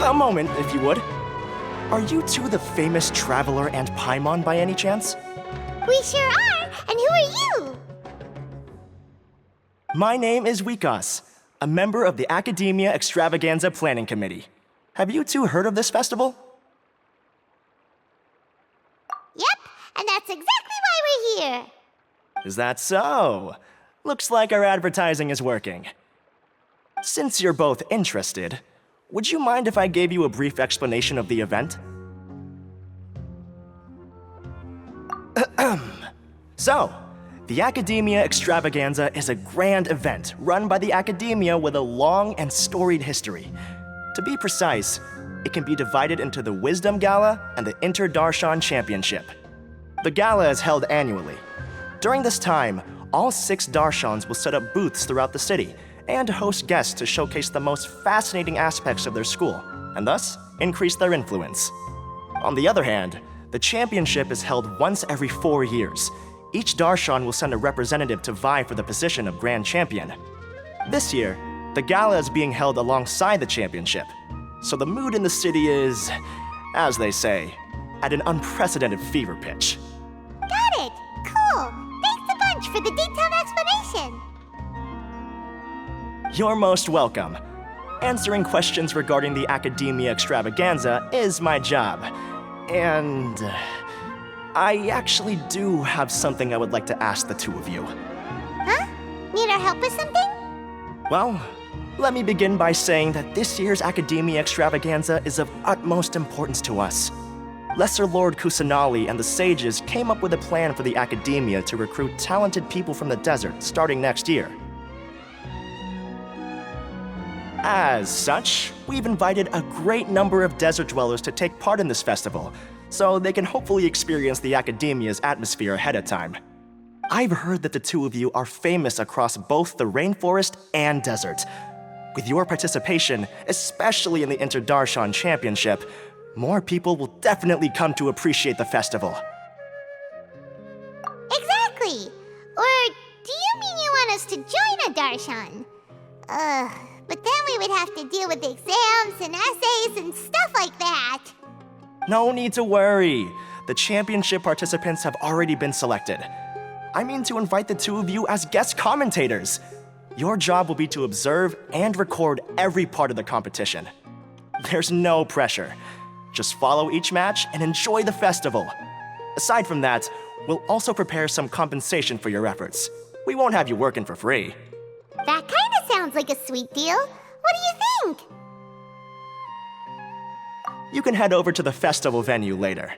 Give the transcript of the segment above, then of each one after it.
A moment, if you would. Are you two the famous Traveler and Paimon by any chance? We sure are! And who are you? My name is Wikas, a member of the Akademiya Extravaganza Planning Committee. Have you two heard of this festival? Yep, and that's exactly why we're here. Is that so? Looks like our advertising is working. Since you're both interested, would you mind if I gave you a brief explanation of the event? So, the Akademiya Extravaganza is a grand event run by the Akademiya with a long and storied history. To be precise, it can be divided into the Wisdom Gala and the Inter-Darshan Championship. The gala is held annually. During this time, all 6 Darshans will set up booths throughout the city and host guests to showcase the most fascinating aspects of their school, and thus increase their influence. On the other hand, the championship is held once every 4 years. Each Darshan will send a representative to vie for the position of Grand Champion. This year, the gala is being held alongside the championship, so the mood in the city is, as they say, at an unprecedented fever pitch. Got it! Cool! Thanks a bunch for the detailed explanation! You're most welcome. Answering questions regarding the Akademiya Extravaganza is my job. And I actually do have something I would like to ask the two of you. Huh? Need our help with something? Well, let me begin by saying that this year's Akademiya Extravaganza is of utmost importance to us. Lesser Lord Kusanali and the sages came up with a plan for the Akademiya to recruit talented people from the desert starting next year. As such, we've invited a great number of desert dwellers to take part in this festival, so they can hopefully experience the Akademiya's atmosphere ahead of time. I've heard that the two of you are famous across both the rainforest and desert. With your participation, especially in the Inter-Darshan Championship, more people will definitely come to appreciate the festival. Exactly! Or do you mean you want us to join a Darshan? But then we would have to deal with exams and essays and stuff like that. No need to worry. The championship participants have already been selected. I mean to invite the two of you as guest commentators. Your job will be to observe and record every part of the competition. There's no pressure. Just follow each match and enjoy the festival. Aside from that, we'll also prepare some compensation for your efforts. We won't have you working for free. That kinda sounds like a sweet deal. What do you think? You can head over to the festival venue later.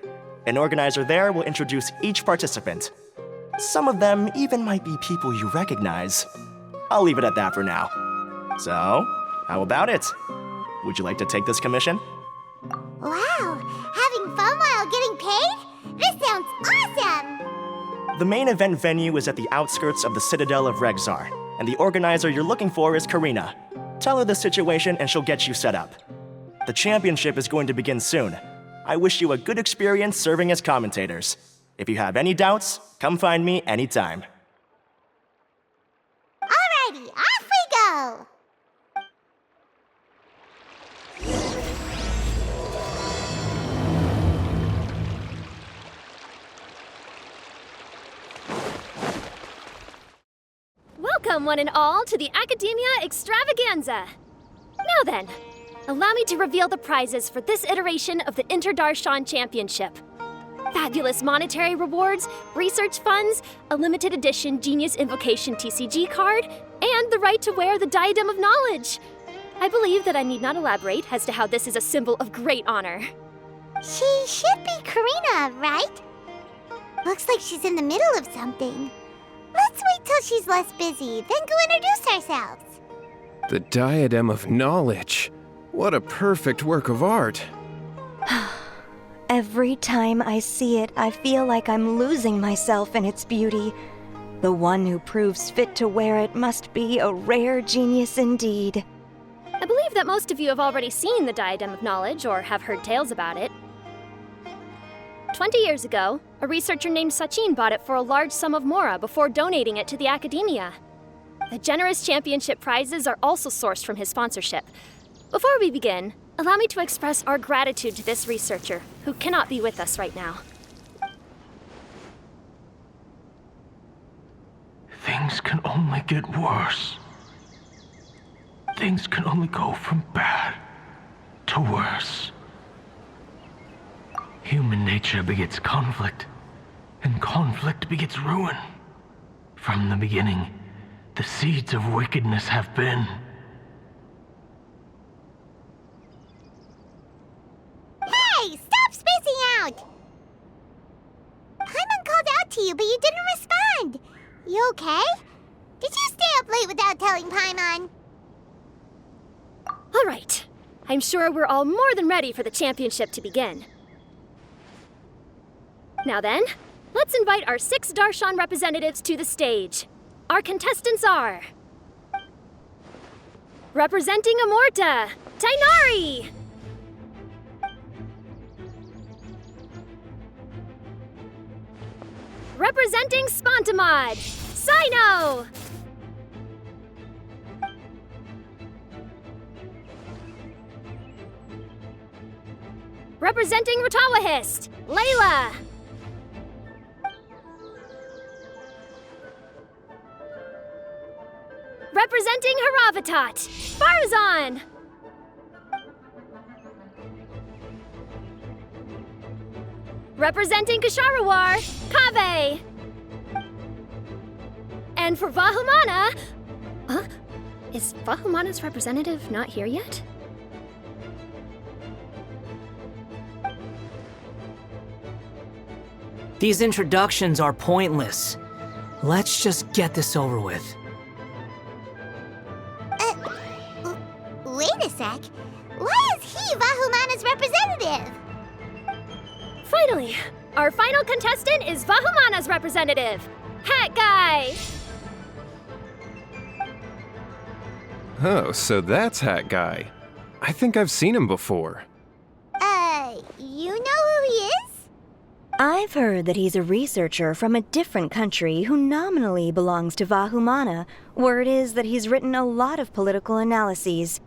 An organizer there will introduce each participant. Some of them even might be people you recognize. I'll leave it at that for now. So, how about it? Would you like to take this commission? Wow, having fun while getting paid? This sounds awesome! The main event venue is at the outskirts of the Citadel of Regzar, and the organizer you're looking for is Karina. Tell her the situation and she'll get you set up. The championship is going to begin soon. I wish you a good experience serving as commentators. If you have any doubts, come find me anytime. Alrighty, off we go! Welcome, one and all, to the Akademiya Extravaganza! Now then, allow me to reveal the prizes for this iteration of the Inter-Darshan Championship. Fabulous monetary rewards, research funds, a limited edition Genius Invocation TCG card, and the right to wear the Diadem of Knowledge. I believe that I need not elaborate as to how this is a symbol of great honor. She should be Karina, right? Looks like she's in the middle of something. Let's wait till she's less busy, then go introduce ourselves. The Diadem of Knowledge. What a perfect work of art. Every time I see it, I feel like I'm losing myself in its beauty. The one who proves fit to wear it must be a rare genius indeed. I believe that most of you have already seen the Diadem of Knowledge or have heard tales about it. 20 years ago, a researcher named Sachin bought it for a large sum of Mora before donating it to the Akademiya. The generous championship prizes are also sourced from his sponsorship. Before we begin, allow me to express our gratitude to this researcher, who cannot be with us right now. Things can only get worse. Things can only go from bad to worse. Human nature begets conflict, and conflict begets ruin. From the beginning, the seeds of wickedness have been. Hey, stop spacing out! Paimon called out to you, but you didn't respond. You okay? Did you stay up late without telling Paimon? All right. I'm sure we're all more than ready for the championship to begin. Now then, let's invite our 6 Darshan representatives to the stage. Our contestants are... representing Amorta, Tainari! Representing Spontamod, Sino! Representing Ratawahist, Layla! Representing Haravatat, Farazan! Representing Kasharawar, Kaveh! And for Vahumana... Huh? Is Vahumana's representative not here yet? These introductions are pointless. Let's just get this over with. Wait a sec. Why is he Vahumana's representative? Finally, our final contestant is Vahumana's representative, Hat Guy! Oh, so that's Hat Guy. I think I've seen him before. You know who he is? I've heard that he's a researcher from a different country who nominally belongs to Vahumana. Word is that he's written a lot of political analyses.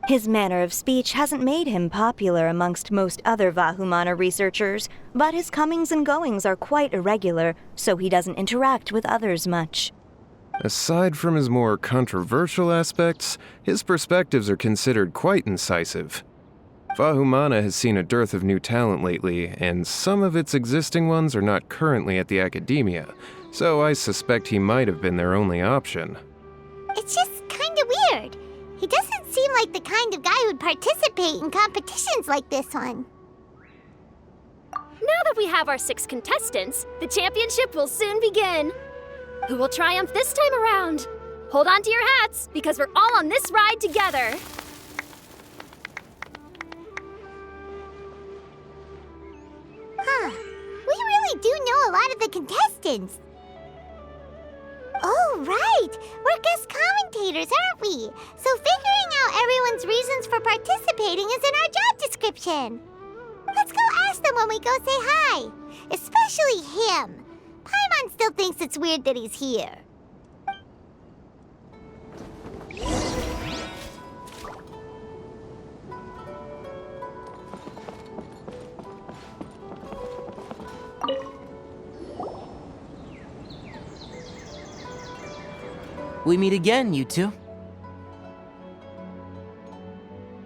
His manner of speech hasn't made him popular amongst most other Vahumana researchers, but his comings and goings are quite irregular, so he doesn't interact with others much. Aside from his more controversial aspects, his perspectives are considered quite incisive. Vahumana has seen a dearth of new talent lately, and some of its existing ones are not currently at the Akademiya, so I suspect he might have been their only option. It's just kinda weird. He doesn't seem like the kind of guy who'd participate in competitions like this one. Now that we have our 6 contestants, the championship will soon begin. Who will triumph this time around? Hold on to your hats, because we're all on this ride together. Huh. We really do know a lot of the contestants. Oh, right! We're guest commentators, aren't we? So figuring out everyone's reasons for participating is in our job description. Let's go ask them when we go say hi. Especially him. Paimon still thinks it's weird that he's here. We meet again, you two.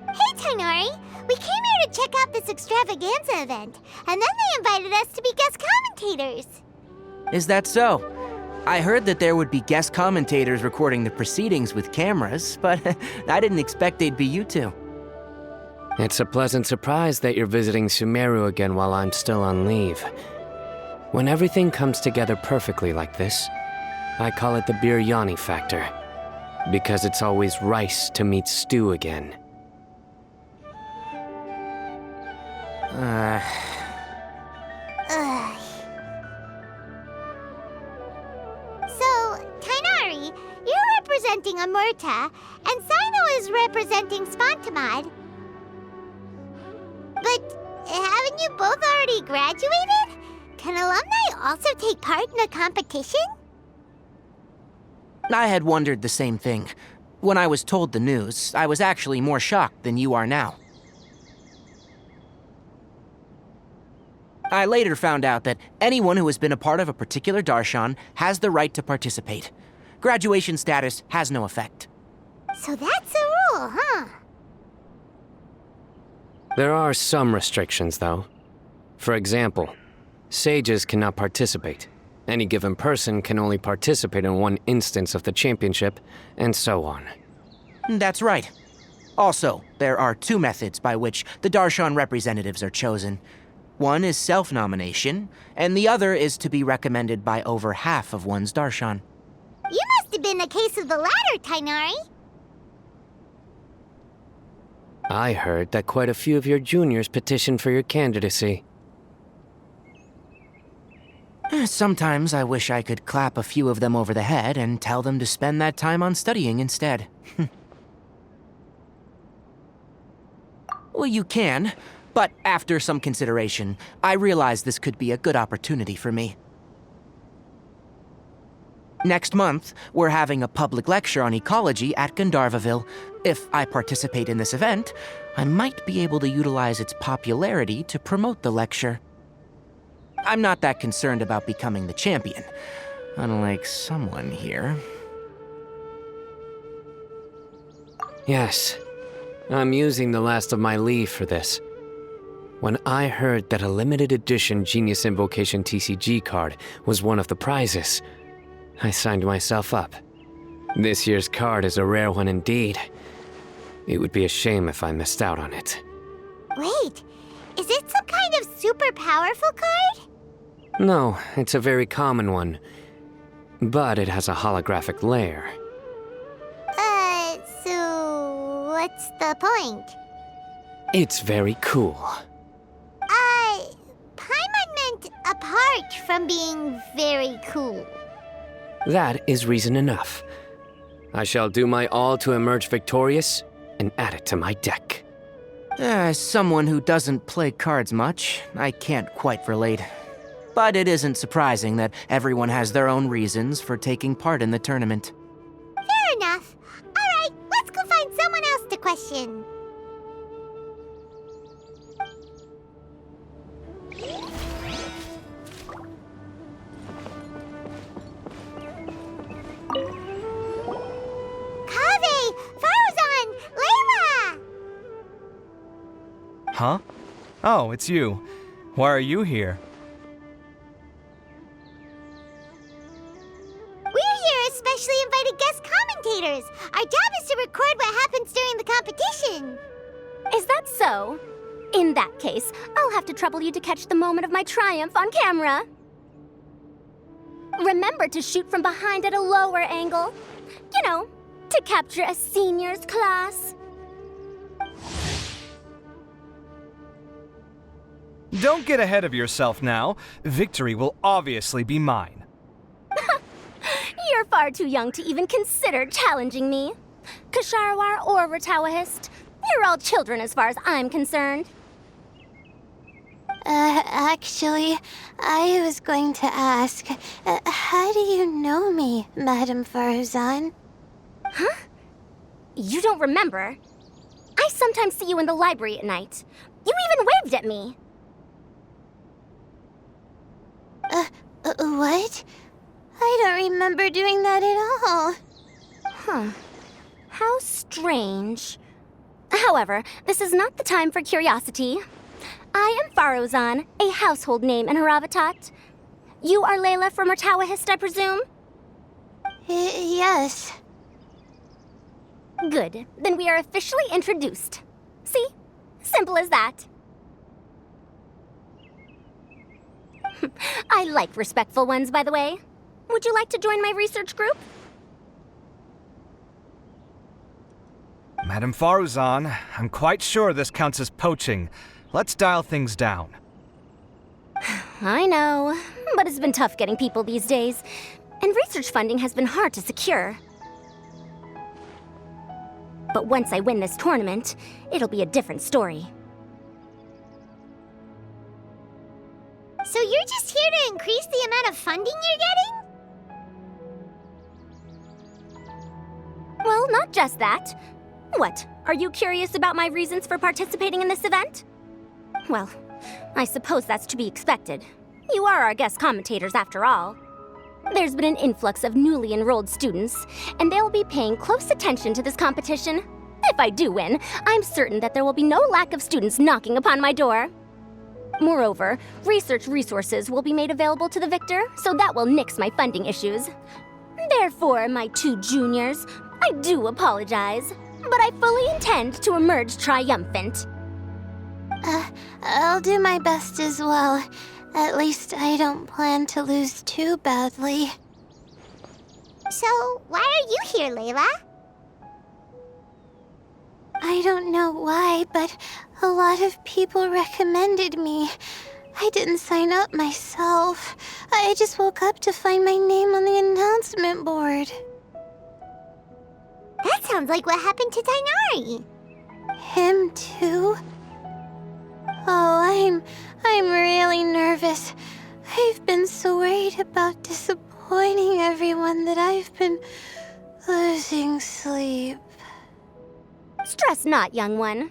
Hey, Tainari! We came here to check out this extravaganza event, and then they invited us to be guest commentators. Is that so? I heard that there would be guest commentators recording the proceedings with cameras, but I didn't expect they'd be you two. It's a pleasant surprise that you're visiting Sumeru again while I'm still on leave. When everything comes together perfectly like this, I call it the biryani factor, because it's always rice to meet stew again. Ugh. So, Tainari, you're representing Amurta, and Sino is representing Spontamod. But haven't you both already graduated? Can alumni also take part in a competition? I had wondered the same thing. When I was told the news, I was actually more shocked than you are now. I later found out that anyone who has been a part of a particular darshan has the right to participate. Graduation status has no effect. So that's a rule, huh? There are some restrictions, though. For example, sages cannot participate. Any given person can only participate in one instance of the championship, and so on. That's right. Also, there are two methods by which the darshan representatives are chosen. One is self-nomination, and the other is to be recommended by over half of one's darshan. You must have been a case of the latter, Tainari. I heard that quite a few of your juniors petitioned for your candidacy. Sometimes I wish I could clap a few of them over the head and tell them to spend that time on studying instead. Well, you can, but after some consideration, I realized this could be a good opportunity for me. Next month, we're having a public lecture on ecology at Gandharvaville. If I participate in this event, I might be able to utilize its popularity to promote the lecture. I'm not that concerned about becoming the champion, unlike someone here. Yes, I'm using the last of my leave for this. When I heard that a limited edition Genius Invocation TCG card was one of the prizes, I signed myself up. This year's card is a rare one indeed. It would be a shame if I missed out on it. Wait, is it some kind of super powerful card? No, it's a very common one. But it has a holographic layer. So what's the point? It's very cool. Paimon meant apart from being very cool. That is reason enough. I shall do my all to emerge victorious and add it to my deck. As someone who doesn't play cards much, I can't quite relate. But it isn't surprising that everyone has their own reasons for taking part in the tournament. Fair enough. Alright, let's go find someone else to question. Kaveh! Faruzan! Layla! Huh? Oh, it's you. Why are you here? Especially invited guest commentators. Our job is to record what happens during the competition. Is that so? In that case, I'll have to trouble you to catch the moment of my triumph on camera. Remember to shoot from behind at a lower angle. You know, to capture a seniors class. Don't get ahead of yourself now. Victory will obviously be mine. You're far too young to even consider challenging me. Kasharawar or Ratawahist, you're all children as far as I'm concerned. Actually, I was going to ask, how do you know me, Madame Faruzan? Huh? You don't remember? I sometimes see you in the library at night. You even waved at me. What? I don't remember doing that at all. Huh. How strange. However, this is not the time for curiosity. I am Faruzan, a household name in Haravatat. You are Layla from Ratawahist, I presume? Yes. Good. Then we are officially introduced. See? Simple as that. I like respectful ones, by the way. Would you like to join my research group? Madame Faruzan, I'm quite sure this counts as poaching. Let's dial things down. I know, but it's been tough getting people these days, and research funding has been hard to secure. But once I win this tournament, it'll be a different story. So you're just here to increase the amount of funding you're getting? Well, not just that. What, are you curious about my reasons for participating in this event? Well, I suppose that's to be expected. You are our guest commentators, after all. There's been an influx of newly enrolled students, and they'll be paying close attention to this competition. If I do win, I'm certain that there will be no lack of students knocking upon my door. Moreover, research resources will be made available to the victor, so that will nix my funding issues. Therefore, my 2 juniors, I do apologize, but I fully intend to emerge triumphant. I'll do my best as well. At least I don't plan to lose too badly. So, why are you here, Layla? I don't know why, but a lot of people recommended me. I didn't sign up myself. I just woke up to find my name on the announcement board. That sounds like what happened to Dainari. Him too? Oh, I'm really nervous. I've been so worried about disappointing everyone that I've been losing sleep. Stress not, young one.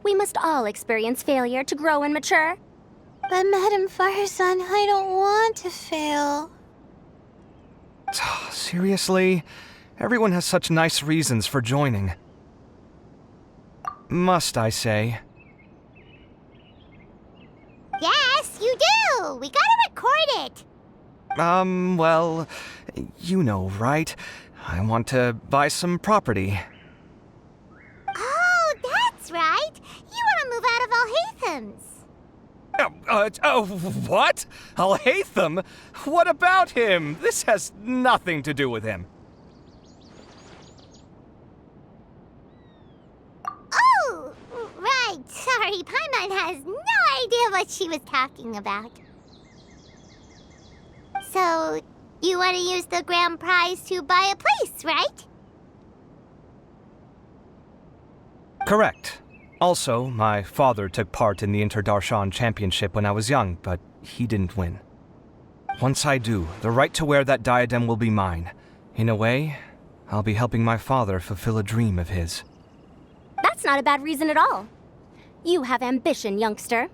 We must all experience failure to grow and mature. But Madame Farzan, I don't want to fail. Seriously? Everyone has such nice reasons for joining. Must I say? Yes, you do! We gotta record it! Well, you know, right? I want to buy some property. Oh, that's right! You want to move out of Alhatham's. What? Alhaitham? What about him? This has nothing to do with him. Oh, right. Sorry, Paimon has no idea what she was talking about. So, you want to use the grand prize to buy a place, right? Correct. Also, my father took part in the Interdarshan Championship when I was young, but he didn't win. Once I do, the right to wear that diadem will be mine. In a way, I'll be helping my father fulfill a dream of his. That's not a bad reason at all. You have ambition, youngster.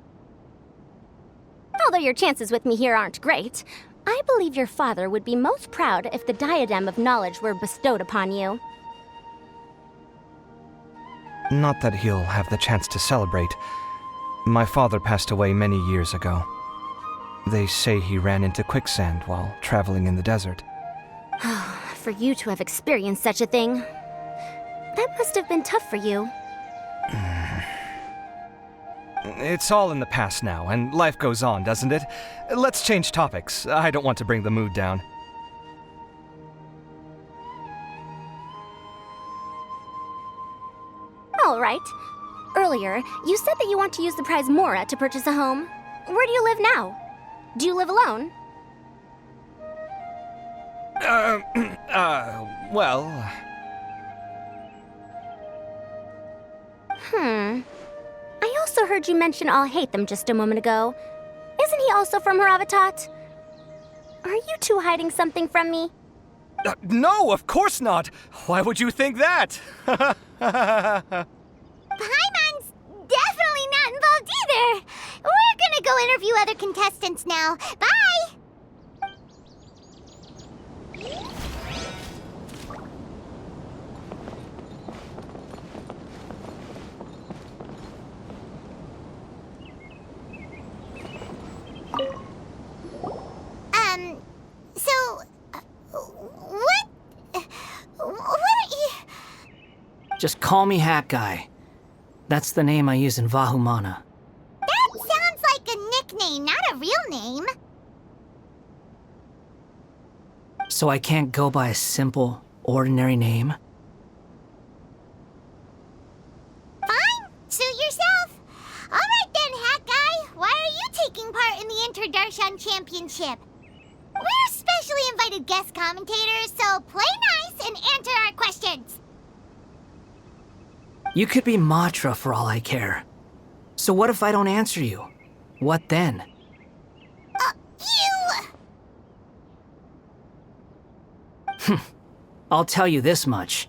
Although your chances with me here aren't great, I believe your father would be most proud if the diadem of knowledge were bestowed upon you. Not that he'll have the chance to celebrate. My father passed away many years ago. They say he ran into quicksand while traveling in the desert. For you to have experienced such a thing, that must have been tough for you. It's all in the past now, and life goes on, doesn't it? Let's change topics. I don't want to bring the mood down. All right. Earlier, you said that you want to use the prize Mora to purchase a home. Where do you live now? Do you live alone? Well... I also heard you mention Alhaitham just a moment ago. Isn't he also from Haravatat? Are you two hiding something from me? No, of course not! Why would you think that? Paimon's definitely not involved either! We're gonna go interview other contestants now. Bye! What are you... Just call me Hat Guy. That's the name I use in Vahumana. That sounds like a nickname, not a real name. So I can't go by a simple, ordinary name? Fine, suit yourself. All right then, Hat Guy. Why are you taking part in the Interdarshan Championship? We're specially invited guest commentators, so play nice and answer our questions. You could be Matra for all I care. So what if I don't answer you? What then? I'll tell you this much.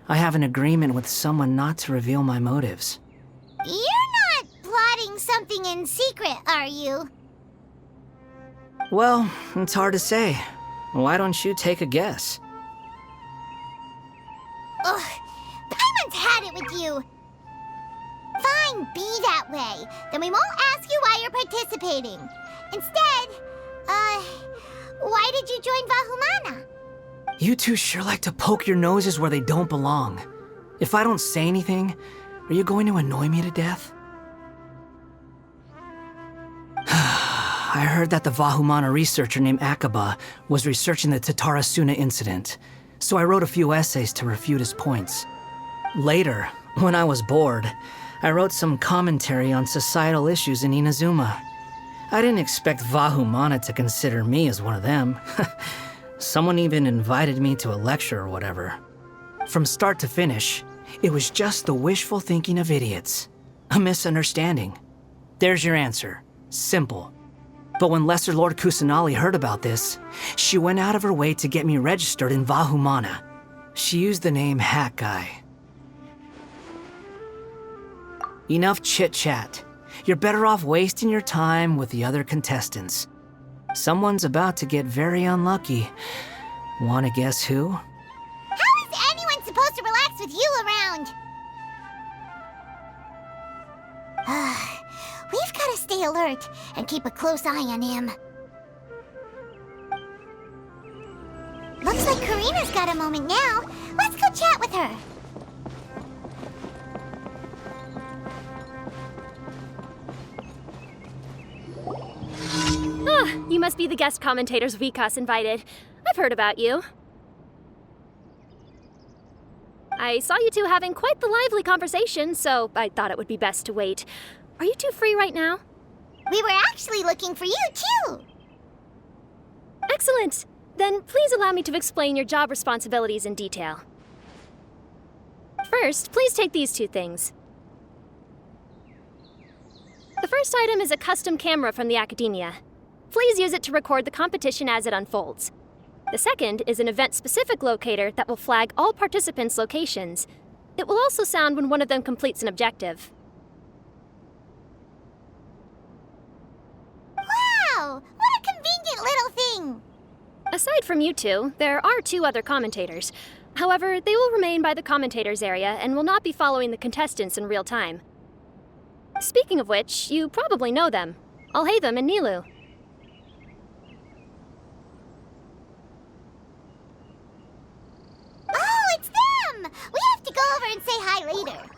I have an agreement with someone not to reveal my motives. You're not plotting keeping something in secret, are you? Well, it's hard to say. Why don't you take a guess? Ugh, Paimon's had it with you. Fine, be that way. Then we won't ask you why you're participating. Instead, why did you join Vahumana? You two sure like to poke your noses where they don't belong. If I don't say anything, are you going to annoy me to death? I heard that the Vahumana researcher named Akaba was researching the Tatarasuna incident, so I wrote a few essays to refute his points. Later, when I was bored, I wrote some commentary on societal issues in Inazuma. I didn't expect Vahumana to consider me as one of them. Someone even invited me to a lecture or whatever. From start to finish, it was just the wishful thinking of idiots. A misunderstanding. There's your answer. Simple. But when Lesser Lord Kusanali heard about this, she went out of her way to get me registered in Vahumana. She used the name Hat Guy. Enough chit-chat. You're better off wasting your time with the other contestants. Someone's about to get very unlucky. Wanna guess who? How is anyone supposed to relax with you around? We've got to stay alert and keep a close eye on him. Looks like Karina's got a moment now. Let's go chat with her. Ah, you must be the guest commentators Vikas invited. I've heard about you. I saw you two having quite the lively conversation, so I thought it would be best to wait. Are you two free right now? We were actually looking for you, too. Excellent. Then please allow me to explain your job responsibilities in detail. First, please take these two things. The first item is a custom camera from the Akademiya. Please use it to record the competition as it unfolds. The second is an event-specific locator that will flag all participants' locations. It will also sound when one of them completes an objective. Wow! What a convenient little thing! Aside from you two, there are two other commentators. However, they will remain by the commentators area and will not be following the contestants in real time. Speaking of which, you probably know them. Alhaitham and Nilu. Oh, it's them! We have to go over and say hi later.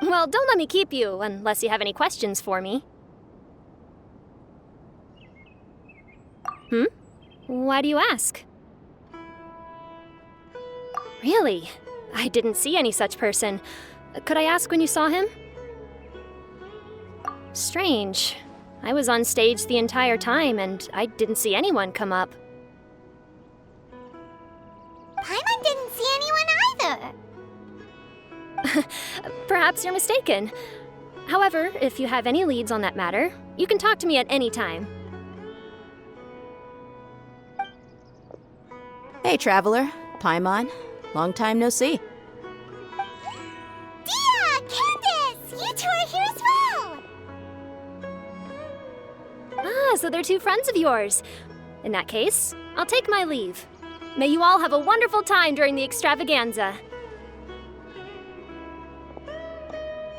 Well, don't let me keep you, unless you have any questions for me. Why do you ask? Really? I didn't see any such person. Could I ask when you saw him? Strange. I was on stage the entire time, and I didn't see anyone come up. Paimon didn't see anyone either. Perhaps you're mistaken. However, if you have any leads on that matter, you can talk to me at any time. Hey, Traveler. Paimon. Long time no see. Dia! Candace! You two are here as well! Ah, so they're two friends of yours. In that case, I'll take my leave. May you all have a wonderful time during the extravaganza.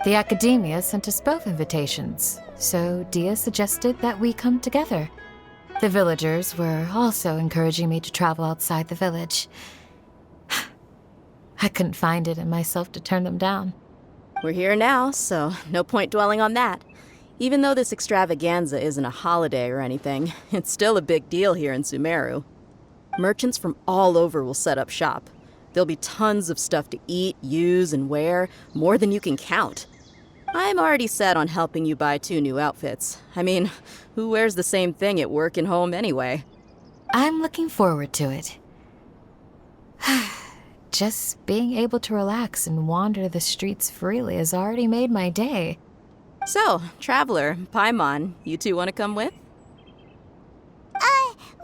The Akademiya sent us both invitations, so Dia suggested that we come together. The villagers were also encouraging me to travel outside the village. I couldn't find it in myself to turn them down. We're here now, so no point dwelling on that. Even though this extravaganza isn't a holiday or anything, it's still a big deal here in Sumeru. Merchants from all over will set up shop. There'll be tons of stuff to eat, use, and wear, more than you can count. I'm already set on helping you buy 2 new outfits. I mean, who wears the same thing at work and home anyway? I'm looking forward to it. Just being able to relax and wander the streets freely has already made my day. So, Traveler, Paimon, you two want to come with?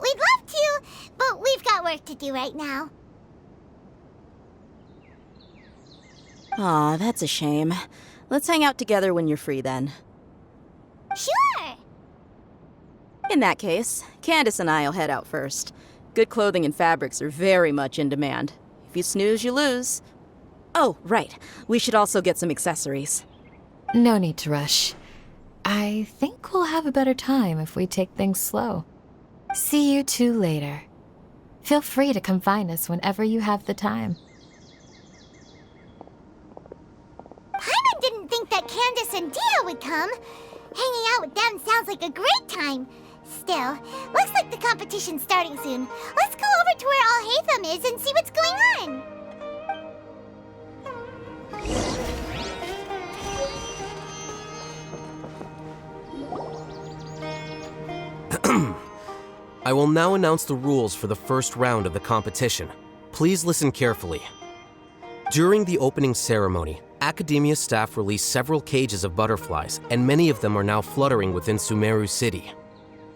We'd love to, but we've got work to do right now. Aw, that's a shame. Let's hang out together when you're free then. Sure! In that case, Candace and I'll head out first. Good clothing and fabrics are very much in demand. If you snooze, you lose. Oh, right. We should also get some accessories. No need to rush. I think we'll have a better time if we take things slow. See you two later. Feel free to come find us whenever you have the time. Paimon didn't think that Candace and Dia would come. Hanging out with them sounds like a great time. Still, looks like the competition's starting soon. Let's go over to where Alhaitham is and see what's going on. I will now announce the rules for the first round of the competition. Please listen carefully. During the opening ceremony, Akademiya staff released several cages of butterflies, and many of them are now fluttering within Sumeru City.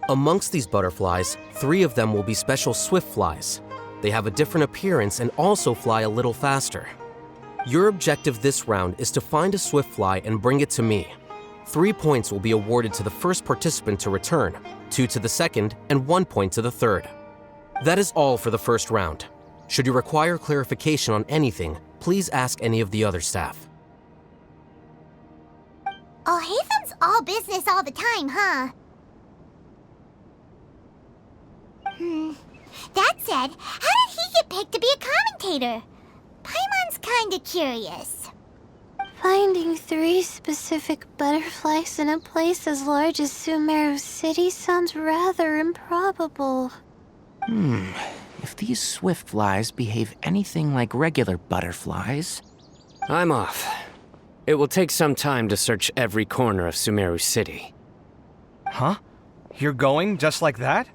Amongst these butterflies, 3 of them will be special swift flies. They have a different appearance and also fly a little faster. Your objective this round is to find a swift fly and bring it to me. 3 points will be awarded to the first participant to return, 2 to the second, and 1 point to the third. That is all for the first round. Should you require clarification on anything, please ask any of the other staff. Alhaitham's all business all the time, huh? That said, how did he get picked to be a commentator? Paimon's kinda curious. Finding 3 specific butterflies in a place as large as Sumeru City sounds rather improbable. If these swift flies behave anything like regular butterflies... I'm off. It will take some time to search every corner of Sumeru City. Huh? You're going just like that?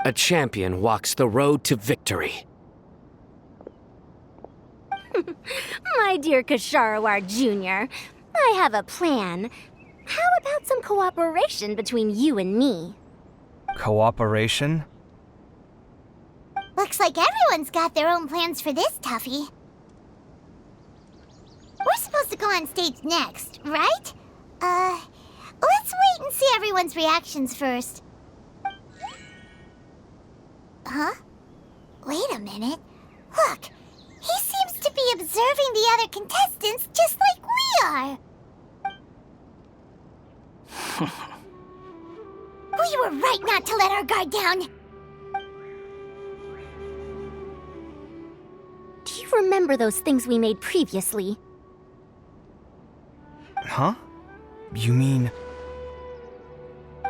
A champion walks the road to victory. My dear Kasharawar Jr., I have a plan. How about some cooperation between you and me? Cooperation? Looks like everyone's got their own plans for this, Tuffy. We're supposed to go on stage next, right? Let's wait and see everyone's reactions first. Huh? Wait a minute. Look, he seems to be observing the other contestants just like we are. We were right not to let our guard down. Do you remember those things we made previously? Huh? You mean...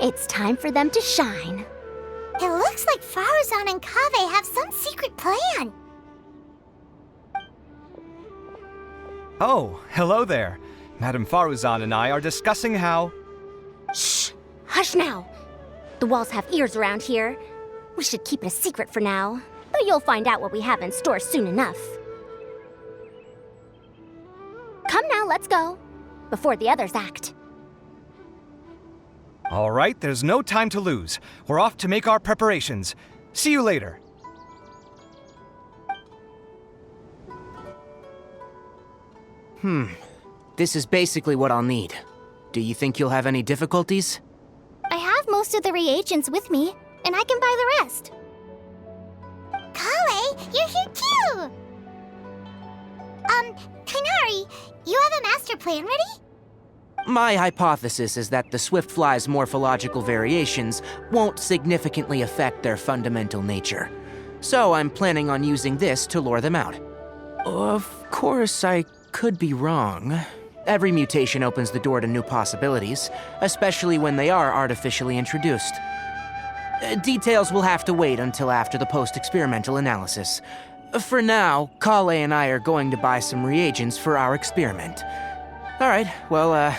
It's time for them to shine. It looks like Faruzan and Kaveh have some secret plan. Oh, hello there. Madame Faruzan and I are discussing how... Shh! Hush now! The walls have ears around here. We should keep it a secret for now, but you'll find out what we have in store soon enough. Come now, let's go. Before the others act. All right, there's no time to lose. We're off to make our preparations. See you later. This is basically what I'll need. Do you think you'll have any difficulties? I have most of the reagents with me, and I can buy the rest. Kale, you're here too! Kainari, you have a master plan ready? My hypothesis is that the swift fly's morphological variations won't significantly affect their fundamental nature. So I'm planning on using this to lure them out. Of course, I could be wrong. Every mutation opens the door to new possibilities, especially when they are artificially introduced. Details will have to wait until after the post-experimental analysis. For now, Kale and I are going to buy some reagents for our experiment. All right, well,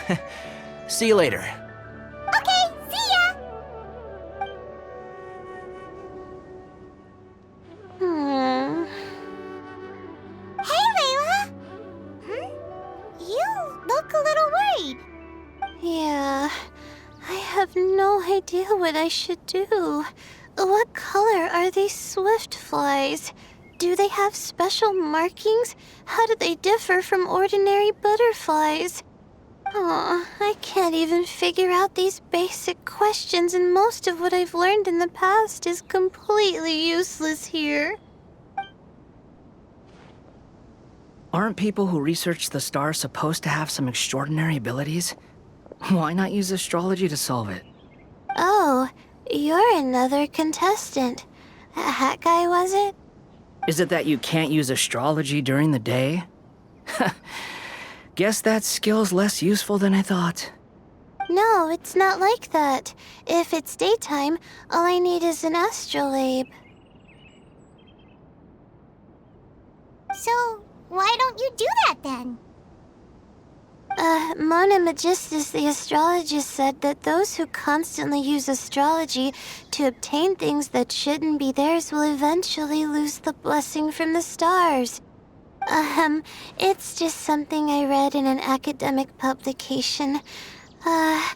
see you later. Okay, see ya! Hey, Layla! You look a little worried. Yeah, I have no idea what I should do. What color are these swift flies? Do they have special markings? How do they differ from ordinary butterflies? Oh, I can't even figure out these basic questions, and most of what I've learned in the past is completely useless here. Aren't people who research the stars supposed to have some extraordinary abilities? Why not use astrology to solve it? Oh, you're another contestant. That hat guy, was it? Is it that you can't use astrology during the day? Guess that skill's less useful than I thought. No, it's not like that. If it's daytime, all I need is an astrolabe. So, why don't you do that then? Mona Magistus, the astrologist, said that those who constantly use astrology to obtain things that shouldn't be theirs will eventually lose the blessing from the stars. It's just something I read in an academic publication. I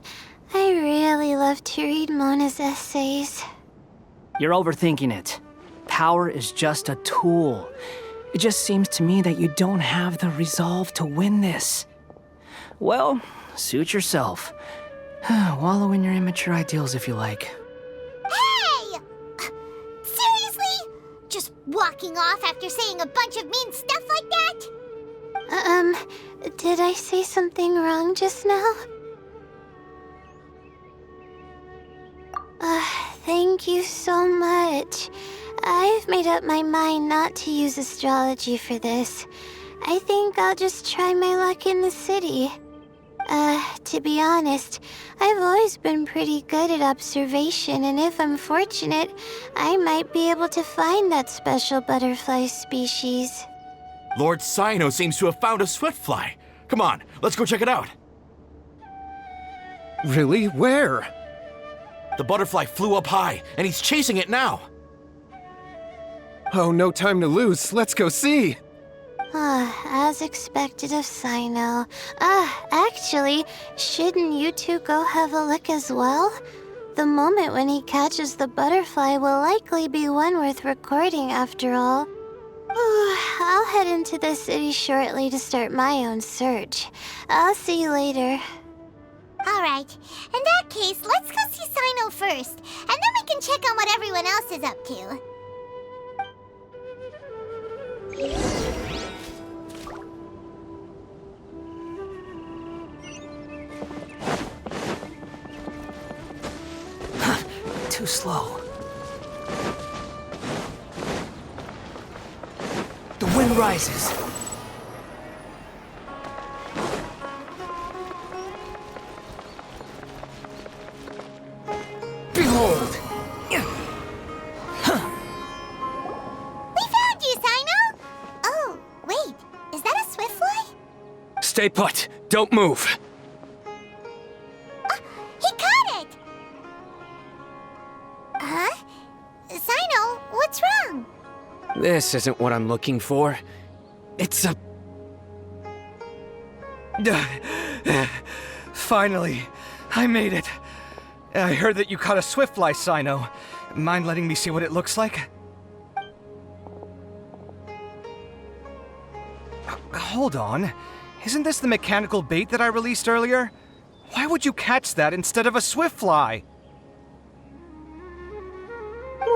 really love to read Mona's essays. You're overthinking it. Power is just a tool. It just seems to me that you don't have the resolve to win this. Well, suit yourself. Wallow in your immature ideals if you like. Hey! Seriously? Just walking off after saying a bunch of mean stuff like that? Did I say something wrong just now? Thank you so much. I've made up my mind not to use astrology for this. I think I'll just try my luck in the city. To be honest, I've always been pretty good at observation, and if I'm fortunate, I might be able to find that special butterfly species. Lord Sino seems to have found a swiftfly. Come on, let's go check it out. Really? Where? The butterfly flew up high, and he's chasing it now. Oh, no time to lose. Let's go see. As expected of Sino. Actually, shouldn't you two go have a look as well? The moment when he catches the butterfly will likely be one worth recording after all. I'll head into the city shortly to start my own search. I'll see you later. Alright, in that case, let's go see Sino first, and then we can check on what everyone else is up to. Too slow. The wind rises. Behold! We found you, Sino! Oh, wait, is that a swiftfly? Stay put. Don't move. He caught it! Huh? Sino, what's wrong? This isn't what I'm looking for. It's a... Finally, I made it. I heard that you caught a swiftfly, Sino. Mind letting me see what it looks like? Hold on. Isn't this the mechanical bait that I released earlier? Why would you catch that instead of a swiftfly?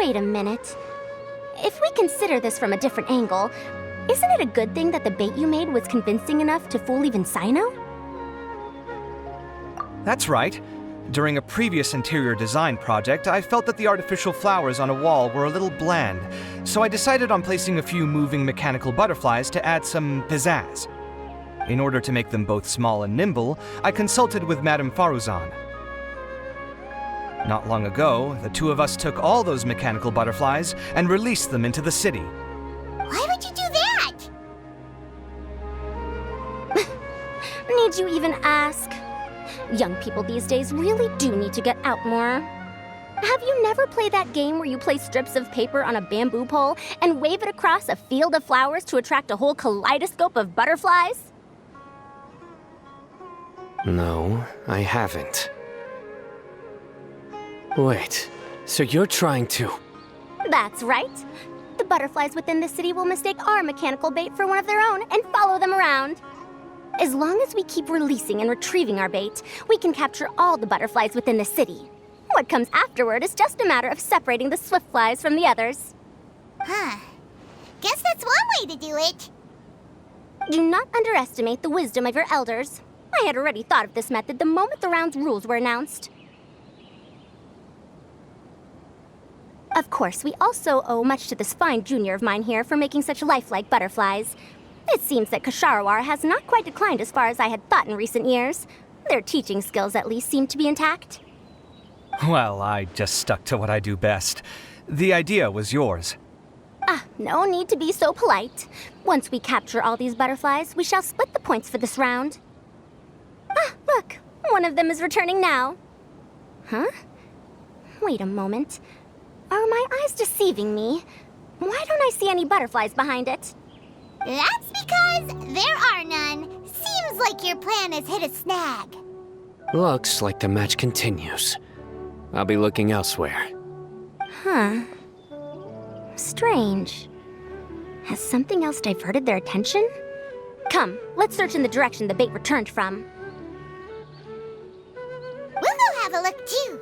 Wait a minute. If we consider this from a different angle, isn't it a good thing that the bait you made was convincing enough to fool even Sino? That's right. During a previous interior design project, I felt that the artificial flowers on a wall were a little bland, so I decided on placing a few moving mechanical butterflies to add some pizzazz. In order to make them both small and nimble, I consulted with Madame Faruzan. Not long ago, the two of us took all those mechanical butterflies and released them into the city. Why would you do that? Need you even ask? Young people these days really do need to get out more. Have you never played that game where you place strips of paper on a bamboo pole and wave it across a field of flowers to attract a whole kaleidoscope of butterflies? No, I haven't. Wait, so you're trying to... That's right. The butterflies within the city will mistake our mechanical bait for one of their own and follow them around. As long as we keep releasing and retrieving our bait, we can capture all the butterflies within the city. What comes afterward is just a matter of separating the swift flies from the others. Huh. Guess that's one way to do it. Do not underestimate the wisdom of your elders. I had already thought of this method the moment the round's rules were announced. Of course, we also owe much to this fine junior of mine here for making such lifelike butterflies. It seems that Kasharawar has not quite declined as far as I had thought in recent years. Their teaching skills at least seem to be intact. Well, I just stuck to what I do best. The idea was yours. No need to be so polite. Once we capture all these butterflies, we shall split the points for this round. Look, one of them is returning now. Huh? Wait a moment. Are my eyes deceiving me? Why don't I see any butterflies behind it? That's because there are none. Seems like your plan has hit a snag. Looks like the match continues. I'll be looking elsewhere. Huh. Strange. Has something else diverted their attention? Come, let's search in the direction the bait returned from. We'll go have a look too.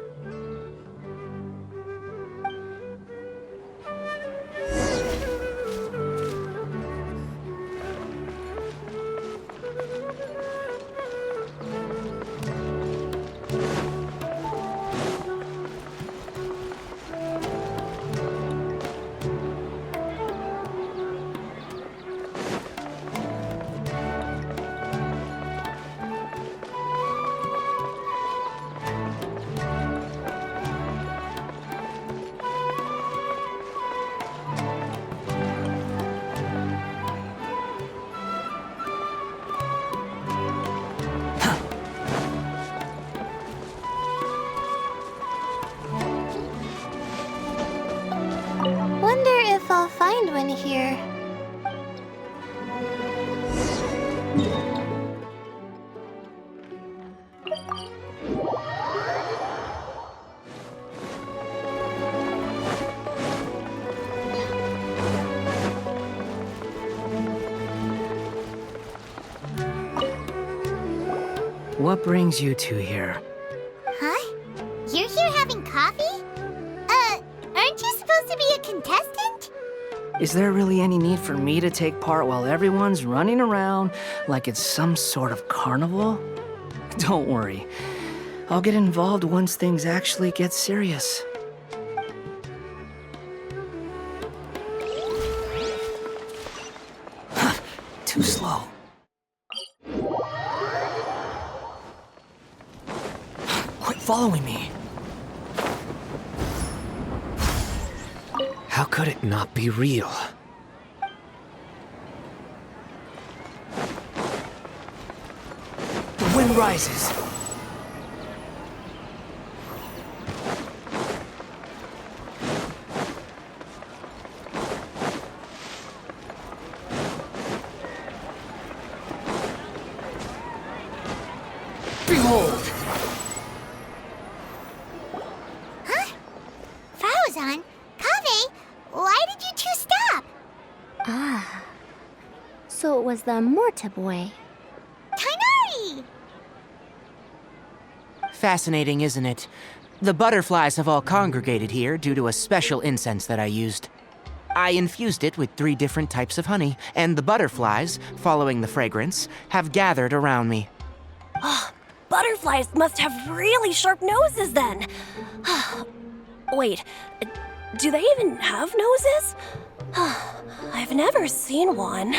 I'll find one here. What brings you two here? Huh? You're here having coffee? Aren't you supposed to be a contestant? Is there really any need for me to take part while everyone's running around like it's some sort of carnival? Don't worry. I'll get involved once things actually get serious. Too slow. Quit following me. How could it not be real? The wind rises. Behold! Huh? Faozan? Kaveh? Why did you two stop? So it was the Morta boy. Tainari! Fascinating, isn't it? The butterflies have all congregated here due to a special incense that I used. I infused it with 3 different types of honey, and the butterflies, following the fragrance, have gathered around me. Butterflies must have really sharp noses then. Wait, do they even have noses? I've never seen one.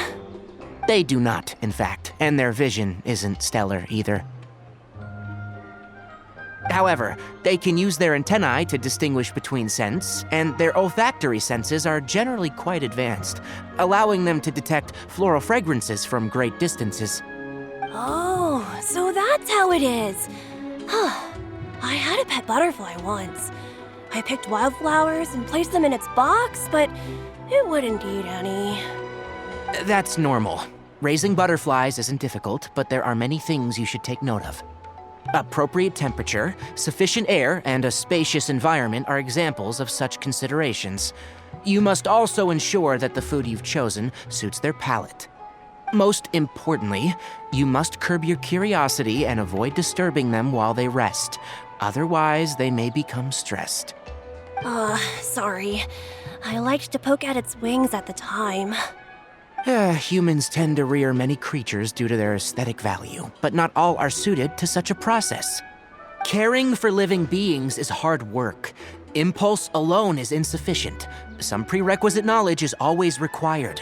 They do not, in fact, and their vision isn't stellar either. However, they can use their antennae to distinguish between scents, and their olfactory senses are generally quite advanced, allowing them to detect floral fragrances from great distances. Oh, so that's how it is. I had a pet butterfly once. I picked wildflowers and placed them in its box, but it wouldn't eat any. That's normal. Raising butterflies isn't difficult, but there are many things you should take note of. Appropriate temperature, sufficient air, and a spacious environment are examples of such considerations. You must also ensure that the food you've chosen suits their palate. Most importantly, you must curb your curiosity and avoid disturbing them while they rest. Otherwise, they may become stressed. Sorry. I liked to poke at its wings at the time. Humans tend to rear many creatures due to their aesthetic value, but not all are suited to such a process. Caring for living beings is hard work. Impulse alone is insufficient. Some prerequisite knowledge is always required.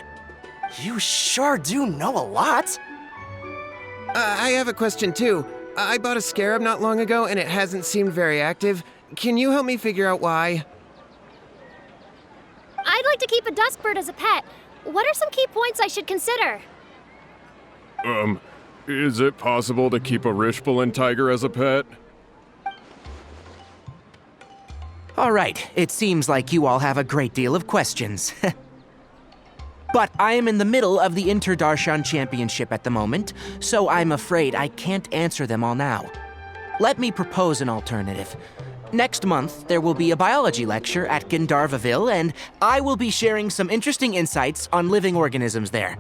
You sure do know a lot. I have a question too. I bought a scarab not long ago and it hasn't seemed very active. Can you help me figure out why? I'd like to keep a dustbird as a pet. What are some key points I should consider? Is it possible to keep a Rishbalin tiger as a pet? All right, it seems like you all have a great deal of questions. But I am in the middle of the Inter-Darshan Championship at the moment, so I'm afraid I can't answer them all now. Let me propose an alternative. Next month, there will be a biology lecture at Gandharvaville, and I will be sharing some interesting insights on living organisms there.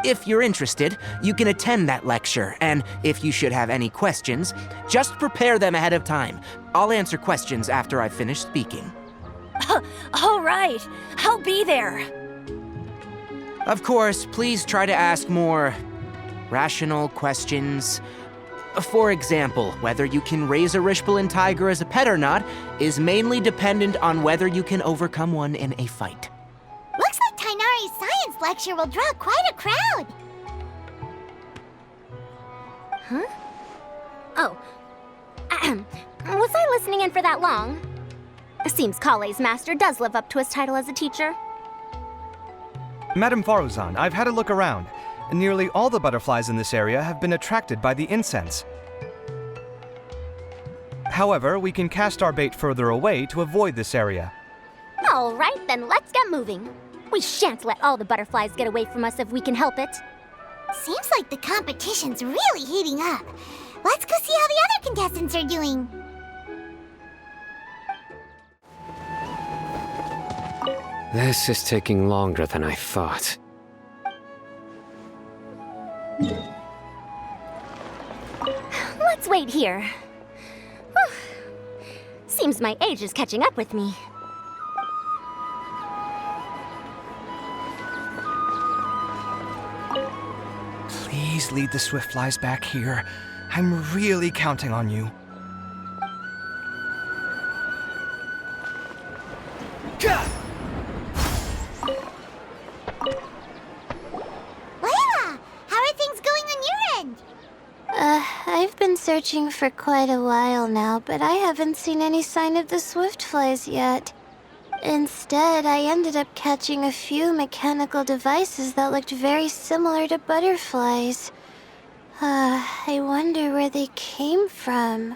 If you're interested, you can attend that lecture, and if you should have any questions, just prepare them ahead of time. I'll answer questions after I've finished speaking. All right, I'll be there. Of course, please try to ask more rational questions. For example, whether you can raise a Rishbalin tiger as a pet or not is mainly dependent on whether you can overcome one in a fight. Looks like Tainari's science lecture will draw quite a crowd. Huh? Oh. Was I listening in for that long? Seems Kale's master does live up to his title as a teacher. Madame Faruzan, I've had a look around. Nearly all the butterflies in this area have been attracted by the incense. However, we can cast our bait further away to avoid this area. All right, then let's get moving. We shan't let all the butterflies get away from us if we can help it. Seems like the competition's really heating up. Let's go see how the other contestants are doing. This is taking longer than I thought. Let's wait here. Whew. Seems my age is catching up with me. Please lead the Swiftflies back here. I'm really counting on you. Layla, how are things going on your end? I've been searching for quite a while now, but I haven't seen any sign of the Swiftflies yet. Instead, I ended up catching a few mechanical devices that looked very similar to butterflies. I wonder where they came from.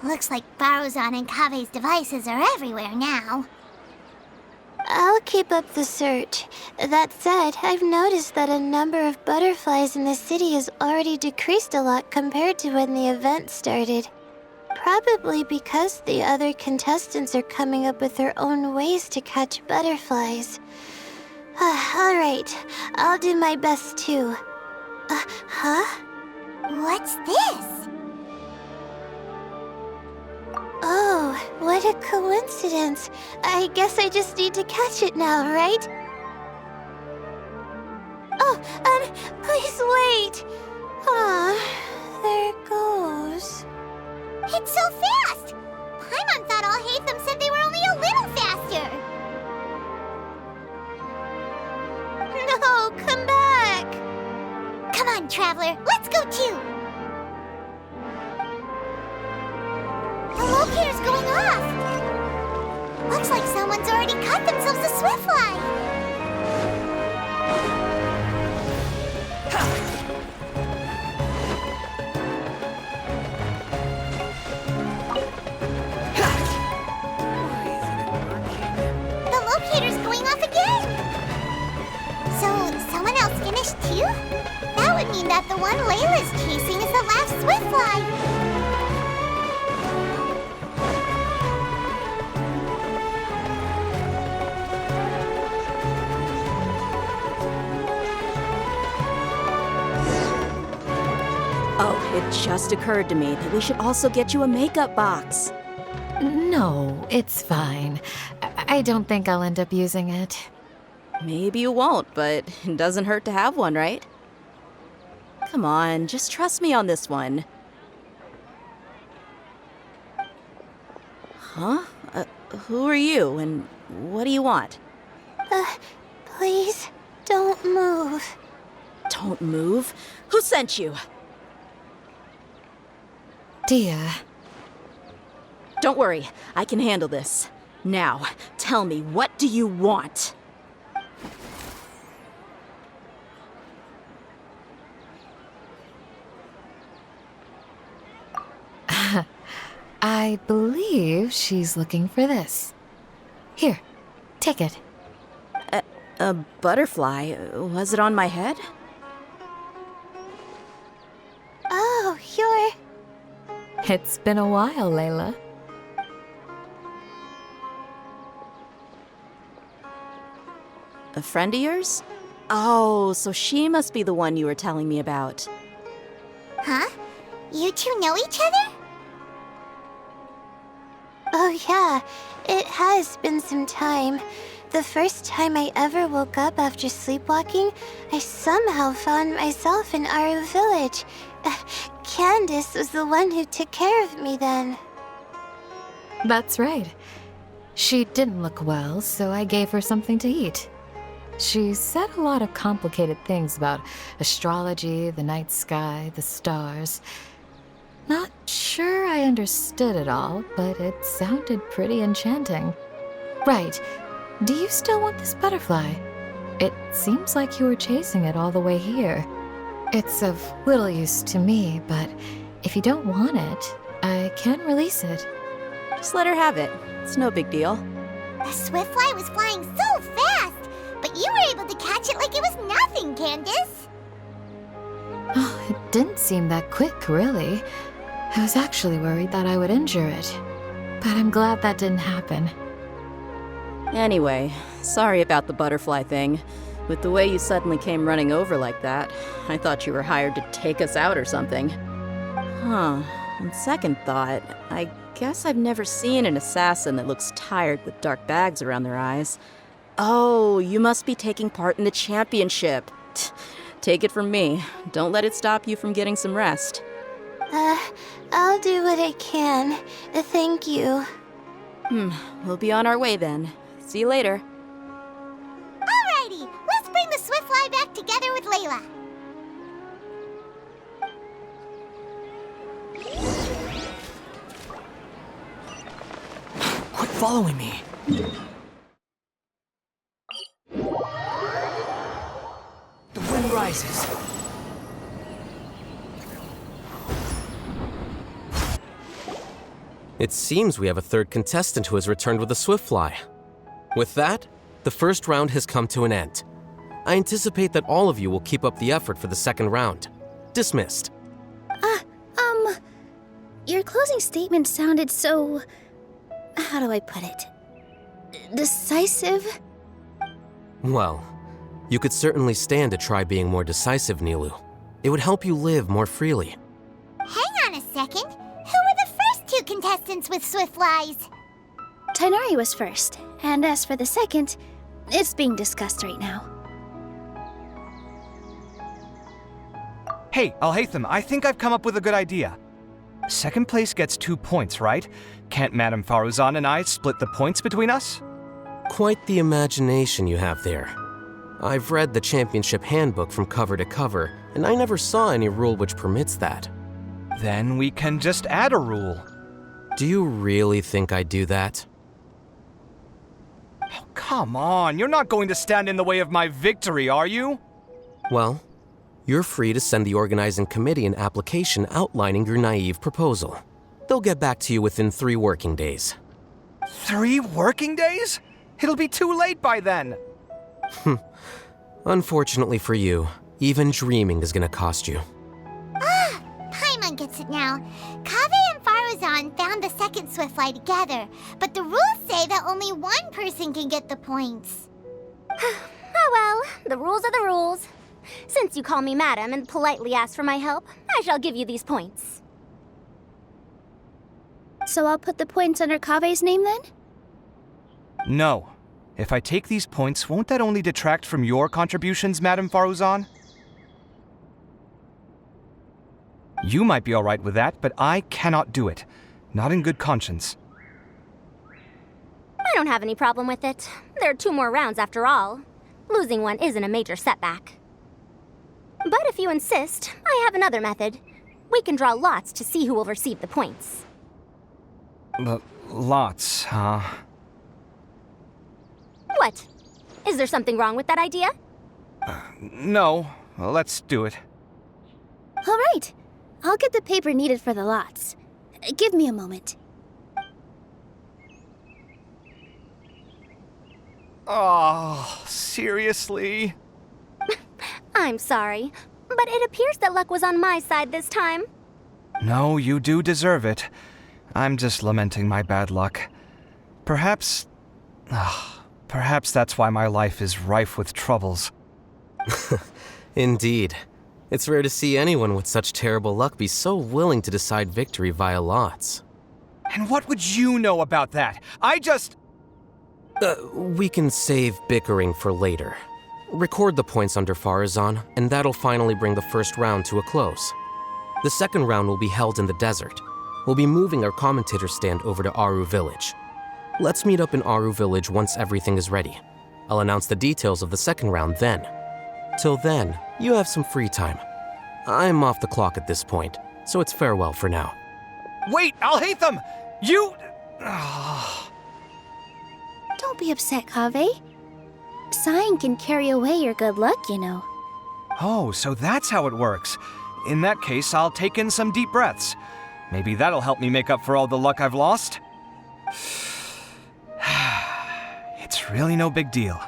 Looks like Faruzan and Kave's devices are everywhere now. I'll keep up the search. That said, I've noticed that a number of butterflies in the city has already decreased a lot compared to when the event started. Probably because the other contestants are coming up with their own ways to catch butterflies. Alright, I'll do my best too. Huh? What's this? Oh, what a coincidence. I guess I just need to catch it now, right? Oh, please wait. There it goes. It's so fast! Paimon thought all Hatham said they were only a little faster. No, come back! Come on, Traveler, let's go too! The locator's going off! Looks like someone's already caught themselves a Swiftfly! The locator's going off again! So, someone else finished too? That would mean saying that the one Layla's chasing is the last Swiftfly. Oh, it just occurred to me that we should also get you a makeup box. No, it's fine. I don't think I'll end up using it. Maybe you won't, but it doesn't hurt to have one, right? Come on, just trust me on this one. Huh? Who are you, and what do you want? Please, don't move. Don't move? Who sent you? Dia. Don't worry, I can handle this. Now, tell me, what do you want? I believe she's looking for this. Here, take it. A butterfly? Was it on my head? Oh, you're... It's been a while, Layla. A friend of yours? Oh, so she must be the one you were telling me about. Huh? You two know each other? Oh yeah, it has been some time. The first time I ever woke up after sleepwalking, I somehow found myself in our village. Candace was the one who took care of me then. That's right. She didn't look well, so I gave her something to eat. She said a lot of complicated things about astrology, the night sky, the stars. Not sure I understood it all, but it sounded pretty enchanting. Right. Do you still want this butterfly? It seems like you were chasing it all the way here. It's of little use to me, but if you don't want it, I can release it. Just let her have it. It's no big deal. The Swiftfly was flying so fast, but you were able to catch it like it was nothing, Candace. Oh, it didn't seem that quick, really. I was actually worried that I would injure it, but I'm glad that didn't happen. Anyway, sorry about the butterfly thing. With the way you suddenly came running over like that, I thought you were hired to take us out or something. Huh. On second thought, I guess I've never seen an assassin that looks tired with dark bags around their eyes. Oh, you must be taking part in the championship. Take it from me. Don't let it stop you from getting some rest. I'll do what I can. Thank you. We'll be on our way then. See you later. Alrighty, let's bring the Swiftfly back together with Layla. Quit following me. The wind rises. It seems we have a third contestant who has returned with a Swiftfly. With that, the first round has come to an end. I anticipate that all of you will keep up the effort for the second round. Dismissed. Your closing statement sounded so... how do I put it? Decisive? Well, you could certainly stand to try being more decisive, Nilu. It would help you live more freely. Hang on a second. Who were the first two contestants with Swiftflies? Tainari was first, and as for the second, it's being discussed right now. Hey, Alhaitham, I think I've come up with a good idea. Second place gets 2 points, right? Can't Madame Faruzan and I split the points between us? Quite the imagination you have there. I've read the championship handbook from cover to cover, and I never saw any rule which permits that. Then we can just add a rule. Do you really think I'd do that? Oh, come on, you're not going to stand in the way of my victory, are you? Well, you're free to send the organizing committee an application outlining your naive proposal. They'll get back to you within 3 working days. 3 working days? It'll be too late by then. Unfortunately for you, Even dreaming is gonna cost you. Ah, Paimon gets it now. Kaveh and Faruzan found the second Swiftfly together, but the rules say that only one person can get the points. Oh well, the rules are the rules. Since you call me madam and politely ask for my help, I shall give you these points. So I'll put the points under Kaveh's name then? No. If I take these points, won't that only detract from your contributions, Madame Faruzan? You might be alright with that, but I cannot do it. Not in good conscience. I don't have any problem with it. There are 2 more rounds after all. Losing one isn't a major setback. But if you insist, I have another method. We can draw lots to see who will receive the points. Lots, huh? What? Is there something wrong with that idea? No. Well, let's do it. All right. I'll get the paper needed for the lots. Give me a moment. Oh, seriously? I'm sorry, but it appears that luck was on my side this time. No, you do deserve it. I'm just lamenting my bad luck. Perhaps that's why my life is rife with troubles. Indeed. It's rare to see anyone with such terrible luck be so willing to decide victory via lots. And what would you know about that? We can save bickering for later. Record the points under Faruzan, and that'll finally bring the first round to a close. The second round will be held in the desert. We'll be moving our commentator stand over to Aru Village. Let's meet up in Aru Village once everything is ready. I'll announce the details of the second round then. Till then, you have some free time. I'm off the clock at this point, so it's farewell for now. Wait, I'll hate them! You... Don't be upset, Kaveh. Sighing can carry away your good luck, you know. Oh, so that's how it works. In that case, I'll take in some deep breaths. Maybe that'll help me make up for all the luck I've lost. It's really no big deal.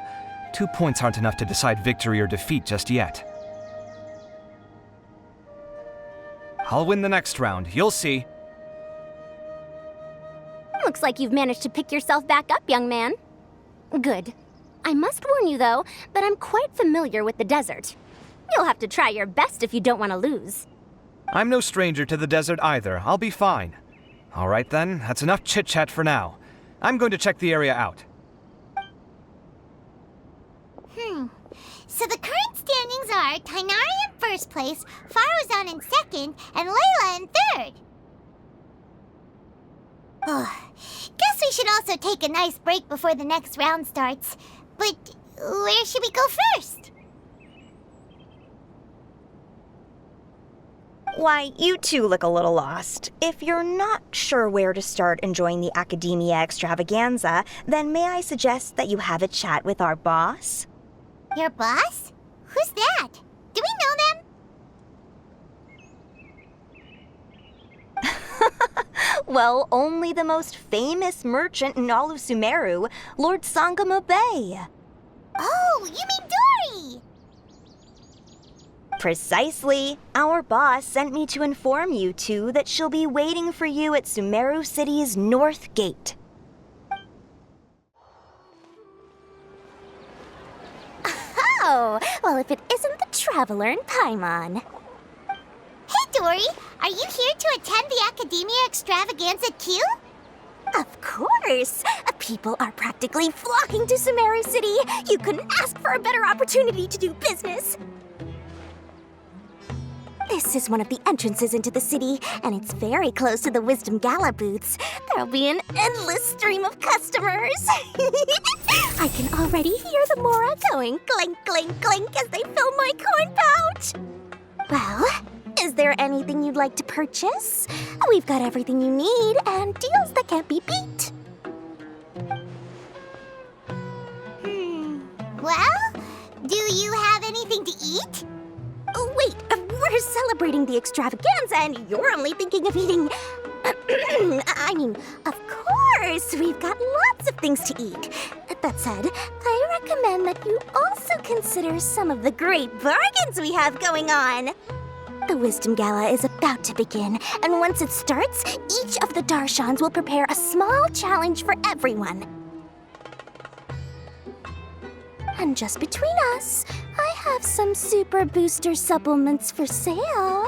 2 points aren't enough to decide victory or defeat just yet. I'll win the next round, you'll see. Looks like you've managed to pick yourself back up, young man. Good. I must warn you, though, that I'm quite familiar with the desert. You'll have to try your best if you don't want to lose. I'm no stranger to the desert either. I'll be fine. All right then, that's enough chit-chat for now. I'm going to check the area out. So the current standings are Tainari in first place, Faruzan in second, and Layla in third. Guess we should also take a nice break before the next round starts. But where should we go first? Why, you two look a little lost. If you're not sure where to start enjoying the Akademiya Extravaganza, then may I suggest that you have a chat with our boss? Your boss? Who's that? Do we know them? Well, only the most famous merchant in all of Sumeru, Lord Sangamo Bay. Oh, you mean Dory! Precisely. Our boss sent me to inform you two that she'll be waiting for you at Sumeru City's North Gate. Oh, well, if it isn't the Traveler in Paimon. Hey, Dory! Are you here to attend the Akademiya Extravaganza too? Of course! People are practically flocking to Sumeru City. You couldn't ask for a better opportunity to do business. This is one of the entrances into the city, and it's very close to the Wisdom Gala booths. There'll be an endless stream of customers. I can already hear the Mora going clink, clink, clink as they fill my coin pouch. Well, is there anything you'd like to purchase? We've got everything you need and deals that can't be beat. Well, do you have anything to eat? Oh, wait, we're celebrating the extravaganza and you're only thinking of eating... I mean, of course, we've got lots of things to eat. That said, I recommend that you also consider some of the great bargains we have going on. The Wisdom Gala is about to begin, and once it starts, each of the Darshans will prepare a small challenge for everyone. And just between us, I have some super booster supplements for sale.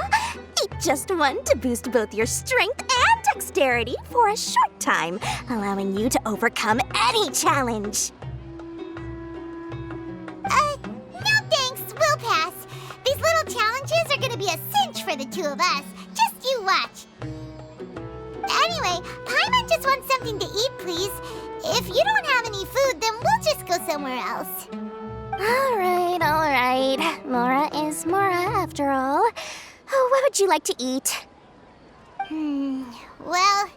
Eat just one to boost both your strength and dexterity for a short time, allowing you to overcome any challenge. No thanks, we'll pass. These little challenges are gonna be a cinch for the two of us. Just you watch. Anyway, Paimon just wants something to eat, please. If you don't have any food, then we'll just go somewhere else. All right. Mora is Mora, after all. Oh, what would you like to eat? Well,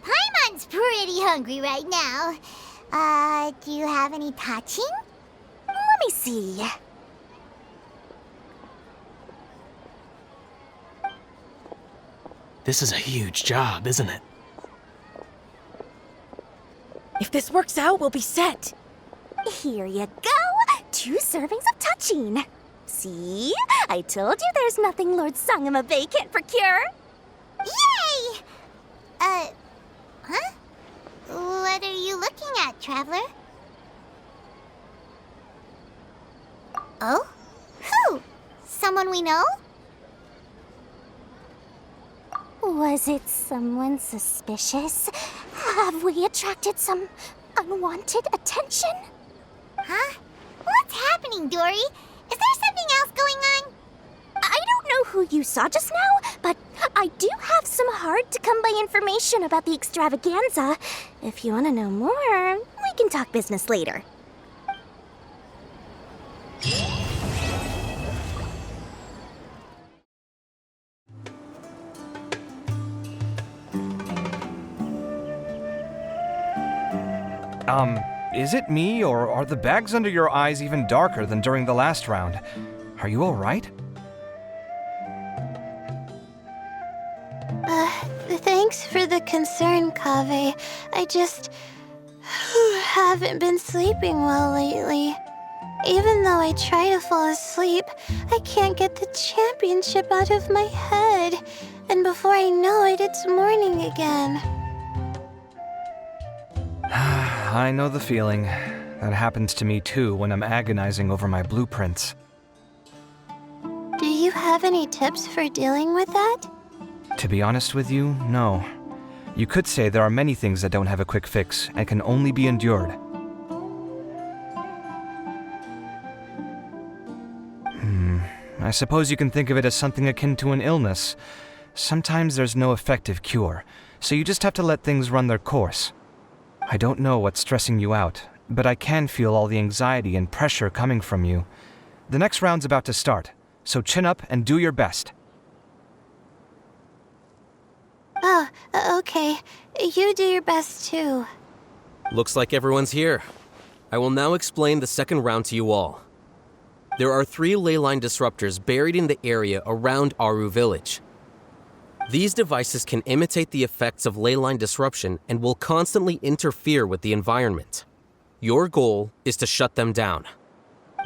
Paimon's pretty hungry right now. Do you have any touching? Let me see. This is a huge job, isn't it? If this works out, we'll be set. Here you go. 2 servings of touching. See? I told you there's nothing Lord Sangamabe can't procure. Yay! Huh? What are you looking at, traveler? Oh? Who? Someone we know? Was it someone suspicious? Have we attracted some unwanted attention? Huh? What's happening, Dory? Is there something else going on? I don't know who you saw just now, but I do have some hard-to-come-by information about the extravaganza. If you want to know more, we can talk business later. Is it me, or are the bags under your eyes even darker than during the last round? Are you alright? Thanks for the concern, Kaveh. I just haven't been sleeping well lately. Even though I try to fall asleep, I can't get the championship out of my head. And before I know it, it's morning again. I know the feeling. That happens to me too when I'm agonizing over my blueprints. Do you have any tips for dealing with that? To be honest with you, no. You could say there are many things that don't have a quick fix and can only be endured. I suppose you can think of it as something akin to an illness. Sometimes there's no effective cure, so you just have to let things run their course. I don't know what's stressing you out, but I can feel all the anxiety and pressure coming from you. The next round's about to start, so chin up and do your best. Oh, okay. You do your best too. Looks like everyone's here. I will now explain the second round to you all. There are 3 leyline disruptors buried in the area around Aru Village. These devices can imitate the effects of leyline disruption and will constantly interfere with the environment. Your goal is to shut them down.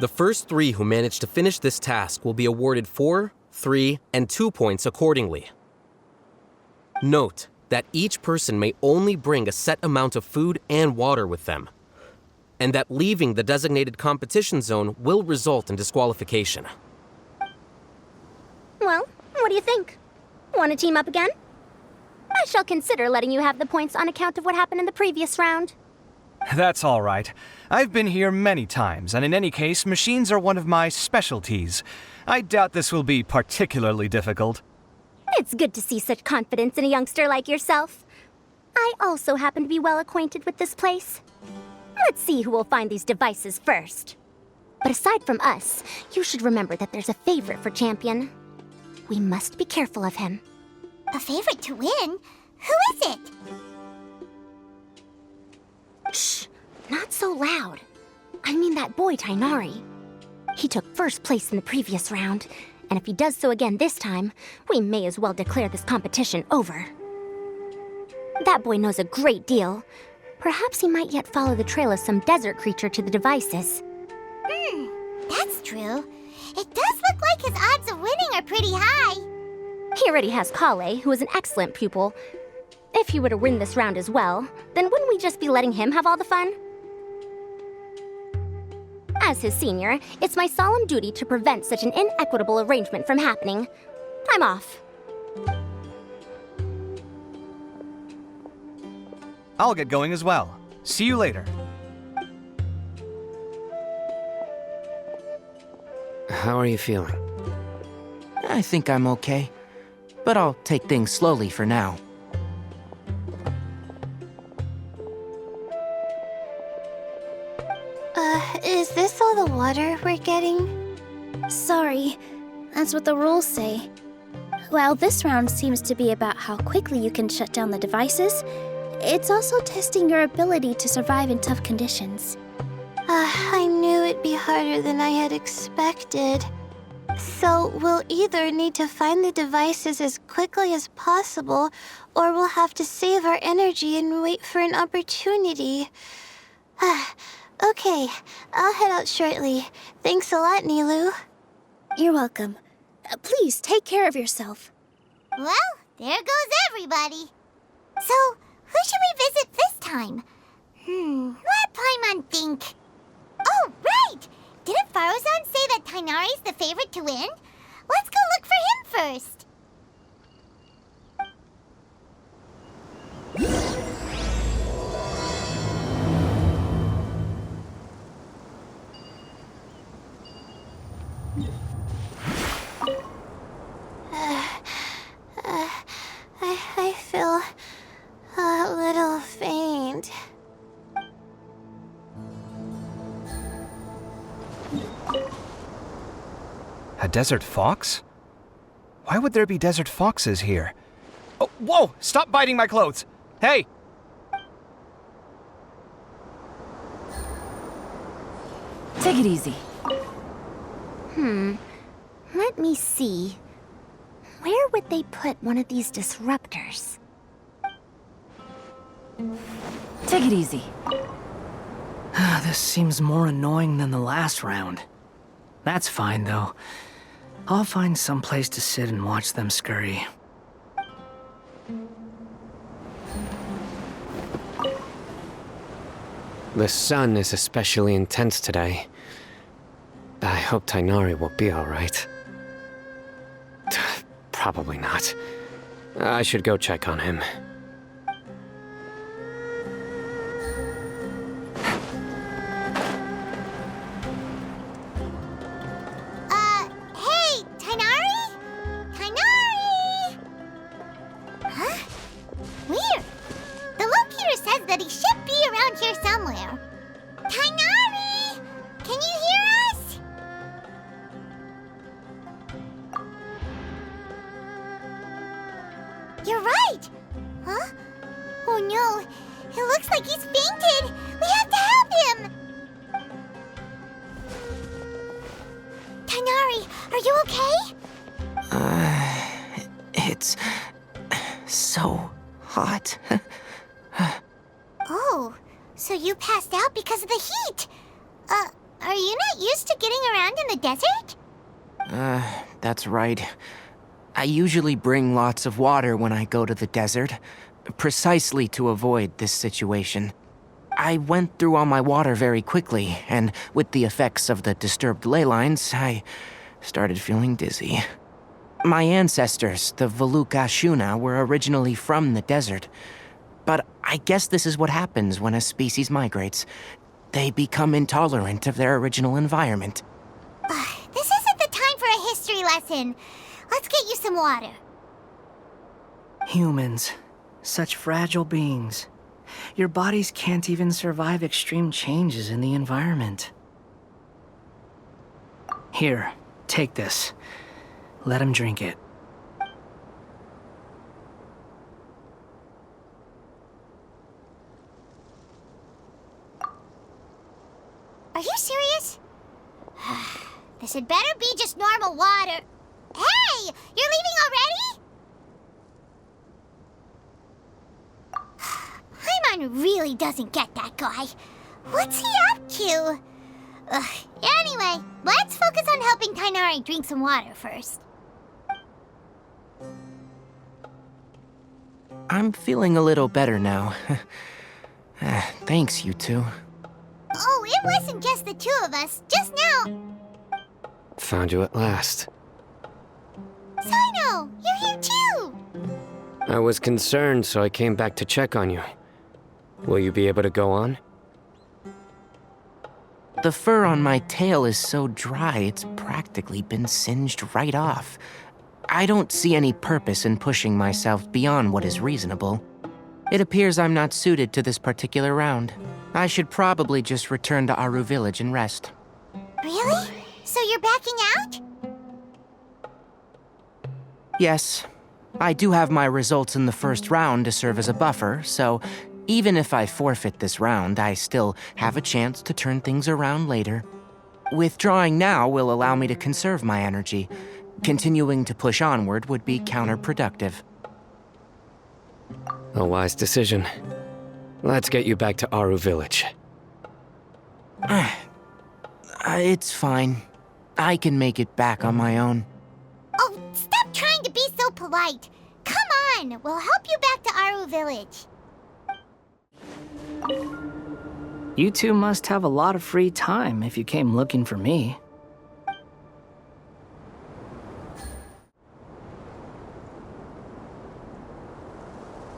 The first 3 who manage to finish this task will be awarded 4, 3, and 2 points accordingly. Note that each person may only bring a set amount of food and water with them, and that leaving the designated competition zone will result in disqualification. Well, what do you think? Want to team up again? I shall consider letting you have the points on account of what happened in the previous round. That's all right. I've been here many times, and in any case, machines are one of my specialties. I doubt this will be particularly difficult. It's good to see such confidence in a youngster like yourself. I also happen to be well acquainted with this place. Let's see who will find these devices first. But aside from us, you should remember that there's a favorite for champion. We must be careful of him. A favorite to win? Who is it? Shh! Not so loud. I mean that boy, Tainari. He took first place in the previous round, and if he does so again this time, we may as well declare this competition over. That boy knows a great deal, Perhaps he might yet follow the trail of some desert creature to the devices. That's true. It does look like his odds of winning are pretty high. He already has Kale, who is an excellent pupil. If he were to win this round as well, then wouldn't we just be letting him have all the fun? As his senior, it's my solemn duty to prevent such an inequitable arrangement from happening. I'm off. I'll get going as well. See you later. How are you feeling? I think I'm okay, but I'll take things slowly for now. Is this all the water we're getting? Sorry, that's what the rules say. While this round seems to be about how quickly you can shut down the devices, it's also testing your ability to survive in tough conditions. I knew it'd be harder than I had expected. So we'll either need to find the devices as quickly as possible, or we'll have to save our energy and wait for an opportunity. Okay, I'll head out shortly. Thanks a lot, Nilu. You're welcome. Please take care of yourself. Well, there goes everybody. So, who should we visit this time? Let Paimon think. Oh, right! Didn't Farozan say that Tainari's the favorite to win? Let's go look for him first. I feel a little faint. A desert fox? Why would there be desert foxes here? Oh, whoa! Stop biting my clothes! Hey! Take it easy. Let me see. Where would they put one of these disruptors? Take it easy. This seems more annoying than the last round. That's fine, though. I'll find some place to sit and watch them scurry. The sun is especially intense today. I hope Tainari will be alright. Probably not. I should go check on him. Hey, Tainari? Tainari! Huh? Weird. The locator says that he should be around here somewhere. Tainari! Can you hear us? You're right! Huh? Oh no, it looks like he's fainted! We have to help him! Tainari, are you okay? It's so hot. Oh, so you passed out because of the heat? Are you not used to getting around in the desert? That's right. I usually bring lots of water when I go to the desert, precisely to avoid this situation. I went through all my water very quickly, and with the effects of the disturbed ley lines, I started feeling dizzy. My ancestors, the Valukashuna, were originally from the desert. But I guess this is what happens when a species migrates. They become intolerant of their original environment. This isn't the time for a history lesson. Let's get you some water. Humans. Such fragile beings. Your bodies can't even survive extreme changes in the environment. Here, take this. Let him drink it. Are you serious? This had better be just normal water. Hey! You're leaving already? Paimon really doesn't get that guy. What's he up to? Anyway, let's focus on helping Tainari drink some water first. I'm feeling a little better now. Thanks, you two. Oh, it wasn't just the two of us. Just now. Found you at last. Sino, you're here too! I was concerned, so I came back to check on you. Will you be able to go on? The fur on my tail is so dry, it's practically been singed right off. I don't see any purpose in pushing myself beyond what is reasonable. It appears I'm not suited to this particular round. I should probably just return to Aru Village and rest. Really? So you're backing out? Yes. I do have my results in the first round to serve as a buffer, so even if I forfeit this round, I still have a chance to turn things around later. Withdrawing now will allow me to conserve my energy. Continuing to push onward would be counterproductive. A wise decision. Let's get you back to Aru Village. It's fine. I can make it back on my own. Oh, stop trying to be so polite. Come on, we'll help you back to Aru Village. You two must have a lot of free time if you came looking for me.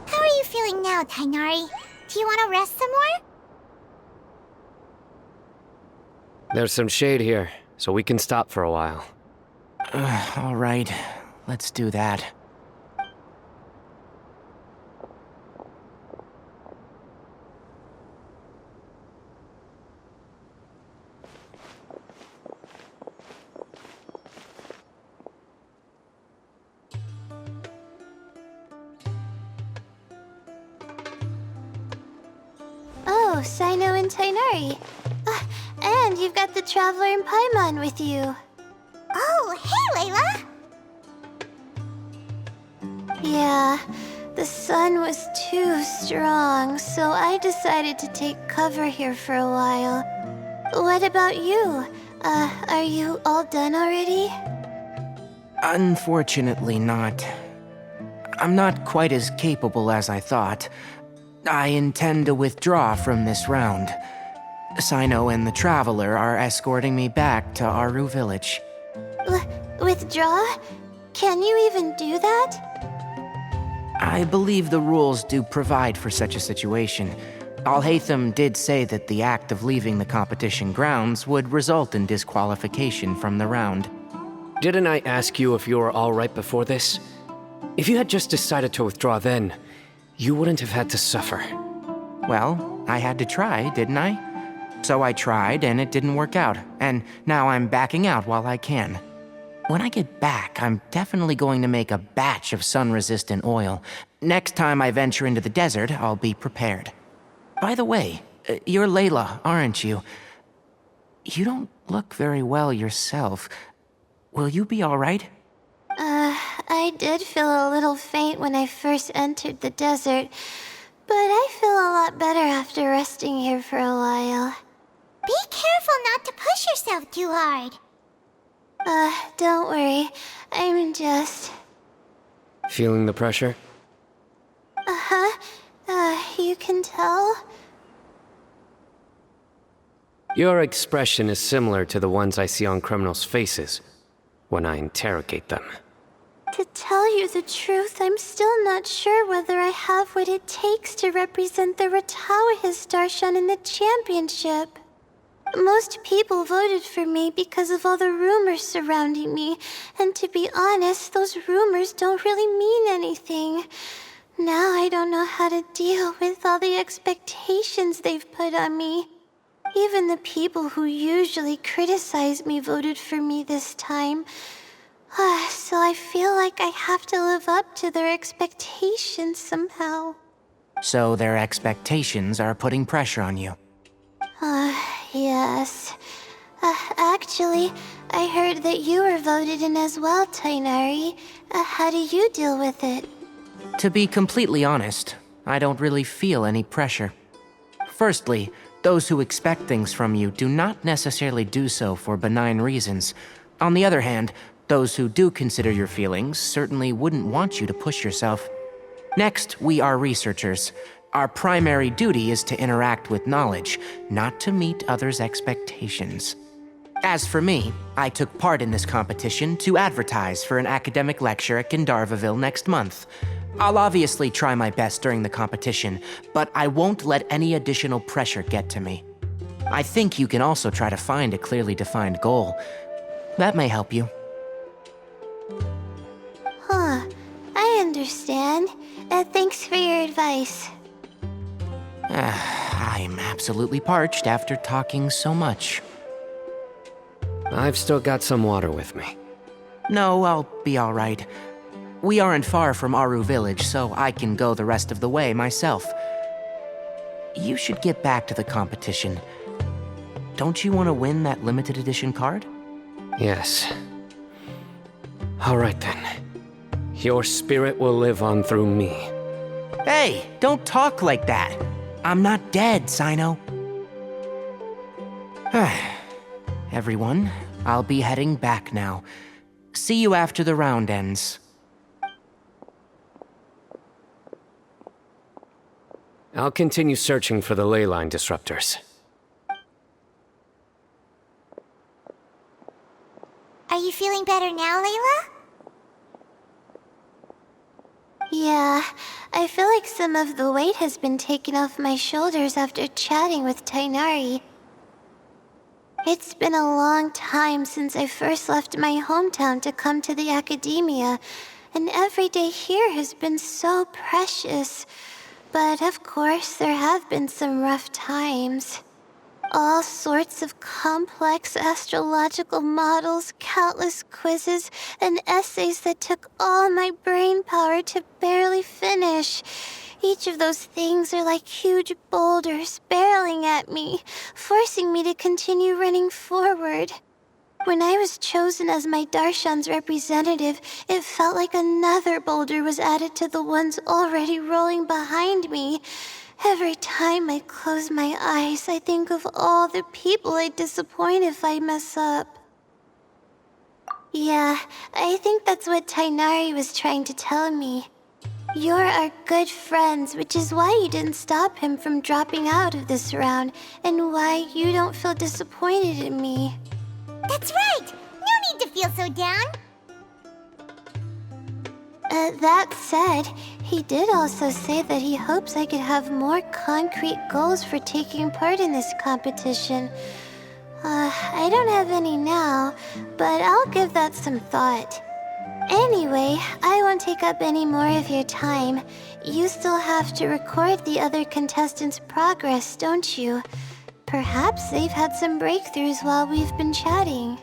How are you feeling now, Tainari? Do you want to rest some more? There's some shade here, so we can stop for a while. All right, let's do that. Oh, Sino and Tainari. And you've got the Traveler and Paimon with you. Oh, hey, Layla! Yeah, the sun was too strong, so I decided to take cover here for a while. What about you? Are you all done already? Unfortunately not. I'm not quite as capable as I thought. I intend to withdraw from this round. Sino and the Traveler are escorting me back to Aru Village. Withdraw? Can you even do that? I believe the rules do provide for such a situation. Alhaitham did say that the act of leaving the competition grounds would result in disqualification from the round. Didn't I ask you if you were all right before this? If you had just decided to withdraw then, you wouldn't have had to suffer. Well, I had to try, didn't I? So I tried, and it didn't work out, and now I'm backing out while I can. When I get back, I'm definitely going to make a batch of sun-resistant oil. Next time I venture into the desert, I'll be prepared. By the way, you're Layla, aren't you? You don't look very well yourself. Will you be all right? I did feel a little faint when I first entered the desert, but I feel a lot better after resting here for a while. Be careful not to push yourself too hard. Don't worry. I'm just... Feeling the pressure? You can tell? Your expression is similar to the ones I see on criminals' faces when I interrogate them. To tell you the truth, I'm still not sure whether I have what it takes to represent the Ratawa Darshan in the championship. Most people voted for me because of all the rumors surrounding me, and to be honest, those rumors don't really mean anything. Now I don't know how to deal with all the expectations they've put on me. Even the people who usually criticize me voted for me this time. So I feel like I have to live up to their expectations somehow. So their expectations are putting pressure on you. Yes. Actually, I heard that you were voted in as well, Tainari. How do you deal with it? To be completely honest, I don't really feel any pressure. Firstly, those who expect things from you do not necessarily do so for benign reasons. On the other hand, those who do consider your feelings certainly wouldn't want you to push yourself. Next, we are researchers. Our primary duty is to interact with knowledge, not to meet others' expectations. As for me, I took part in this competition to advertise for an academic lecture at Gandharvaville next month. I'll obviously try my best during the competition, but I won't let any additional pressure get to me. I think you can also try to find a clearly defined goal. That may help you. Huh. I understand. Thanks for your advice. I'm absolutely parched after talking so much. I've still got some water with me. No, I'll be all right. We aren't far from Aru Village, so I can go the rest of the way myself. You should get back to the competition. Don't you want to win that limited edition card? Yes. All right then. Your spirit will live on through me. Hey, don't talk like that. I'm not dead, Sino. Everyone, I'll be heading back now. See you after the round ends. I'll continue searching for the ley line disruptors. Are you feeling better now, Layla? Yeah, I feel like some of the weight has been taken off my shoulders after chatting with Tainari. It's been a long time since I first left my hometown to come to the Akademiya, and every day here has been so precious. But of course, there have been some rough times. All sorts of complex astrological models, countless quizzes, and essays that took all my brain power to barely finish. Each of those things are like huge boulders barreling at me, forcing me to continue running forward. When I was chosen as my Darshan's representative, it felt like another boulder was added to the ones already rolling behind me. Every time I close my eyes, I think of all the people I'd disappoint if I mess up. Yeah, I think that's what Tainari was trying to tell me. You're our good friends, which is why you didn't stop him from dropping out of this round, and why you don't feel disappointed in me. That's right! No need to feel so down! That said, he did also say that he hopes I could have more concrete goals for taking part in this competition. I don't have any now, but I'll give that some thought. Anyway, I won't take up any more of your time. You still have to record the other contestants' progress, don't you? Perhaps they've had some breakthroughs while we've been chatting.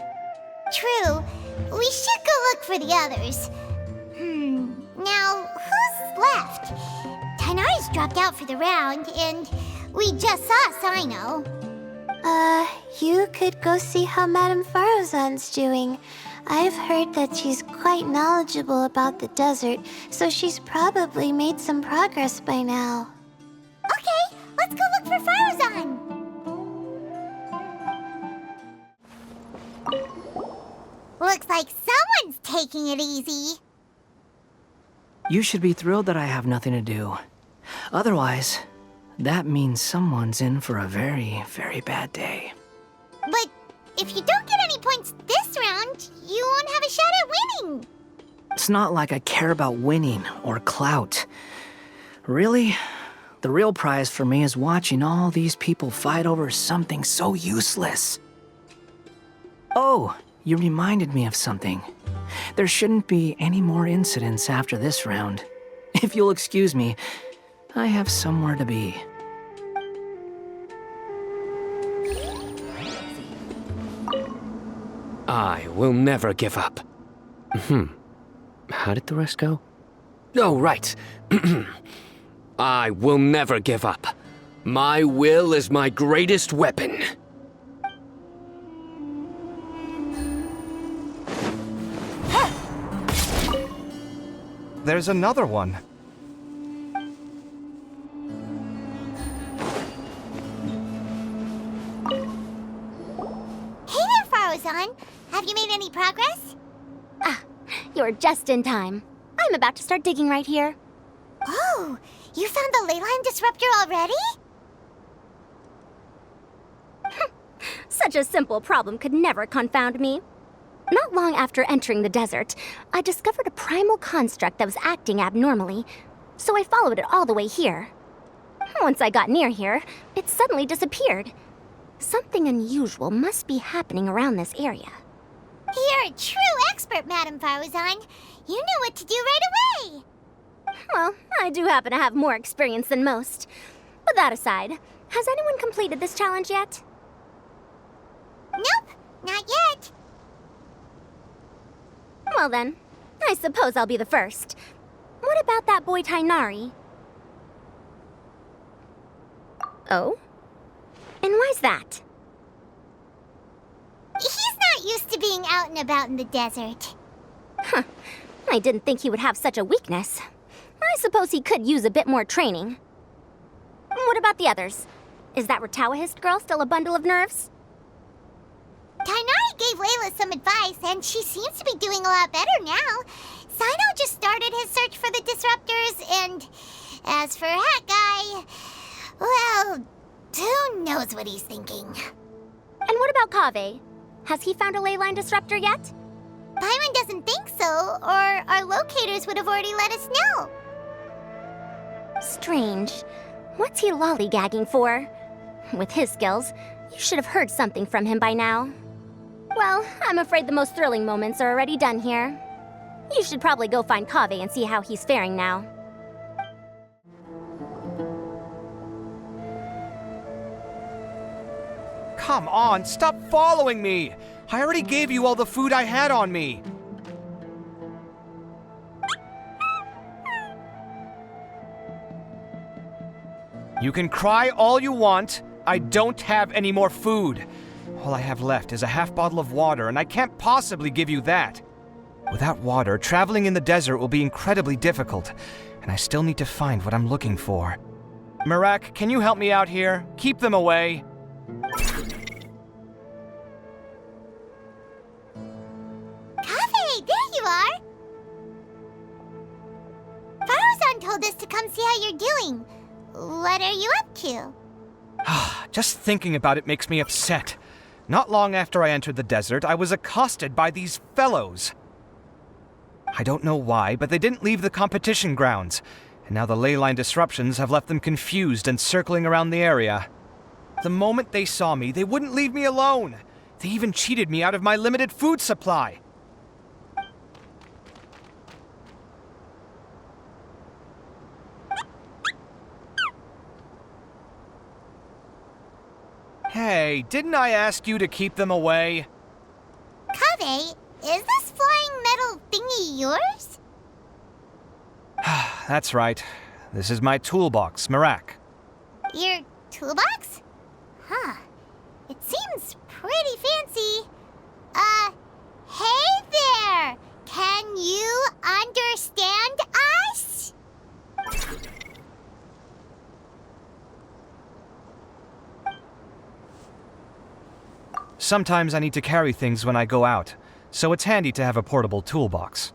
True. We should go look for the others. Now, who's left? Tainari's dropped out for the round, and we just saw Sino. You could go see how Madame Farozan's doing. I've heard that she's quite knowledgeable about the desert, so she's probably made some progress by now. Okay, let's go look for Farozan! Looks like someone's taking it easy. You should be thrilled that I have nothing to do. Otherwise, that means someone's in for a very, very bad day. But if you don't get any points this round, you won't have a shot at winning. It's not like I care about winning or clout. Really, the real prize for me is watching all these people fight over something so useless. Oh, you reminded me of something. There shouldn't be any more incidents after this round. If you'll excuse me, I have somewhere to be. I will never give up. How did the rest go? Oh, right. I will never give up. My will is my greatest weapon. There's another one. Have you made any progress? Ah, you're just in time. I'm about to start digging right here. Oh, you found the leyline disruptor already? Such a simple problem could never confound me. Not long after entering the desert, I discovered a primal construct that was acting abnormally, so I followed it all the way here. Once I got near here, it suddenly disappeared. Something unusual must be happening around this area. You're a true expert, Madame Faruzan. You knew what to do right away. Well, I do happen to have more experience than most. But that aside, has anyone completed this challenge yet? Nope, not yet. Well then, I suppose I'll be the first. What about that boy Tainari? Oh? And why's that? He's not used to being out and about in the desert. Huh. I didn't think he would have such a weakness. I suppose he could use a bit more training. What about the others? Is that Ratawahist girl still a bundle of nerves? Tainari gave Layla some advice, and she seems to be doing a lot better now. Sino just started his search for the disruptors, and as for Hat Guy, well, who knows what he's thinking. And what about Kaveh? Has he found a leyline disruptor yet? Paimon doesn't think so, or our locators would have already let us know. Strange. What's he lollygagging for? With his skills, you should have heard something from him by now. Well, I'm afraid the most thrilling moments are already done here. You should probably go find Kaveh and see how he's faring now. Come on, stop following me! I already gave you all the food I had on me. You can cry all you want. I don't have any more food. All I have left is a half bottle of water, and I can't possibly give you that. Without water, traveling in the desert will be incredibly difficult, and I still need to find what I'm looking for. Merak, can you help me out here? Keep them away. Kaveh, there you are! Faruzan told us to come see how you're doing. What are you up to? Just thinking about it makes me upset. Not long after I entered the desert, I was accosted by these fellows. I don't know why, but they didn't leave the competition grounds, and now the leyline disruptions have left them confused and circling around the area. The moment they saw me, they wouldn't leave me alone. They even cheated me out of my limited food supply. Hey, didn't I ask you to keep them away? Kaveh, is this flying metal thingy yours? That's right. This is my toolbox, Merak. Your toolbox? Huh. It seems pretty fancy. Hey there! Can you understand us? Sometimes I need to carry things when I go out, so it's handy to have a portable toolbox.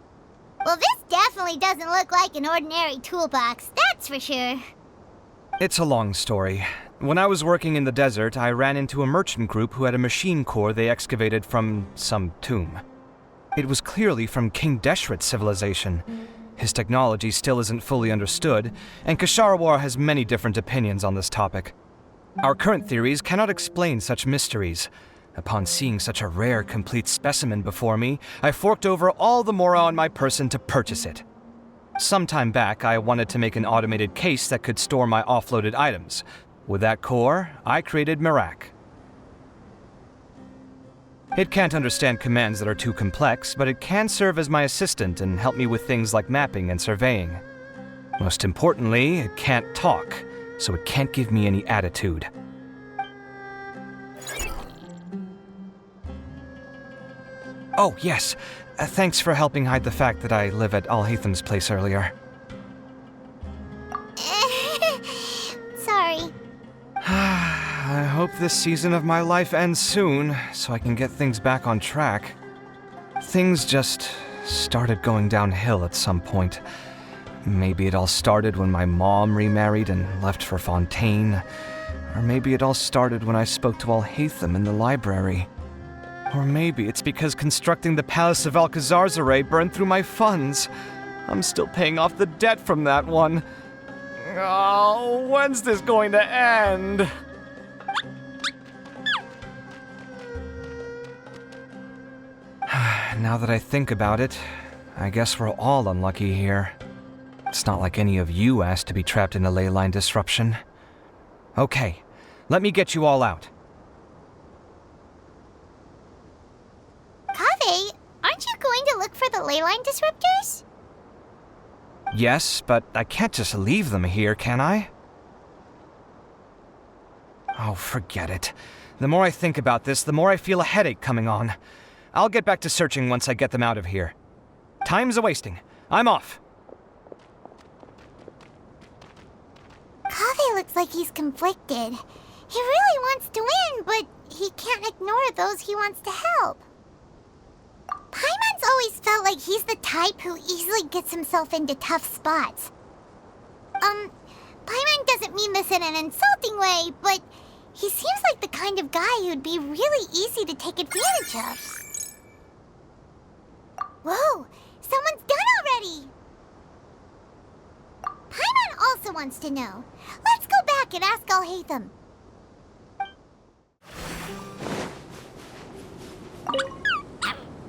Well, this definitely doesn't look like an ordinary toolbox, that's for sure. It's a long story. When I was working in the desert, I ran into a merchant group who had a machine core they excavated from some tomb. It was clearly from King Deshret's civilization. His technology still isn't fully understood, and Kasharawar has many different opinions on this topic. Our current theories cannot explain such mysteries. Upon seeing such a rare, complete specimen before me, I forked over all the mora on my person to purchase it. Some time back, I wanted to make an automated case that could store my offloaded items. With that core, I created Merak. It can't understand commands that are too complex, but it can serve as my assistant and help me with things like mapping and surveying. Most importantly, it can't talk, so it can't give me any attitude. Oh, yes. Thanks for helping hide the fact that I live at Alhatham's place earlier. Sorry. I hope this season of my life ends soon, so I can get things back on track. things just started going downhill at some point. Maybe it all started when my mom remarried and left for Fontaine. Or maybe it all started when I spoke to Alhaitham in the library. Or maybe it's because constructing the Palace of Alcazarzaray burned through my funds. I'm still paying off the debt from that one. Oh, when's this going to end? Now that I think about it, I guess we're all unlucky here. It's not like any of you asked to be trapped in a ley line disruption. Okay, let me get you all out. Kaveh, aren't you going to look for the ley line disruptors? Yes, but I can't just leave them here, can I? Oh, forget it. The more I think about this, the more I feel a headache coming on. I'll get back to searching once I get them out of here. Time's a-wasting. I'm off. Kaveh looks like he's conflicted. He really wants to win, but he can't ignore those he wants to help. Paimon's always felt like he's the type who easily gets himself into tough spots. Paimon doesn't mean this in an insulting way, but he seems like the kind of guy who'd be really easy to take advantage of. Whoa! Someone's done already! Paimon also wants to know. Let's go back and ask Alhaitham.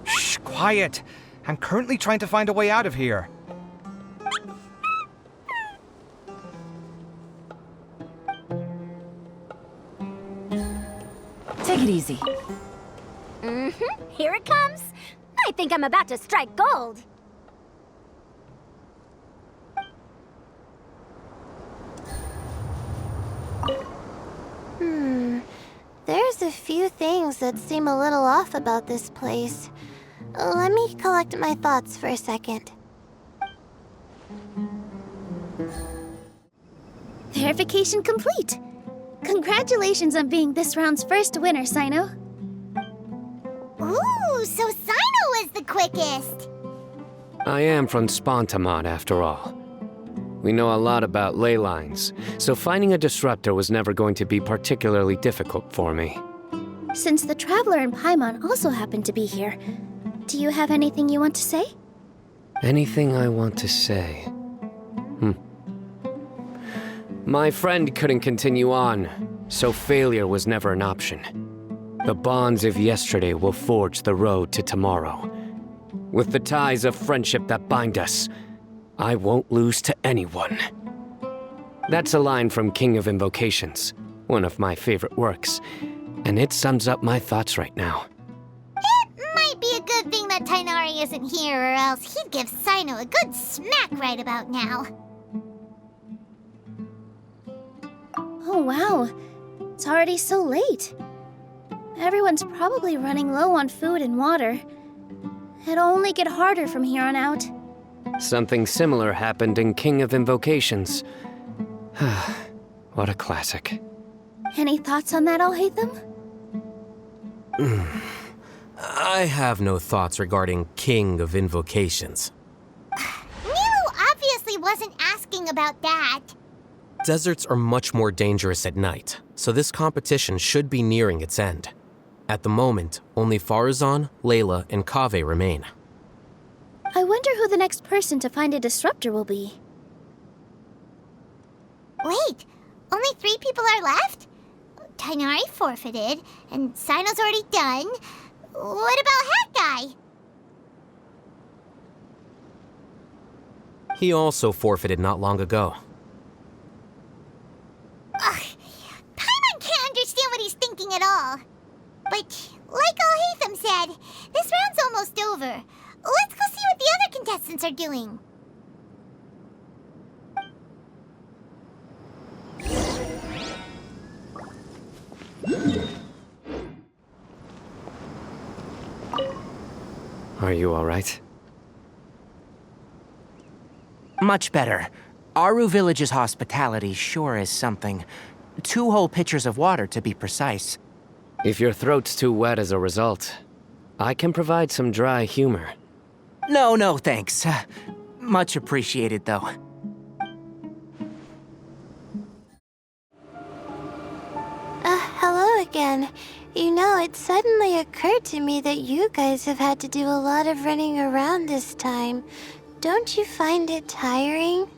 Shh, quiet! I'm currently trying to find a way out of here. Take it easy. Here it comes. I think I'm about to strike gold. There's a few things that seem a little off about this place. Let me collect my thoughts for a second. Verification complete. Congratulations on being this round's first winner, Sino. Ooh, so Sino was the quickest! I am from Spontamod, after all. We know a lot about ley lines, so finding a disruptor was never going to be particularly difficult for me. Since the Traveler and Paimon also happen to be here, do you have anything you want to say? Anything I want to say? My friend couldn't continue on, so failure was never an option. The bonds of yesterday will forge the road to tomorrow. With the ties of friendship that bind us, I won't lose to anyone. That's a line from King of Invocations, one of my favorite works, and it sums up my thoughts right now. It might be a good thing that Tainari isn't here, or else he'd give Sino a good smack right about now. Oh wow, it's already so late. Everyone's probably running low on food and water. It'll only get harder from here on out. Something similar happened in King of Invocations. What a classic. Any thoughts on that, Alhaitham? I have no thoughts regarding King of Invocations. Milu obviously wasn't asking about that. Deserts are much more dangerous at night, so this competition should be nearing its end. At the moment, only Farazan, Layla, and Kaveh remain. I wonder who the next person to find a disruptor will be. Wait, only 3 people are left? Tainari forfeited, and Sino's already done. What about Hat Guy? He also forfeited not long ago. Ugh, Paimon can't understand what he's thinking at all. But, like Alhaitham said, this round's almost over. Let's go see what the other contestants are doing. Are you all right? Much better. Aru Village's hospitality sure is something. 2 whole pitchers of water, to be precise. If your throat's too wet as a result, I can provide some dry humor. No, thanks. Much appreciated, though. Hello again. You know, it suddenly occurred to me that you guys have had to do a lot of running around this time. Don't you find it tiring?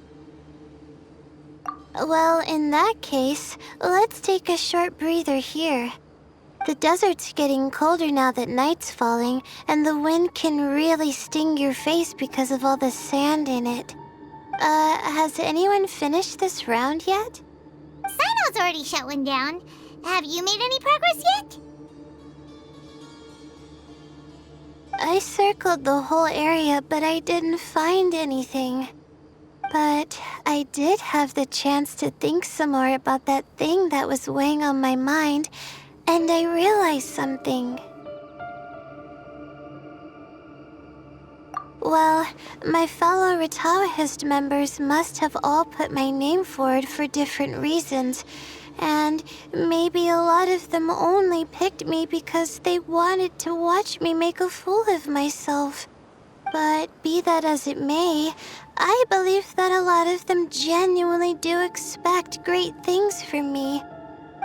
Well, in that case, let's take a short breather here. The desert's getting colder now that night's falling, and the wind can really sting your face because of all the sand in it. Has anyone finished this round yet? Sino's already shut one down. Have you made any progress yet? I circled the whole area, but I didn't find anything. But I did have the chance to think some more about that thing that was weighing on my mind, and I realized something. Well, my fellow Retawahist members must have all put my name forward for different reasons, and maybe a lot of them only picked me because they wanted to watch me make a fool of myself. But be that as it may, I believe that a lot of them genuinely do expect great things from me.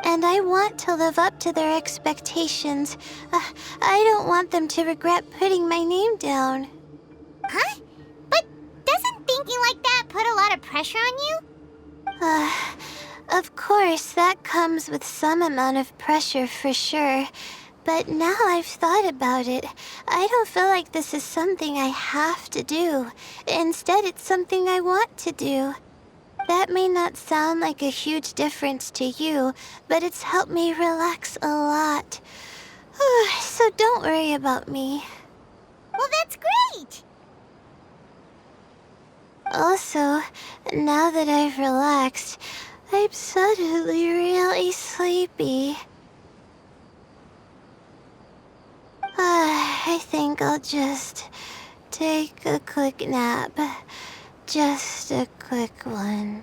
And I want to live up to their expectations. I don't want them to regret putting my name down. Huh? But doesn't thinking like that put a lot of pressure on you? Of course, that comes with some amount of pressure for sure. But now I've thought about it, I don't feel like this is something I have to do. Instead, it's something I want to do. That may not sound like a huge difference to you, but it's helped me relax a lot. So don't worry about me. Well, that's great! Also, now that I've relaxed, I'm suddenly really sleepy. I think I'll just take a quick nap. Just a quick one.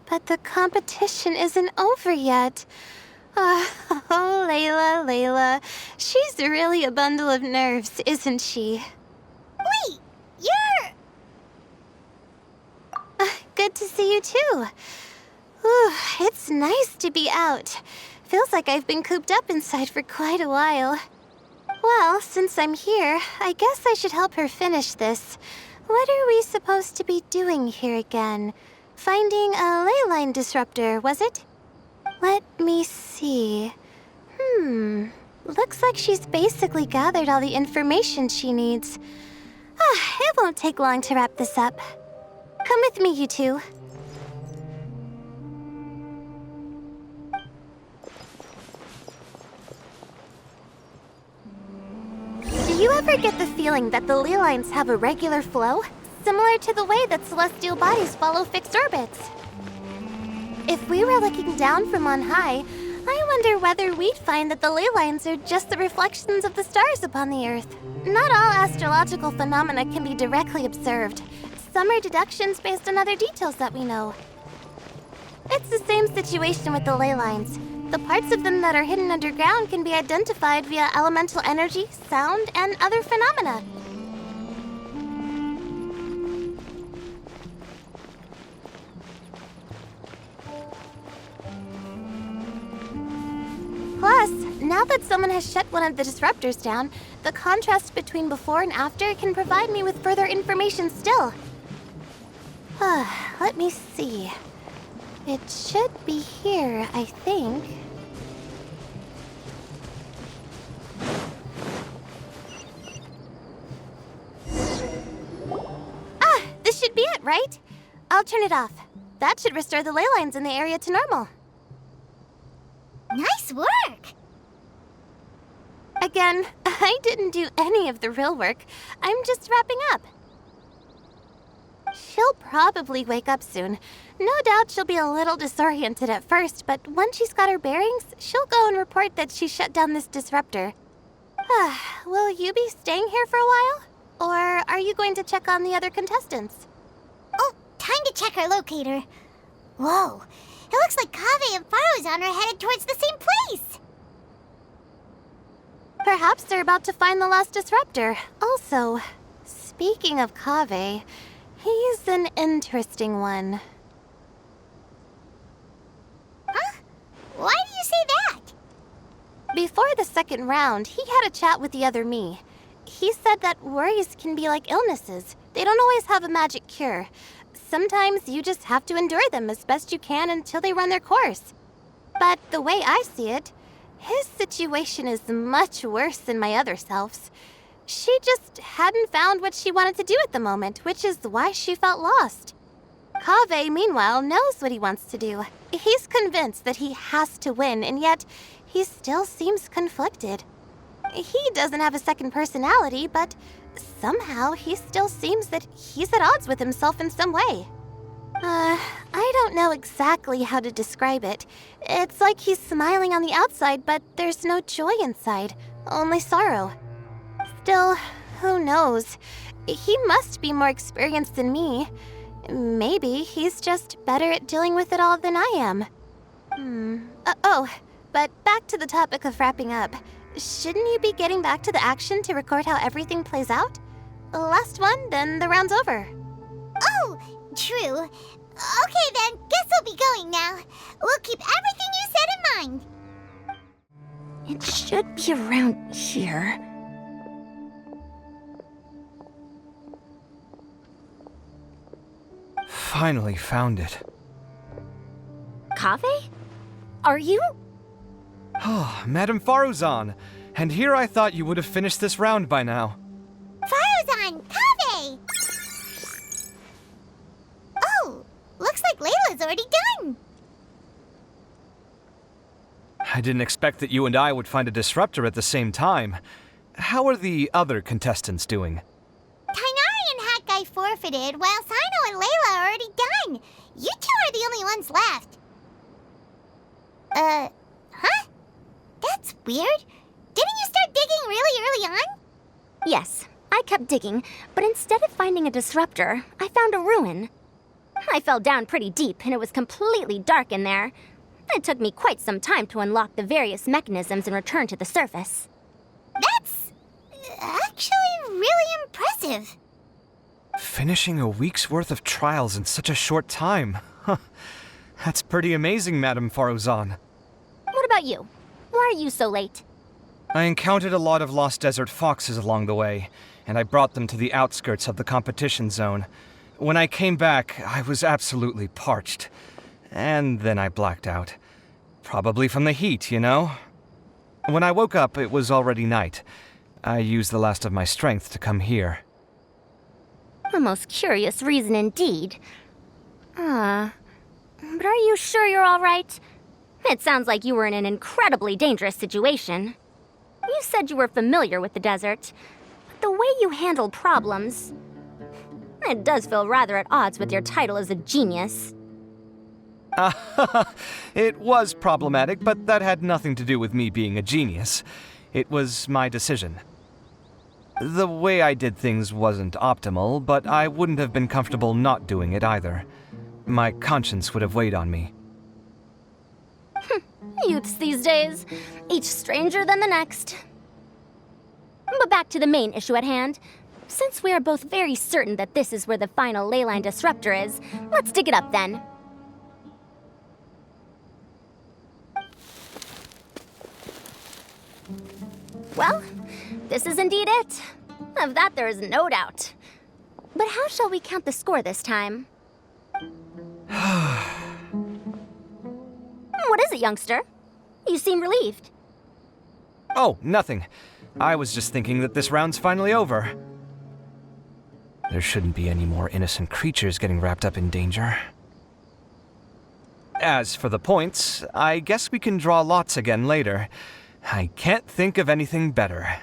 But the competition isn't over yet. Oh, Layla. She's really a bundle of nerves, isn't she? Wait, you're... Good to see you too. Ooh, it's nice to be out. Feels like I've been cooped up inside for quite a while. Well, since I'm here, I guess I should help her finish this. What are we supposed to be doing here again? Finding a ley line disruptor, was it? Let me see. Looks like she's basically gathered all the information she needs. It won't take long to wrap this up. Come with me, you two. Do you ever get the feeling that the ley lines have a regular flow? Similar to the way that celestial bodies follow fixed orbits. If we were looking down from on high, I wonder whether we'd find that the ley lines are just the reflections of the stars upon the Earth. Not all astrological phenomena can be directly observed. Some are deductions based on other details that we know. It's the same situation with the ley lines. The parts of them that are hidden underground can be identified via elemental energy, sound, and other phenomena. Plus, now that someone has shut one of the disruptors down, the contrast between before and after can provide me with further information still. Let me see. It should be here, I think. This should be it, right? I'll turn it off. That should restore the ley lines in the area to normal. Nice work! Again, I didn't do any of the real work. I'm just wrapping up. She'll probably wake up soon. No doubt she'll be a little disoriented at first, but once she's got her bearings, she'll go and report that she shut down this disruptor. Will you be staying here for a while? Or are you going to check on the other contestants? Oh, time to check our locator. Whoa, It looks like Kaveh and Faruzan are headed towards the same place. Perhaps they're about to find the last disruptor. Also, speaking of Kaveh, he's an interesting one. Huh? Why do you say that? Before the second round, he had a chat with the other me. He said that worries can be like illnesses. They don't always have a magic cure. Sometimes you just have to endure them as best you can until they run their course. But the way I see it, his situation is much worse than my other self's. She just hadn't found what she wanted to do at the moment, which is why she felt lost. Kaveh, meanwhile, knows what he wants to do. He's convinced that he has to win, and yet he still seems conflicted. He doesn't have a second personality, but somehow he still seems that he's at odds with himself in some way. I don't know exactly how to describe it. It's like he's smiling on the outside, but there's no joy inside, only sorrow. Still, who knows? He must be more experienced than me. Maybe he's just better at dealing with it all than I am. But back to the topic of wrapping up. Shouldn't you be getting back to the action to record how everything plays out? Last one, then the round's over. Oh, true. Okay then, guess we'll be going now. We'll keep everything you said in mind. It should be around here. Finally found it. Kaveh? Are you? Oh, Madame Faruzan. And here I thought you would have finished this round by now. Faruzan! Kaveh! Oh, looks like Layla's already done. I didn't expect that you and I would find a disruptor at the same time. How are the other contestants doing? Tainari and Hat Guy forfeited, while Sino and Layla are already done. You two are the only ones left. Huh? That's weird. Didn't you start digging really early on? Yes, I kept digging, but instead of finding a disruptor, I found a ruin. I fell down pretty deep, and it was completely dark in there. It took me quite some time to unlock the various mechanisms and return to the surface. That's actually really impressive. Finishing a week's worth of trials in such a short time. Huh. That's pretty amazing, Madame Faruzan. What about you? Why are you so late? I encountered a lot of lost desert foxes along the way, and I brought them to the outskirts of the competition zone. When I came back, I was absolutely parched. And then I blacked out. Probably from the heat, you know? When I woke up, it was already night. I used the last of my strength to come here. A most curious reason indeed. But are you sure you're all right? It sounds like you were in an incredibly dangerous situation. You said you were familiar with the desert, but the way you handled problems... It does feel rather at odds with your title as a genius. It was problematic, but that had nothing to do with me being a genius. It was my decision. The way I did things wasn't optimal, but I wouldn't have been comfortable not doing it either. My conscience would have weighed on me. Youths these days, each stranger than the next. But back to the main issue at hand. Since we are both very certain that this is where the final leyline disruptor is, let's dig it up then. Well, this is indeed it. Of that there is no doubt. But how shall we count the score this time? What is it, youngster? You seem relieved. Oh, nothing. I was just thinking that this round's finally over. There shouldn't be any more innocent creatures getting wrapped up in danger. As for the points, I guess we can draw lots again later. I can't think of anything better.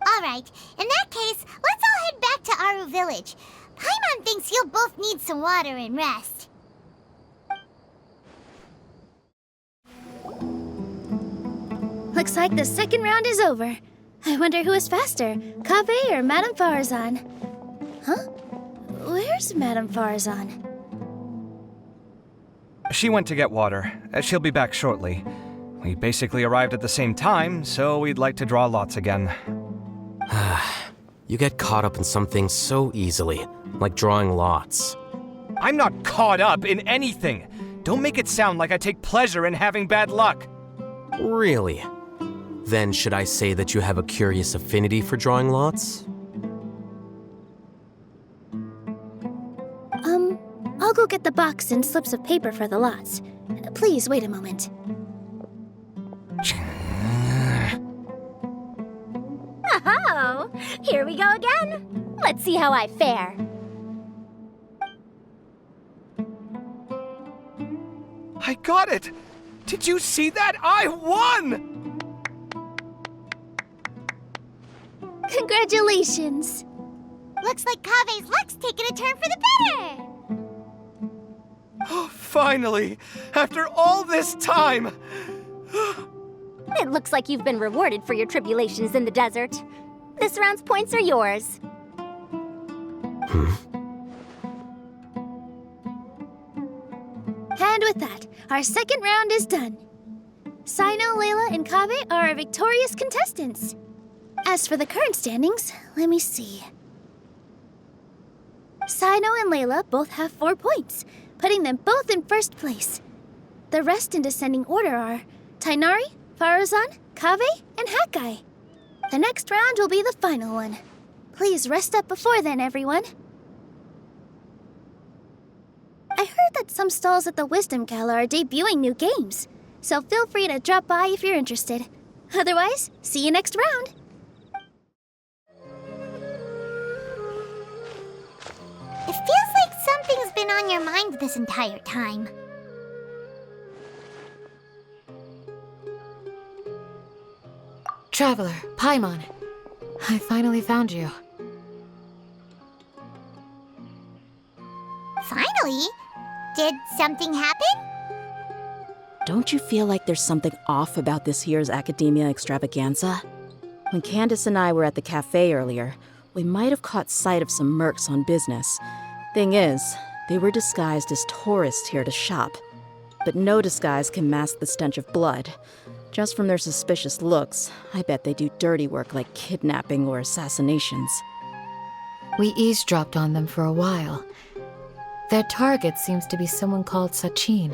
All right, in that case, let's all head back to Aru Village. Paimon thinks you'll both need some water and rest. Looks like the second round is over. I wonder who is faster, Kaveh or Madame Faruzan? Huh? Where's Madame Faruzan? She went to get water. She'll be back shortly. We basically arrived at the same time, so we'd like to draw lots again. You get caught up in some things so easily, like drawing lots. I'm not caught up in anything! Don't make it sound like I take pleasure in having bad luck! Really? Then should I say that you have a curious affinity for drawing lots? I'll go get the box and slips of paper for the lots. Please wait a moment. Oh, here we go again. Let's see how I fare. I got it! Did you see that? I won! Congratulations! Looks like Kave's luck's taking a turn for the better! Oh, finally! After all this time! It looks like you've been rewarded for your tribulations in the desert. This round's points are yours. And with that, our second round is done. Sino, Layla, and Kave are our victorious contestants. As for the current standings, let me see. Sino and Layla both have 4 points, putting them both in first place. The rest in descending order are Tainari, Faruzan, Kave, and Hakai. The next round will be the final one. Please rest up before then, everyone. I heard that some stalls at the Wisdom Gala are debuting new games, so feel free to drop by if you're interested. Otherwise, see you next round. It feels like something's been on your mind this entire time. Traveler, Paimon. I finally found you. Finally? Did something happen? Don't you feel like there's something off about this year's Akademiya Extravaganza? When Candace and I were at the cafe earlier, we might have caught sight of some mercs on business. Thing is, they were disguised as tourists here to shop. But no disguise can mask the stench of blood. Just from their suspicious looks, I bet they do dirty work like kidnapping or assassinations. We eavesdropped on them for a while. Their target seems to be someone called Sachin.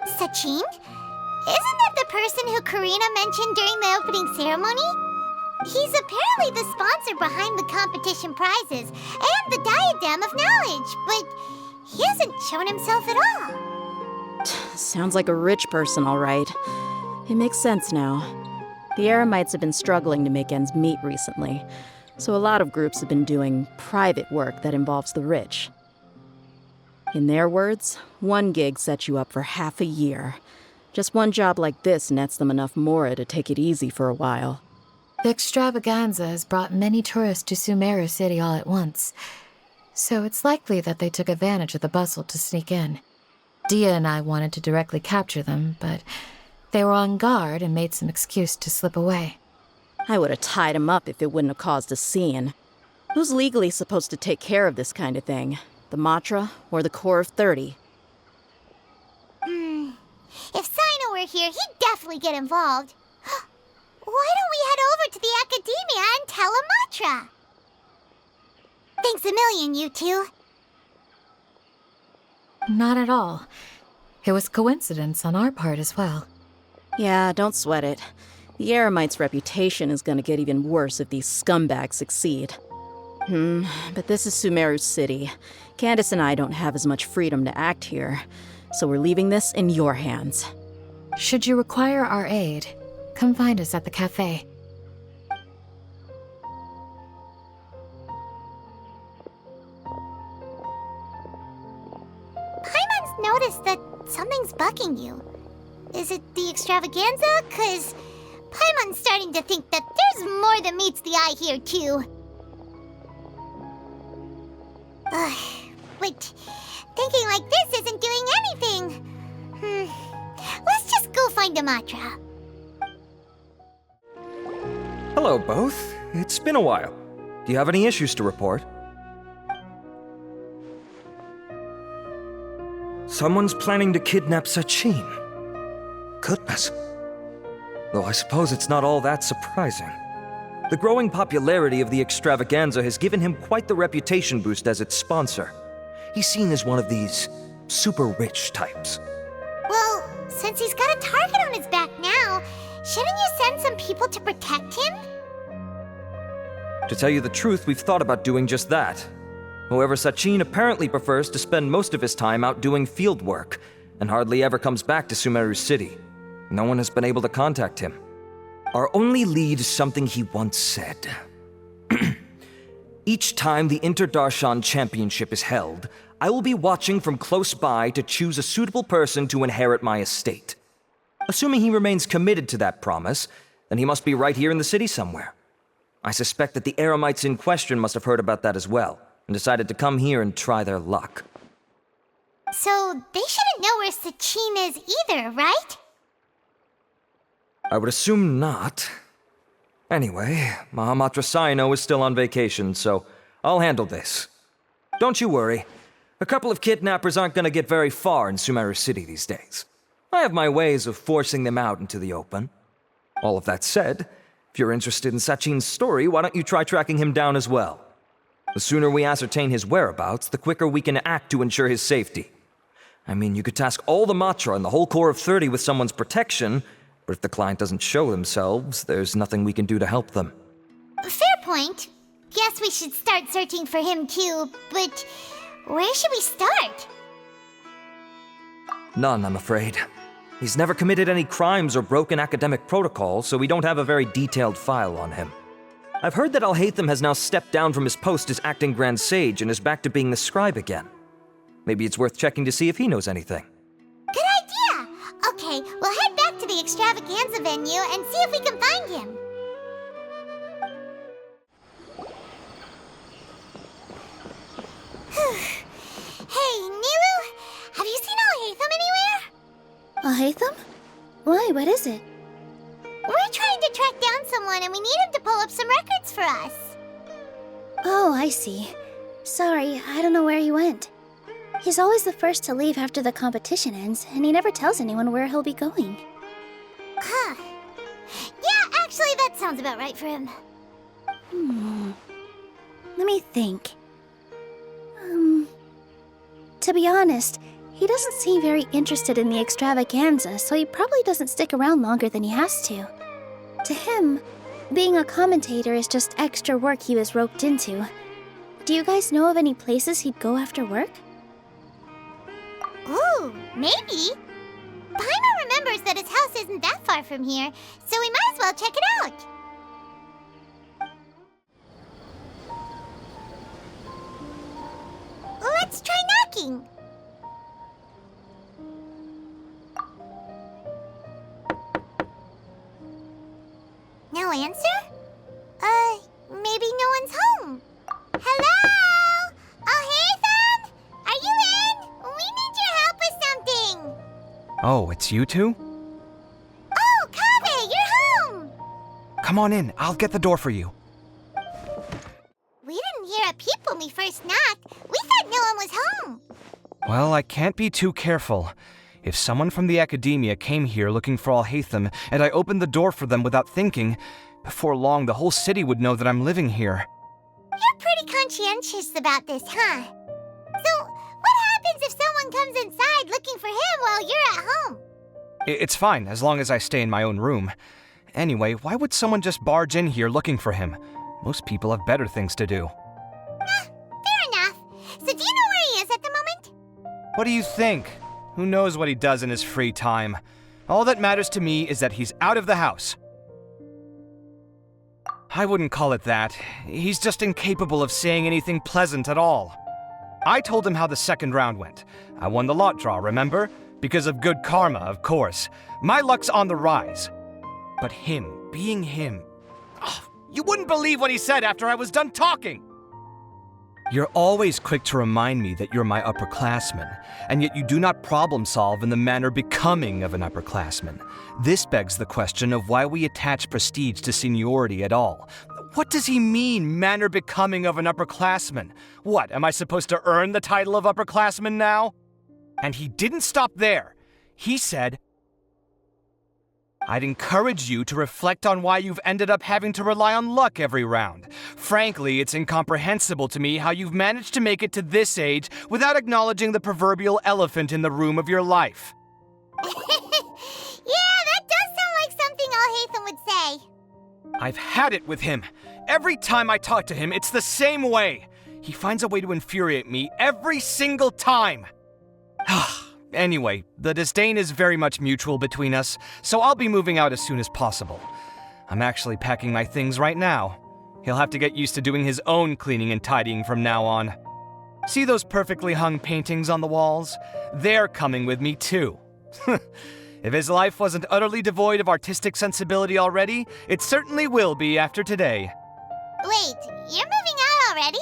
Sachin? Isn't that the person who Karina mentioned during the opening ceremony? He's apparently the sponsor behind the competition prizes and the Diadem of Knowledge, but he hasn't shown himself at all. Sounds like a rich person, all right. It makes sense now. The Eremites have been struggling to make ends meet recently, so a lot of groups have been doing private work that involves the rich. In their words, one gig sets you up for half a year. Just one job like this nets them enough mora to take it easy for a while. The extravaganza has brought many tourists to Sumeru City all at once, so it's likely that they took advantage of the bustle to sneak in. Dia and I wanted to directly capture them, but they were on guard and made some excuse to slip away. I would have tied him up if it wouldn't have caused a scene. Who's legally supposed to take care of this kind of thing? The Matra or the Core of 30? If Sino were here, he'd definitely get involved. Why don't we head over to the Akademiya and tell Matra? Thanks a million, you two. Not at all. It was coincidence on our part as well. Yeah, don't sweat it. The Eremites' reputation is gonna get even worse if these scumbags succeed. But this is Sumeru City. Candace and I don't have as much freedom to act here, so we're leaving this in your hands. Should you require our aid, come find us at the cafe. Paimon's noticed that something's bugging you. Is it the extravaganza? 'Cause Paimon's starting to think that there's more than meets the eye here, too. But thinking like this isn't doing anything. Let's just go find Matra. Hello, both. It's been a while. Do you have any issues to report? Someone's planning to kidnap Sachin. Goodness. Though I suppose it's not all that surprising. The growing popularity of the Extravaganza has given him quite the reputation boost as its sponsor. He's seen as one of these super rich types. Well, since he's got a target on his back now, shouldn't you send some people to protect him? To tell you the truth, we've thought about doing just that. However, Sachin apparently prefers to spend most of his time out doing field work, and hardly ever comes back to Sumeru City. No one has been able to contact him. Our only lead is something he once said. Each time the Inter-Darshan Championship is held, I will be watching from close by to choose a suitable person to inherit my estate. Assuming he remains committed to that promise, then he must be right here in the city somewhere. I suspect that the Eremites in question must have heard about that as well, and decided to come here and try their luck. So they shouldn't know where Sachin is either, right? I would assume not. Anyway, Mahamatra Saino is still on vacation, so I'll handle this. Don't you worry. A couple of kidnappers aren't going to get very far in Sumeru City these days. I have my ways of forcing them out into the open. All of that said, if you're interested in Sachin's story, why don't you try tracking him down as well? The sooner we ascertain his whereabouts, the quicker we can act to ensure his safety. I mean, you could task all the Matra and the whole Corps of 30 with someone's protection, but if the client doesn't show themselves, there's nothing we can do to help them. Fair point. Guess we should start searching for him too, but where should we start? None, I'm afraid. He's never committed any crimes or broken academic protocol, so we don't have a very detailed file on him. I've heard that Alhaitham has now stepped down from his post as acting Grand Sage and is back to being the scribe again. Maybe it's worth checking to see if he knows anything. Good idea! Okay, we'll head back to the Extravaganza venue and see if we can find him. Hey, Nilu, have you seen Alhaitham anywhere? Alhaitham? Why, what is it? We're trying to track down someone and we need him to pull up some records for us. Oh, I see. Sorry, I don't know where he went. He's always the first to leave after the competition ends, and he never tells anyone where he'll be going. Huh. Yeah, actually, that sounds about right for him. Let me think. To be honest, he doesn't seem very interested in the Extravaganza, so he probably doesn't stick around longer than he has to. To him, being a commentator is just extra work he was roped into. Do you guys know of any places he'd go after work? Ooh, maybe. Paimon remembers that his house isn't that far from here, so we might as well check it out. Let's try knocking. No answer? Maybe no one's home. Hello? Alhaitham? Are you in? We need your help with something. Oh, it's you two? Oh, Kaveh, you're home. Come on in, I'll get the door for you. We didn't hear a peep when we first knocked. We thought no one was home. Well, I can't be too careful. If someone from the Academia came here looking for Alhaitham, and I opened the door for them without thinking, before long the whole city would know that I'm living here. You're pretty conscientious about this, huh? So, what happens if someone comes inside looking for him while you're at home? It's fine, as long as I stay in my own room. Anyway, why would someone just barge in here looking for him? Most people have better things to do. Fair enough. So do you know where he is at the moment? What do you think? Who knows what he does in his free time? All that matters to me is that he's out of the house. I wouldn't call it that. He's just incapable of saying anything pleasant at all. I told him how the second round went. I won the lot draw, remember? Because of good karma, of course. My luck's on the rise. But him, being him... you wouldn't believe what he said after I was done talking! You're always quick to remind me that you're my upperclassman, and yet you do not problem solve in the manner becoming of an upperclassman. This begs the question of why we attach prestige to seniority at all. What does he mean, manner becoming of an upperclassman? What, am I supposed to earn the title of upperclassman now? And he didn't stop there. He said, I'd encourage you to reflect on why you've ended up having to rely on luck every round. Frankly, it's incomprehensible to me how you've managed to make it to this age without acknowledging the proverbial elephant in the room of your life. Yeah, that does sound like something Alhaitham would say. I've had it with him. Every time I talk to him, it's the same way. He finds a way to infuriate me every single time. Anyway, the disdain is very much mutual between us, so I'll be moving out as soon as possible. I'm actually packing my things right now. He'll have to get used to doing his own cleaning and tidying from now on. See those perfectly hung paintings on the walls? They're coming with me too. If his life wasn't utterly devoid of artistic sensibility already, it certainly will be after today. Wait, you're moving out already?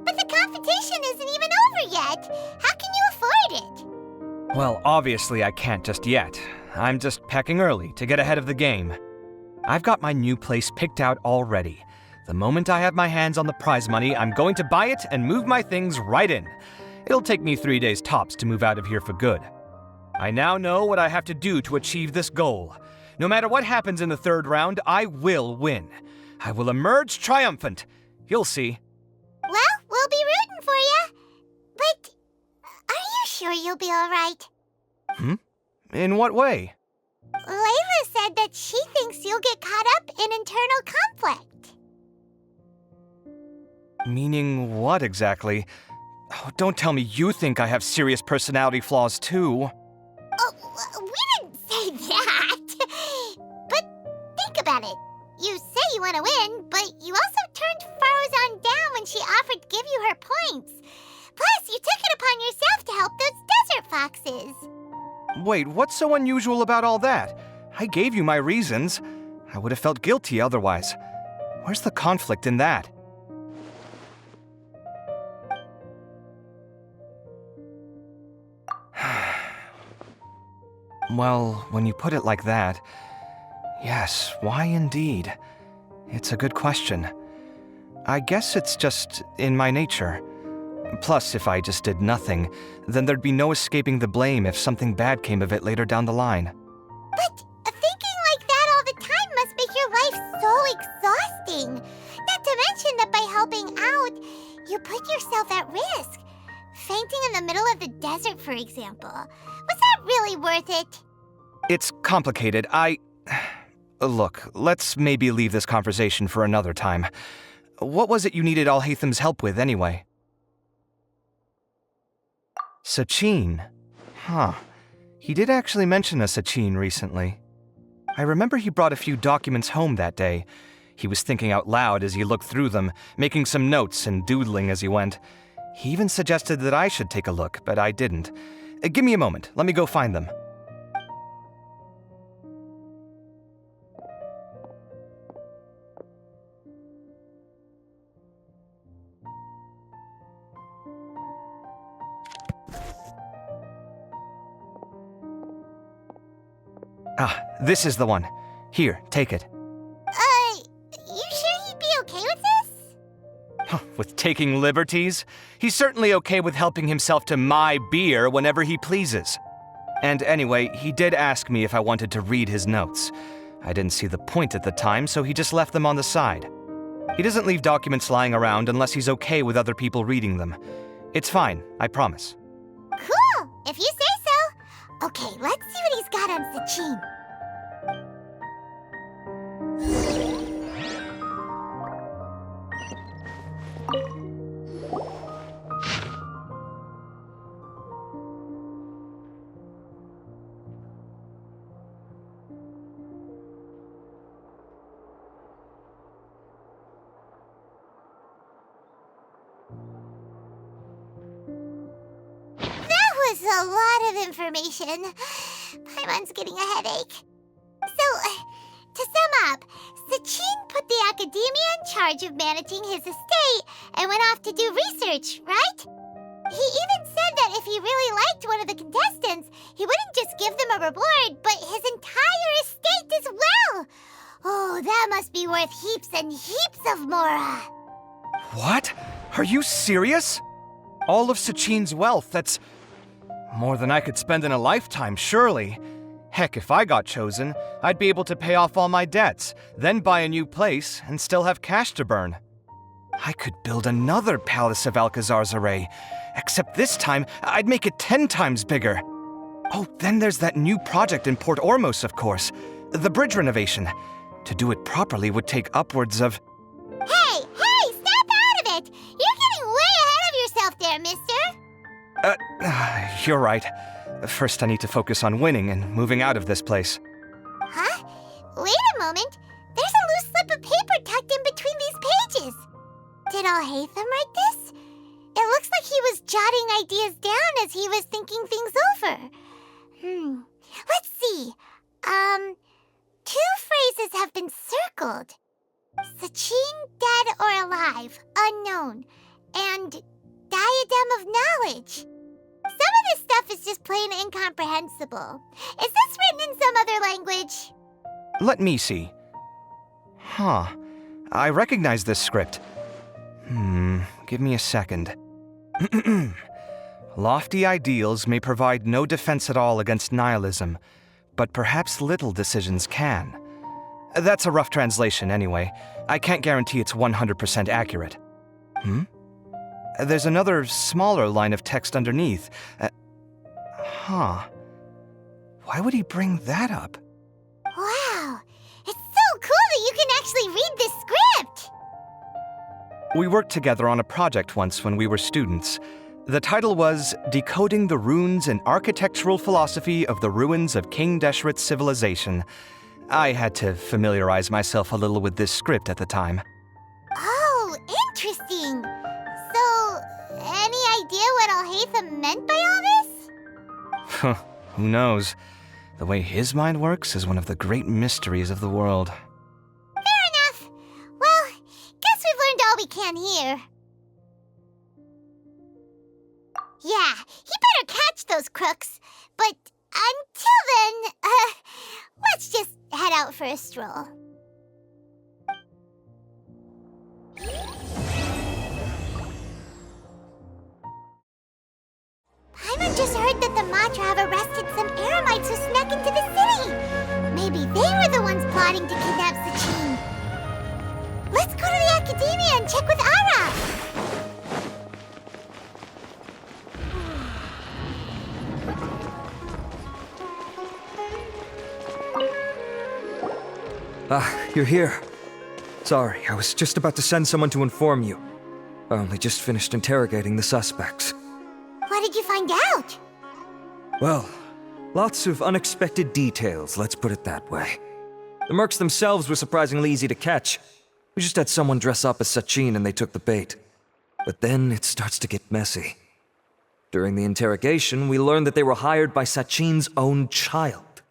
But the competition isn't even over yet. How can you afford it? Well, obviously I can't just yet. I'm just packing early to get ahead of the game. I've got my new place picked out already. The moment I have my hands on the prize money, I'm going to buy it and move my things right in. It'll take me 3 days tops to move out of here for good. I now know what I have to do to achieve this goal. No matter what happens in the third round, I will win. I will emerge triumphant. You'll see. Well, we'll be rooting for you. But are you sure you'll be all right? In what way? Layla said that she thinks you'll get caught up in internal conflict. Meaning what exactly? Oh, don't tell me you think I have serious personality flaws too. Oh, we didn't say that. But think about it. You say you want to win, but you also turned Faruzan down when she offered to give you her points. Plus, you took it upon yourself to help those desert foxes. Wait, what's so unusual about all that? I gave you my reasons. I would have felt guilty otherwise. Where's the conflict in that? Well, when you put it like that, yes, why indeed? It's a good question. I guess it's just in my nature. Plus, if I just did nothing, then there'd be no escaping the blame if something bad came of it later down the line. But thinking like that all the time must make your life so exhausting. Not to mention that by helping out, you put yourself at risk. Fainting in the middle of the desert, for example. Was that really worth it? It's complicated. Look, let's maybe leave this conversation for another time. What was it you needed Alhaitham's help with, anyway? Sachin? Huh. He did actually mention a Sachin recently. I remember he brought a few documents home that day. He was thinking out loud as he looked through them, making some notes and doodling as he went. He even suggested that I should take a look, but I didn't. Give me a moment. Let me go find them. Ah, this is the one. Here, take it. You sure he'd be okay with this? With taking liberties? He's certainly okay with helping himself to my beer whenever he pleases. And anyway, he did ask me if I wanted to read his notes. I didn't see the point at the time, so he just left them on the side. He doesn't leave documents lying around unless he's okay with other people reading them. It's fine, I promise. Cool, if you say so. Okay, let's see what he's got on Sachin. That was a lot of information. Paimon's getting a headache. So, to sum up, Sachin put the Akademiya in charge of managing his estate and went off to do research, right? He even said that if he really liked one of the contestants, he wouldn't just give them a reward, but his entire estate as well. Oh, that must be worth heaps and heaps of Mora. What? Are you serious? All of Sachin's wealth, that's... More than I could spend in a lifetime, surely. Heck, if I got chosen, I'd be able to pay off all my debts, then buy a new place, and still have cash to burn. I could build another Palace of Alcazar's Array, except this time, I'd make it 10 times bigger. Oh, then there's that new project in Port Ormos, of course. The bridge renovation. To do it properly would take upwards of... Hey, snap out of it! You're getting way ahead of yourself there, mister! You're right. First, I need to focus on winning and moving out of this place. Huh? Wait a moment. There's a loose slip of paper tucked in between these pages. Did Alhaitham write this? It looks like he was jotting ideas down as he was thinking things over. Let's see. Two phrases have been circled. Sachin, dead or alive, unknown, and diadem of knowledge. Some of this stuff is just plain incomprehensible. Is this written in some other language? Let me see. Huh. I recognize this script. Give me a second. Lofty ideals may provide no defense at all against nihilism, but perhaps little decisions can. That's a rough translation anyway. I can't guarantee it's 100% accurate. There's another smaller line of text underneath. Why would he bring that up? Wow, it's so cool that you can actually read this script! We worked together on a project once when we were students. The title was Decoding the Runes and Architectural Philosophy of the Ruins of King Deshret's Civilization. I had to familiarize myself a little with this script at the time. Oh, interesting. So, any idea what Alhaitham meant by all this? Who knows? The way his mind works is one of the great mysteries of the world. Fair enough. Well, guess we've learned all we can here. Yeah, he better catch those crooks. But until then, let's just head out for a stroll. Paimon just heard that the Matra have arrested some Eremites who snuck into the city. Maybe they were the ones plotting to kidnap Sachin. Let's go to the Akademiya and check with Ara. You're here. Sorry, I was just about to send someone to inform you. I only just finished interrogating the suspects. What did you find out? Well, lots of unexpected details, let's put it that way. The mercs themselves were surprisingly easy to catch. We just had someone dress up as Sachin and they took the bait. But then it starts to get messy. During the interrogation, we learned that they were hired by Sachin's own child.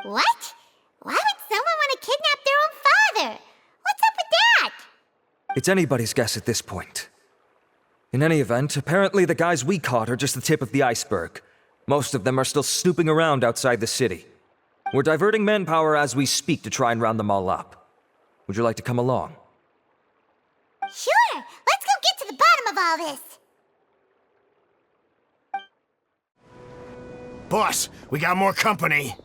What? Why would someone want to kidnap their own father? What's up with that? It's anybody's guess at this point. In any event, apparently the guys we caught are just the tip of the iceberg. Most of them are still snooping around outside the city. We're diverting manpower as we speak to try and round them all up. Would you like to come along? Sure! Let's go get to the bottom of all this! Boss, we got more company.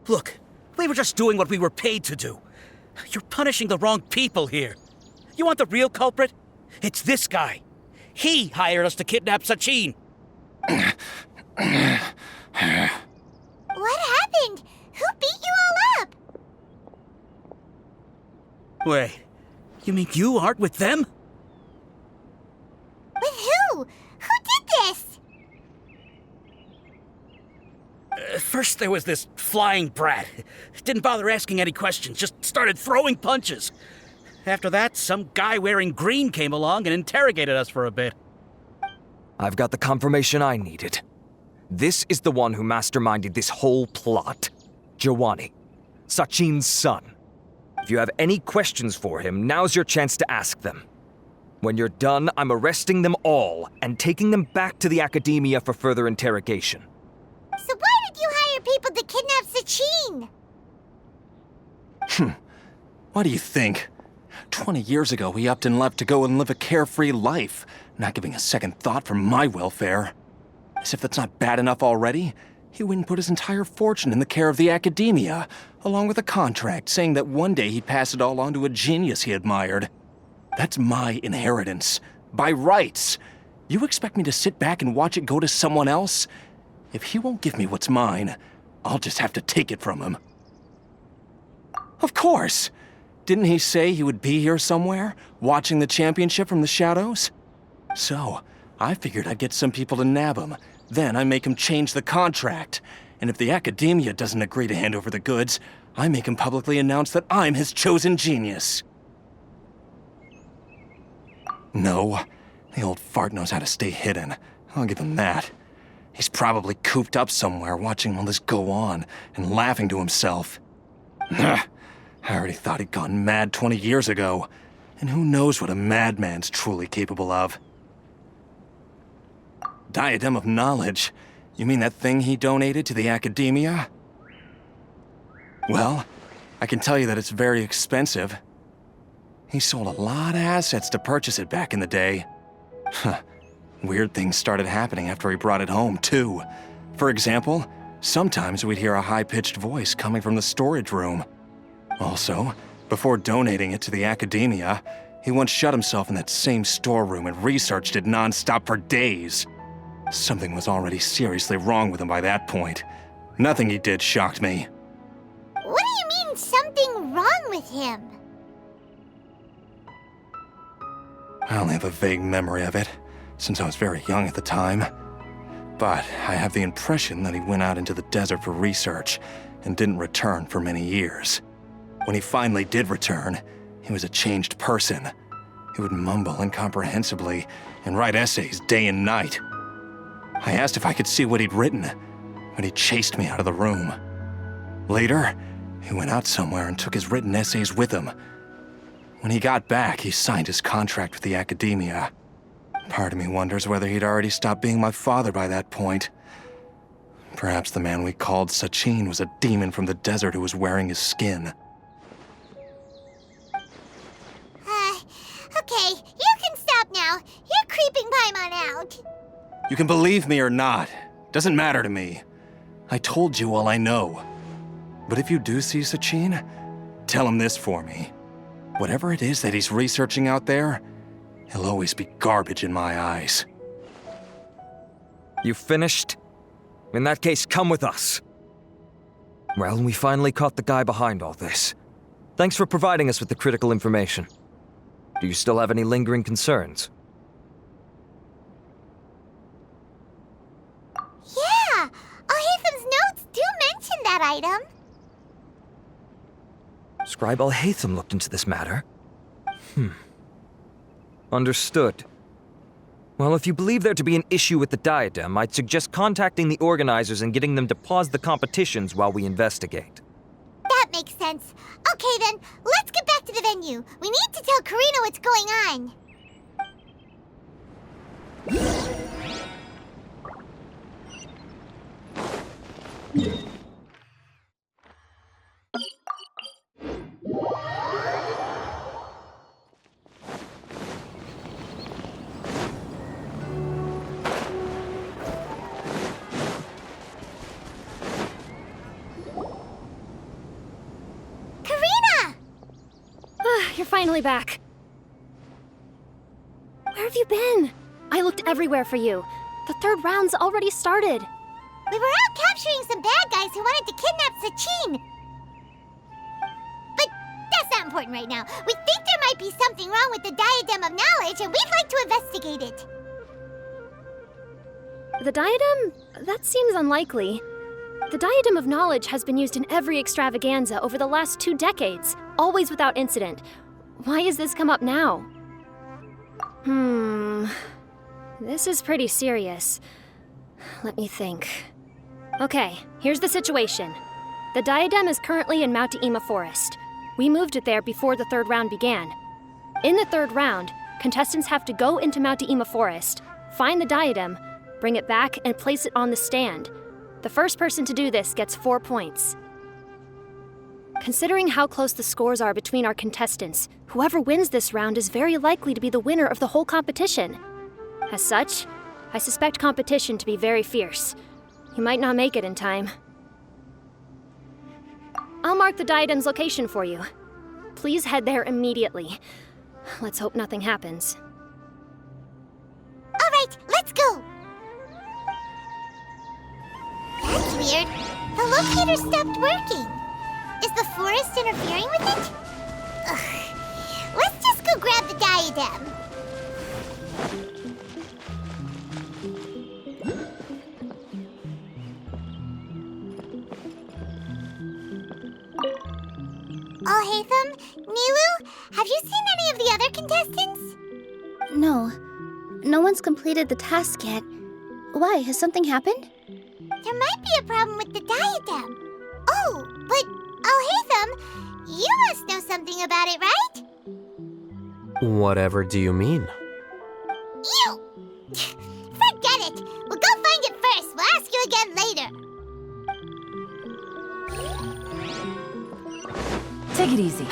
Look, we were just doing what we were paid to do. You're punishing the wrong people here. You want the real culprit? It's this guy. He hired us to kidnap Sachin. What happened? Who beat you all up? Wait, you mean you aren't with them? With who? Who did this? First there was this flying brat. Didn't bother asking any questions, just started throwing punches. After that, some guy wearing green came along and interrogated us for a bit. I've got the confirmation I needed. This is the one who masterminded this whole plot. Jawani, Sachin's son. If you have any questions for him, now's your chance to ask them. When you're done, I'm arresting them all and taking them back to the Akademiya for further interrogation. So why did you hire people to kidnap Sachin? What do you think? 20 years ago, he upped and left to go and live a carefree life, not giving a second thought for my welfare. As if that's not bad enough already, he went and put his entire fortune in the care of the Akademiya, along with a contract saying that one day he'd pass it all on to a genius he admired. That's my inheritance, by rights. You expect me to sit back and watch it go to someone else? If he won't give me what's mine, I'll just have to take it from him. Of course! Didn't he say he would be here somewhere, watching the championship from the shadows? So, I figured I'd get some people to nab him. Then I make him change the contract. And if the Akademiya doesn't agree to hand over the goods, I make him publicly announce that I'm his chosen genius. No, the old fart knows how to stay hidden. I'll give him that. He's probably cooped up somewhere watching all this go on and laughing to himself. I already thought he'd gone mad 20 years ago. And who knows what a madman's truly capable of. Diadem of Knowledge? You mean that thing he donated to the Akademiya? Well, I can tell you that it's very expensive. He sold a lot of assets to purchase it back in the day. Weird things started happening after he brought it home, too. For example, sometimes we'd hear a high-pitched voice coming from the storage room. Also, before donating it to the Akademiya, he once shut himself in that same storeroom and researched it non-stop for days. Something was already seriously wrong with him by that point. Nothing he did shocked me. What do you mean, something wrong with him? I only have a vague memory of it, since I was very young at the time. But I have the impression that he went out into the desert for research and didn't return for many years. When he finally did return, he was a changed person. He would mumble incomprehensibly and write essays day and night. I asked if I could see what he'd written, but he chased me out of the room. Later, he went out somewhere and took his written essays with him. When he got back, he signed his contract with the Akademiya. Part of me wonders whether he'd already stopped being my father by that point. Perhaps the man we called Sachin was a demon from the desert who was wearing his skin. Okay, you can stop now. You're creeping Paimon out. You can believe me or not. Doesn't matter to me. I told you all I know. But if you do see Sachin, tell him this for me. Whatever it is that he's researching out there, he'll always be garbage in my eyes. You finished? In that case, come with us. Well, we finally caught the guy behind all this. Thanks for providing us with the critical information. Do you still have any lingering concerns? Yeah! Al-Haytham's notes do mention that item. Scribe Al-Haytham looked into this matter. Understood. Well, if you believe there to be an issue with the diadem, I'd suggest contacting the organizers and getting them to pause the competitions while we investigate. That makes sense. Okay then, let's get back to the venue. We need to tell Karina what's going on. You're finally back. Where have you been? I looked everywhere for you. The third round's already started. We were out capturing some bad guys who wanted to kidnap Sachin. But that's not important right now. We think there might be something wrong with the Diadem of Knowledge, and we'd like to investigate it. The diadem? That seems unlikely. The Diadem of Knowledge has been used in every extravaganza over the last 2 decades, always without incident. Why has this come up now? This is pretty serious. Let me think. Okay, here's the situation. The diadem is currently in Mount Ima Forest. We moved it there before the third round began. In the third round, contestants have to go into Mount Ima Forest, find the diadem, bring it back, and place it on the stand. The first person to do this gets 4 points. Considering how close the scores are between our contestants, whoever wins this round is very likely to be the winner of the whole competition. As such, I suspect competition to be very fierce. You might not make it in time. I'll mark the diadem's location for you. Please head there immediately. Let's hope nothing happens. All right, let's go! That's weird. The locator stopped working. Is the forest interfering with it? Ugh. Let's just go grab the diadem. Alhaitham, Nilu, have you seen any of the other contestants? No. No one's completed the task yet. Why? Has something happened? There might be a problem with the diadem. Oh, but Alhaitham, you must know something about it, right? Whatever do you mean? You! Forget it! We'll go find it first. We'll ask you again later. Take it easy.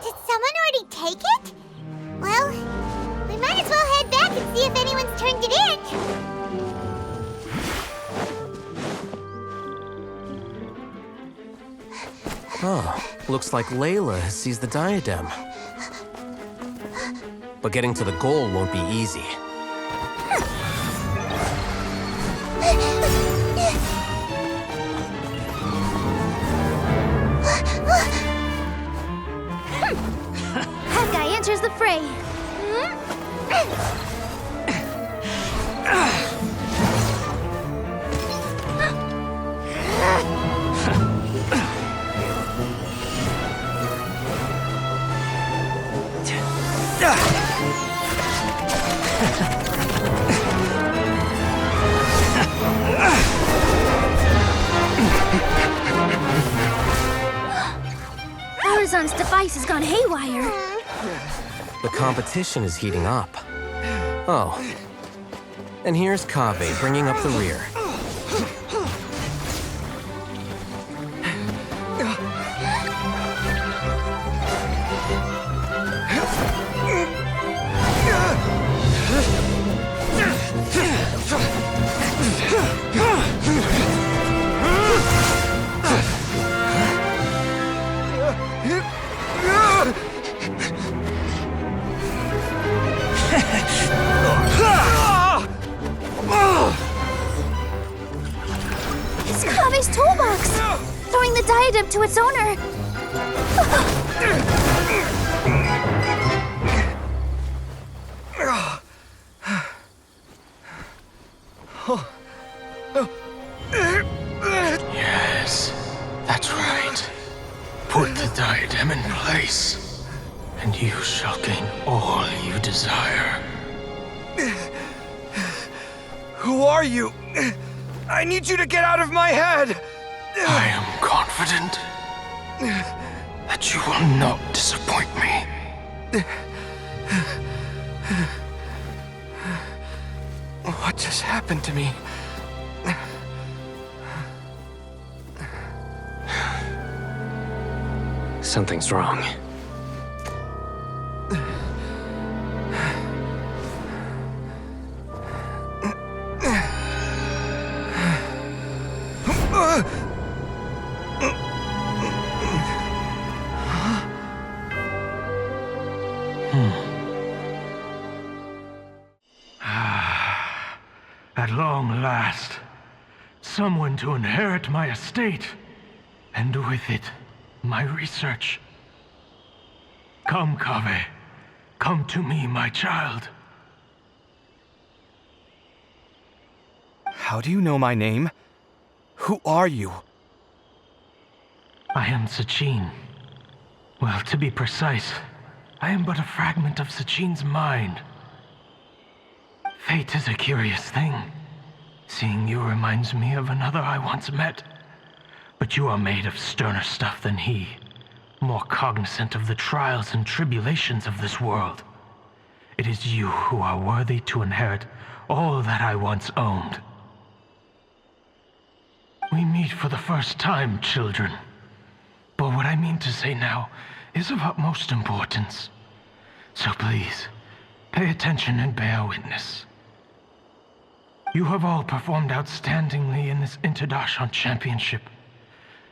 Did someone already take it? Well, we might as well head back and see if anyone's turned it in. Oh, looks like Layla has seized the diadem. But getting to the goal won't be easy. That guy enters the fray. Horizon's device has gone haywire. The competition is heating up. Oh. And here's Kaveh bringing up the rear. It's Kaveh's toolbox! Throwing the diadem to its owner! Yes, that's right. Put the diadem in place, and you shall gain all you desire. Who are you? I need you to get out of my head! I am confident that you will not disappoint me. What just happened to me? Something's wrong. At long last, someone to inherit my estate, and with it, my research. Come, Kaveh. Come to me, my child. How do you know my name? Who are you? I am Sachin. Well, to be precise, I am but a fragment of Sachin's mind. Fate is a curious thing. Seeing you reminds me of another I once met. But you are made of sterner stuff than he, more cognizant of the trials and tribulations of this world. It is you who are worthy to inherit all that I once owned. We meet for the first time, children. But what I mean to say now is of utmost importance. So please, pay attention and bear witness. You have all performed outstandingly in this Interdarshan Championship.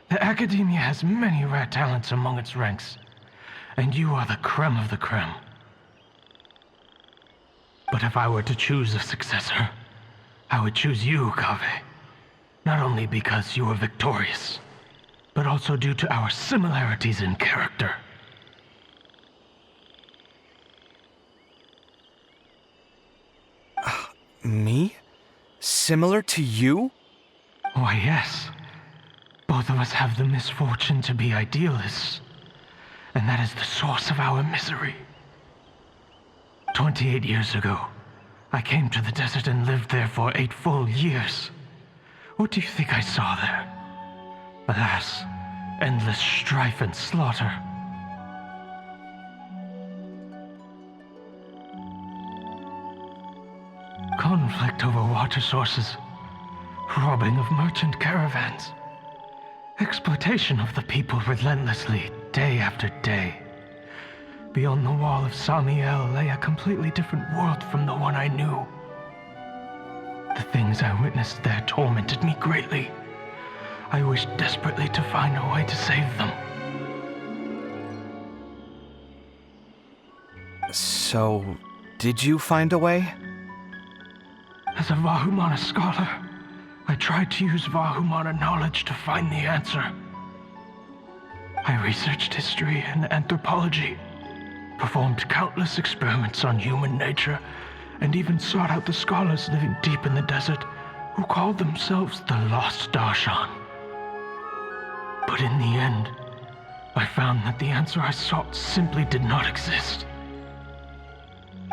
The Akademiya has many rare talents among its ranks, and you are the creme of the creme. But if I were to choose a successor, I would choose you, Kaveh. Not only because you were victorious, but also due to our similarities in character. Me? Similar to you? Why, yes. Both of us have the misfortune to be idealists, and that is the source of our misery. 28 years ago, I came to the desert and lived there for 8 full years. What do you think I saw there? Alas, endless strife and slaughter. Conflict over water sources, robbing of merchant caravans, exploitation of the people relentlessly, day after day. Beyond the wall of Samiel lay a completely different world from the one I knew. The things I witnessed there tormented me greatly. I wished desperately to find a way to save them. So, did you find a way? As a Vahumana scholar, I tried to use Vahumana knowledge to find the answer. I researched history and anthropology, performed countless experiments on human nature, and even sought out the scholars living deep in the desert who called themselves the Lost Darshan. But in the end, I found that the answer I sought simply did not exist.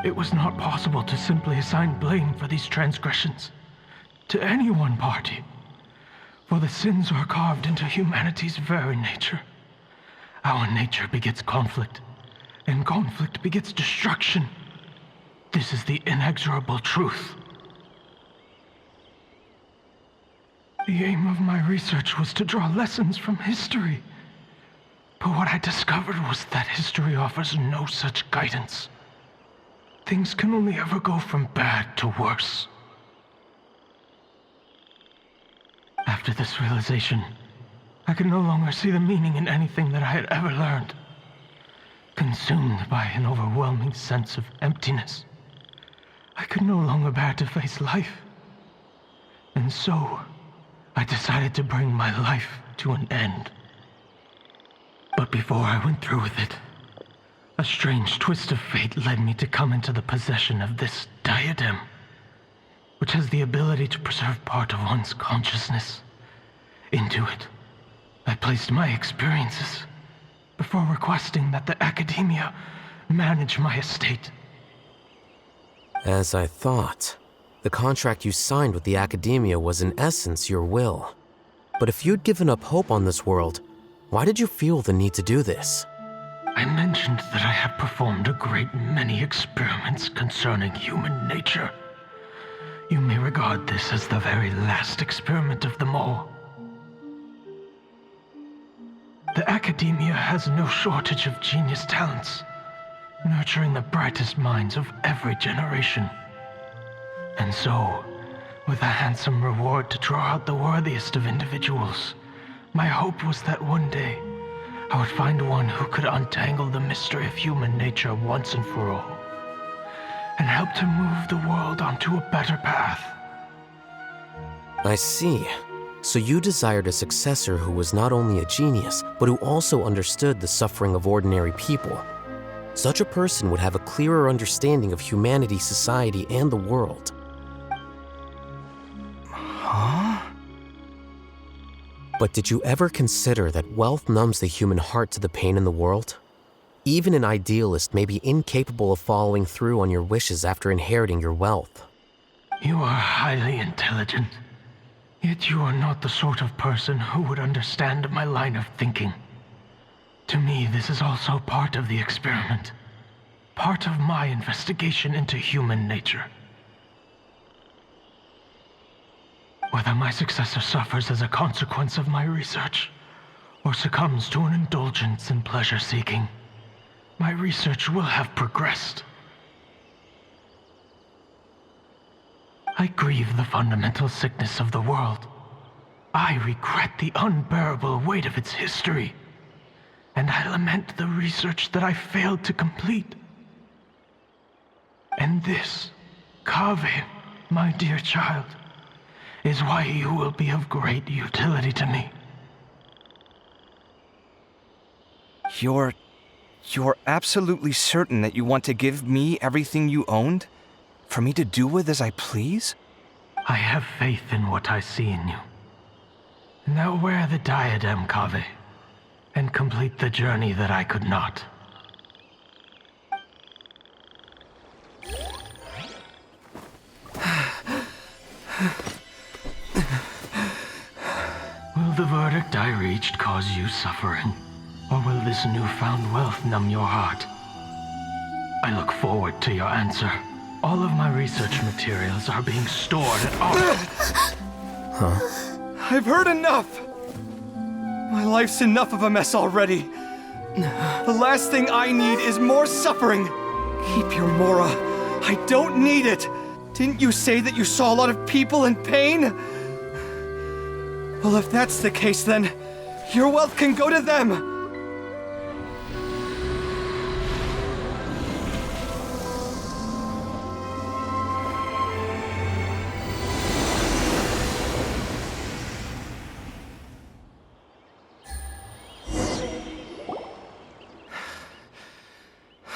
It was not possible to simply assign blame for these transgressions to any one party, for the sins are carved into humanity's very nature. Our nature begets conflict, and conflict begets destruction. This is the inexorable truth. The aim of my research was to draw lessons from history, but what I discovered was that history offers no such guidance. Things can only ever go from bad to worse. After this realization, I could no longer see the meaning in anything that I had ever learned. Consumed by an overwhelming sense of emptiness, I could no longer bear to face life. And so, I decided to bring my life to an end. But before I went through with it, a strange twist of fate led me to come into the possession of this diadem, which has the ability to preserve part of one's consciousness. Into it, I placed my experiences before requesting that the Akademiya manage my estate. As I thought, the contract you signed with the Akademiya was in essence your will. But if you'd given up hope on this world, why did you feel the need to do this? I mentioned that I had performed a great many experiments concerning human nature. You may regard this as the very last experiment of them all. The Akademiya has no shortage of genius talents, nurturing the brightest minds of every generation. And so, with a handsome reward to draw out the worthiest of individuals, my hope was that one day, I would find one who could untangle the mystery of human nature once and for all, and help to move the world onto a better path. I see. So you desired a successor who was not only a genius, but who also understood the suffering of ordinary people. Such a person would have a clearer understanding of humanity, society, and the world. Huh? But did you ever consider that wealth numbs the human heart to the pain in the world? Even an idealist may be incapable of following through on your wishes after inheriting your wealth. You are highly intelligent, yet you are not the sort of person who would understand my line of thinking. To me, this is also part of the experiment. part of my investigation into human nature. Whether my successor suffers as a consequence of my research, or succumbs to an indulgence in pleasure-seeking, my research will have progressed. I grieve the fundamental sickness of the world. I regret the unbearable weight of its history, and I lament the research that I failed to complete. And this, Kaveh, my dear child, is why you will be of great utility to me. You're absolutely certain that you want to give me everything you owned? For me to do with as I please? I have faith in what I see in you. Now wear the diadem, Kaveh, and complete the journey that I could not. Will the verdict I reached cause you suffering? Or will this newfound wealth numb your heart? I look forward to your answer. All of my research materials are being stored at our... Huh? I've heard enough! My life's enough of a mess already. The last thing I need is more suffering. Keep your Mora. I don't need it. Didn't you say that you saw a lot of people in pain? Well, if that's the case, then your wealth can go to them.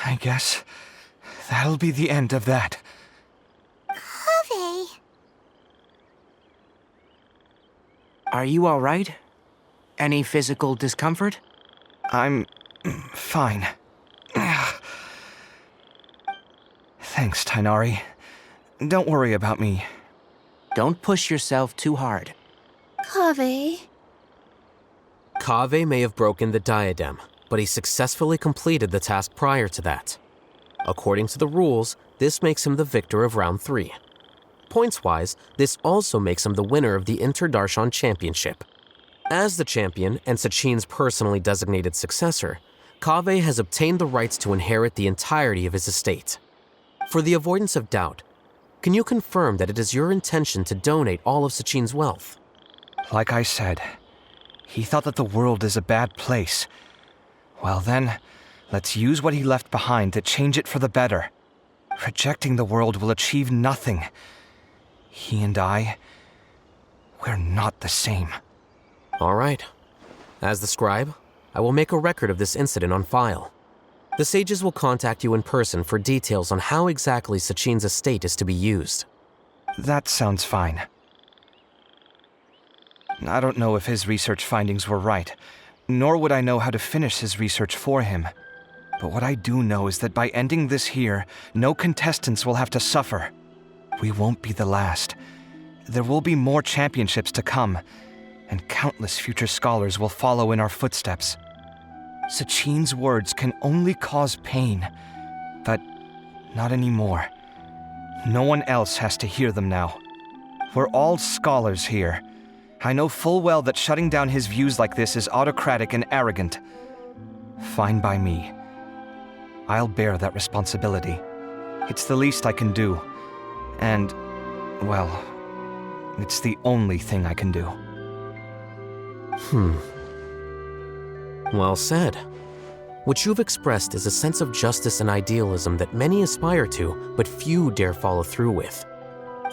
I guess that'll be the end of that. Kaveh. Are you all right? Any physical discomfort? I'm fine. Thanks, Tainari. Don't worry about me. Don't push yourself too hard. Kaveh. Kaveh may have broken the diadem, but he successfully completed the task prior to that. According to the rules, this makes him the victor of round 3. Points-wise, this also makes him the winner of the Inter-Darshan Championship. As the champion and Sachin's personally designated successor, Kaveh has obtained the rights to inherit the entirety of his estate. For the avoidance of doubt, can you confirm that it is your intention to donate all of Sachin's wealth? Like I said, he thought that the world is a bad place. Well then, let's use what he left behind to change it for the better. Rejecting the world will achieve nothing. He and I, we're not the same. All right. As the scribe, I will make a record of this incident on file. The sages will contact you in person for details on how exactly Sachin's estate is to be used. That sounds fine. I don't know if his research findings were right, nor would I know how to finish his research for him. But what I do know is that by ending this here, no contestants will have to suffer. We won't be the last. There will be more championships to come, and countless future scholars will follow in our footsteps. Sachin's words can only cause pain, but not anymore. No one else has to hear them now. We're all scholars here. I know full well that shutting down his views like this is autocratic and arrogant. Fine by me. I'll bear that responsibility. It's the least I can do. And, well, it's the only thing I can do. Well said. What you've expressed is a sense of justice and idealism that many aspire to, but few dare follow through with.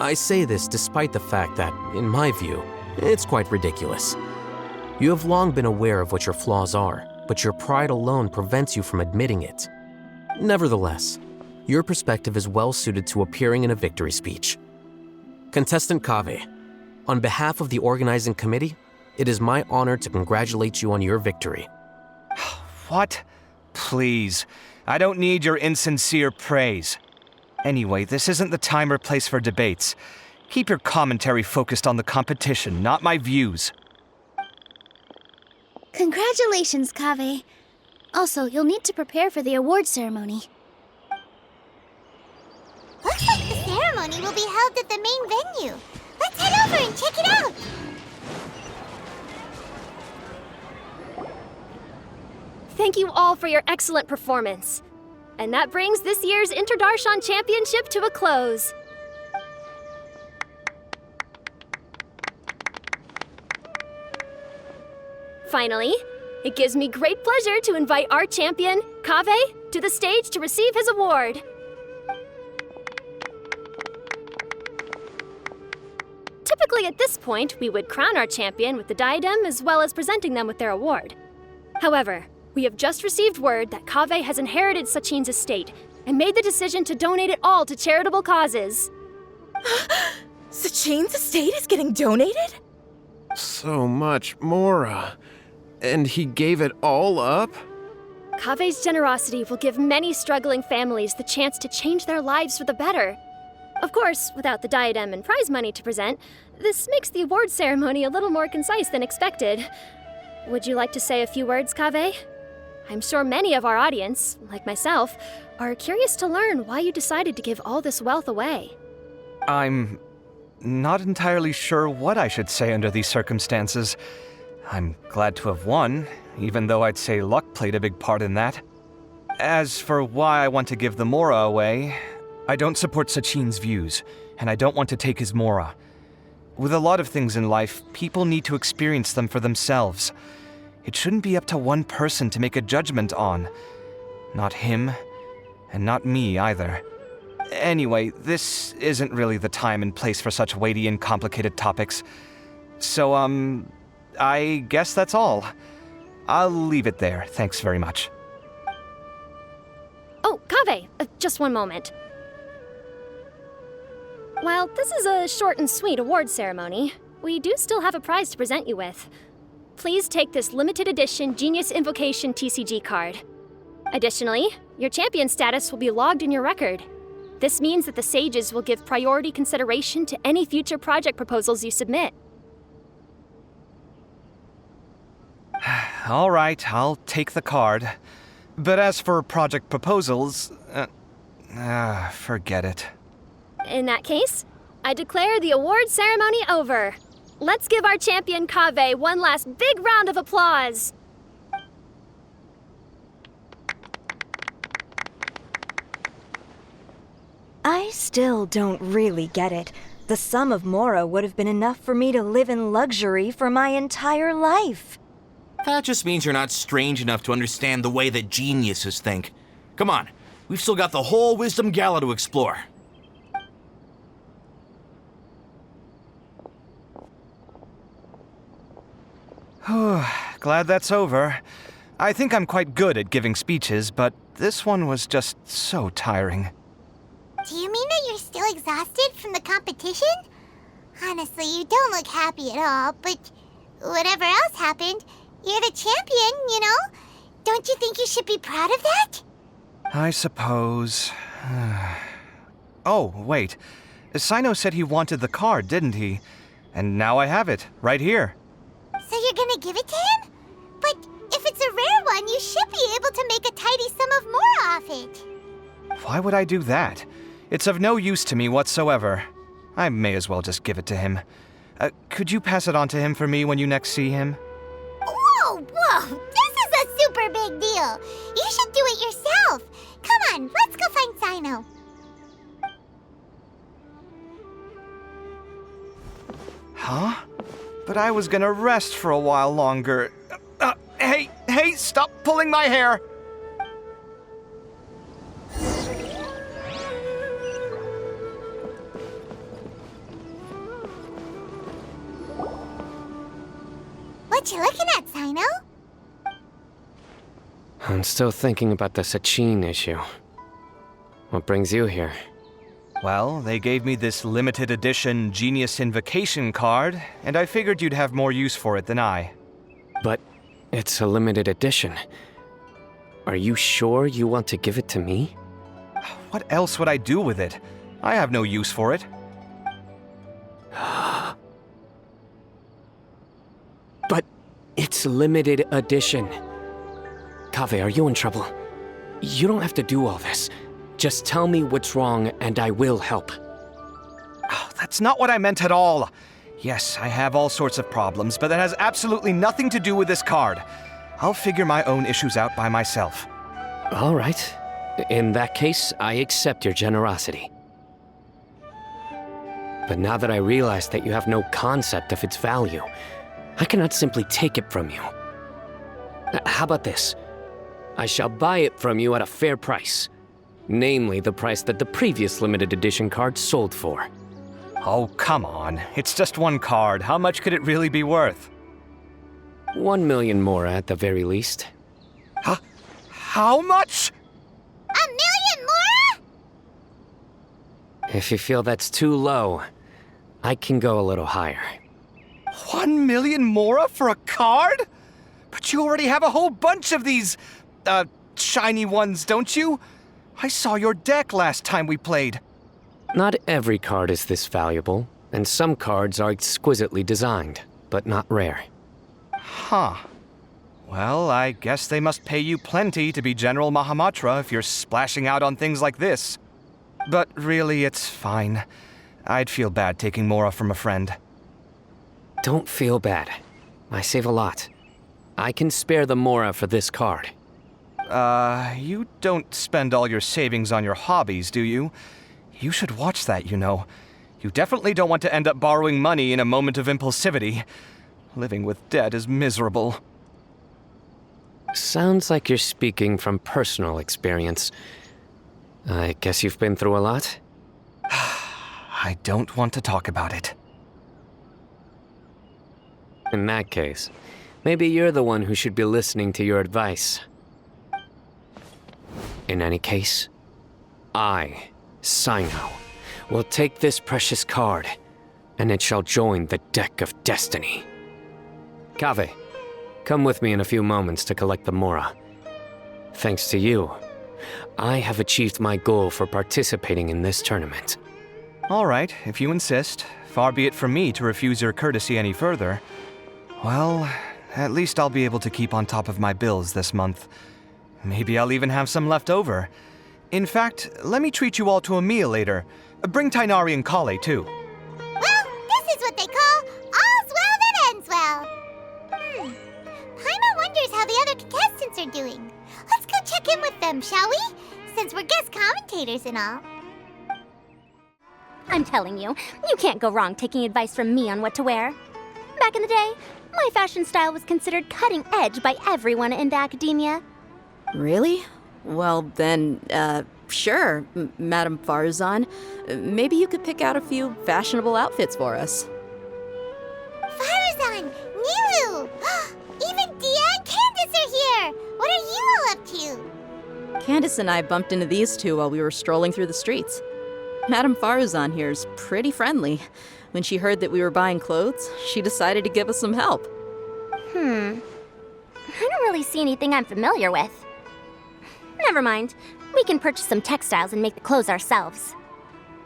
I say this despite the fact that, in my view, it's quite ridiculous. You have long been aware of what your flaws are, but your pride alone prevents you from admitting it. Nevertheless, your perspective is well suited to appearing in a victory speech. Contestant Kaveh, on behalf of the organizing committee, it is my honor to congratulate you on your victory. What? Please, I don't need your insincere praise. Anyway, this isn't the time or place for debates. Keep your commentary focused on the competition, not my views. Congratulations, Kaveh. Also, you'll need to prepare for the award ceremony. Looks like the ceremony will be held at the main venue. Let's head over and check it out. Thank you all for your excellent performance. And that brings this year's Interdarshan Championship to a close. Finally, it gives me great pleasure to invite our champion, Kaveh, to the stage to receive his award. Typically at this point, we would crown our champion with the diadem as well as presenting them with their award. However, we have just received word that Kaveh has inherited Sachin's estate and made the decision to donate it all to charitable causes. Sachin's estate is getting donated? So much, Mora. And he gave it all up? Kaveh's generosity will give many struggling families the chance to change their lives for the better. Of course, without the diadem and prize money to present, this makes the award ceremony a little more concise than expected. Would you like to say a few words, Kaveh? I'm sure many of our audience, like myself, are curious to learn why you decided to give all this wealth away. I'm not entirely sure what I should say under these circumstances. I'm glad to have won, even though I'd say luck played a big part in that. As for why I want to give the Mora away, I don't support Sachin's views, and I don't want to take his Mora. With a lot of things in life, people need to experience them for themselves. It shouldn't be up to one person to make a judgment on. Not him, and not me either. Anyway, this isn't really the time and place for such weighty and complicated topics. So, I guess that's all. I'll leave it there. Thanks very much. Oh, Kaveh, just one moment. While this is a short and sweet award ceremony, we do still have a prize to present you with. Please take this limited edition Genius Invocation TCG card. Additionally, your champion status will be logged in your record. This means that the sages will give priority consideration to any future project proposals you submit. All right, I'll take the card. But as for project proposals, forget it. In that case, I declare the award ceremony over. Let's give our champion Kaveh one last big round of applause. I still don't really get it. The sum of Mora would have been enough for me to live in luxury for my entire life. That just means you're not strange enough to understand the way that geniuses think. Come on, we've still got the whole Wisdom Gala to explore. Glad that's over. I think I'm quite good at giving speeches, but this one was just so tiring. Do you mean that you're still exhausted from the competition? Honestly, you don't look happy at all, but whatever else happened, you're the champion, you know? Don't you think you should be proud of that? I suppose. Oh, wait. Sino said he wanted the card, didn't he? And now I have it, right here. So you're gonna give it to him? But if it's a rare one, you should be able to make a tidy sum of Mora off it. Why would I do that? It's of no use to me whatsoever. I may as well just give it to him. Could you pass it on to him for me when you next see him? Whoa! This is a super big deal. You should do it yourself. Come on, let's go find Sino. Huh? But I was gonna rest for a while longer. Hey, stop pulling my hair! What you looking at, Sino? I'm still thinking about the Sachin issue. What brings you here? Well, they gave me this limited edition Genius Invocation card, and I figured you'd have more use for it than I. But it's a limited edition. Are you sure you want to give it to me? What else would I do with it? I have no use for it. But it's limited edition. Kaveh, are you in trouble? You don't have to do all this. Just tell me what's wrong and I will help. Oh, that's not what I meant at all. Yes, I have all sorts of problems, but that has absolutely nothing to do with this card. I'll figure my own issues out by myself. All right. In that case, I accept your generosity. But now that I realize that you have no concept of its value, I cannot simply take it from you. How about this? I shall buy it from you at a fair price. Namely, the price that the previous limited edition card sold for. Oh, come on. It's just one card. How much could it really be worth? 1 million more at the very least. How much? 1 million more? If you feel that's too low, I can go a little higher. 1 million more for a card? But you already have a whole bunch of these, shiny ones, don't you? I saw your deck last time we played. Not every card is this valuable, and some cards are exquisitely designed, but not rare. Huh. Well, I guess they must pay you plenty to be General Mahamatra if you're splashing out on things like this. But really, it's fine. I'd feel bad taking Mora from a friend. Don't feel bad. I save a lot. I can spare the Mora for this card. You don't spend all your savings on your hobbies, do you? You should watch that, you know. You definitely don't want to end up borrowing money in a moment of impulsivity. Living with debt is miserable. Sounds like you're speaking from personal experience. I guess you've been through a lot? I don't want to talk about it. In that case, maybe you're the one who should be listening to your advice. In any case, I, Sino, will take this precious card, and it shall join the deck of destiny. Kaveh, come with me in a few moments to collect the Mora. Thanks to you, I have achieved my goal for participating in this tournament. All right, if you insist. Far be it from me to refuse your courtesy any further. Well, at least I'll be able to keep on top of my bills this month. Maybe I'll even have some left over. In fact, let me treat you all to a meal later. Bring Tainari and Kale, too. Well, this is what they call all's well that ends well. Paimon wonders how the other contestants are doing. Let's go check in with them, shall we? Since we're guest commentators and all. I'm telling you, you can't go wrong taking advice from me on what to wear. Back in the day, my fashion style was considered cutting edge by everyone in the academia. Really? Well, then, sure, Madame Farzan. Maybe you could pick out a few fashionable outfits for us. Farzan! Niru! Even Dia and Candace are here! What are you all up to? Candace and I bumped into these two while we were strolling through the streets. Madame Farzan here's pretty friendly. When she heard that we were buying clothes, she decided to give us some help. I don't really see anything I'm familiar with. Never mind. We can purchase some textiles and make the clothes ourselves.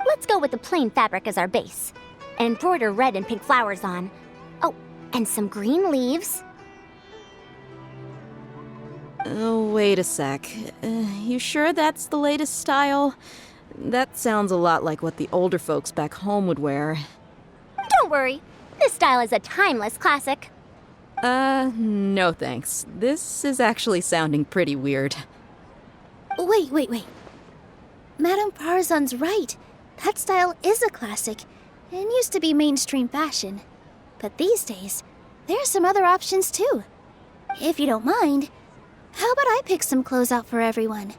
Let's go with the plain fabric as our base. And embroider red and pink flowers on. Oh, and some green leaves. Oh, wait a sec. You sure that's the latest style? That sounds a lot like what the older folks back home would wear. Don't worry. This style is a timeless classic. No thanks. This is actually sounding pretty weird. Wait. Madame Farzan's right. That style is a classic and used to be mainstream fashion. But these days, there are some other options too. If you don't mind, how about I pick some clothes out for everyone?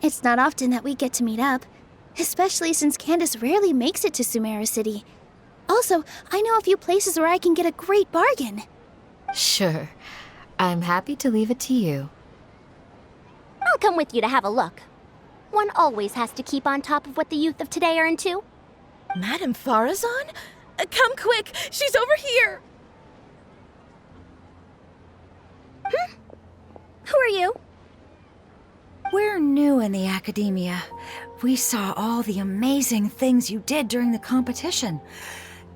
It's not often that we get to meet up, especially since Candace rarely makes it to Sumeru City. Also, I know a few places where I can get a great bargain. Sure. I'm happy to leave it to you. I'll come with you to have a look. One always has to keep on top of what the youth of today are into. Madame Farazan? Come quick! She's over here! Who are you? We're new in the Akademiya. We saw all the amazing things you did during the competition.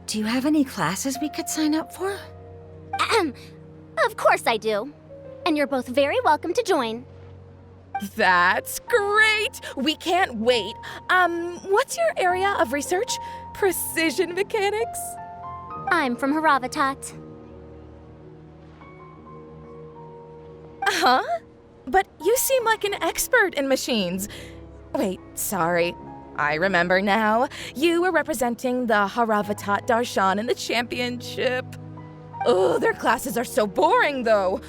Do you have any classes we could sign up for? Of course I do. And you're both very welcome to join. That's great! We can't wait. What's your area of research? Precision mechanics? I'm from Haravatat. Huh? But you seem like an expert in machines. Wait, sorry. I remember now. You were representing the Haravatat Darshan in the championship. Oh, their classes are so boring, though.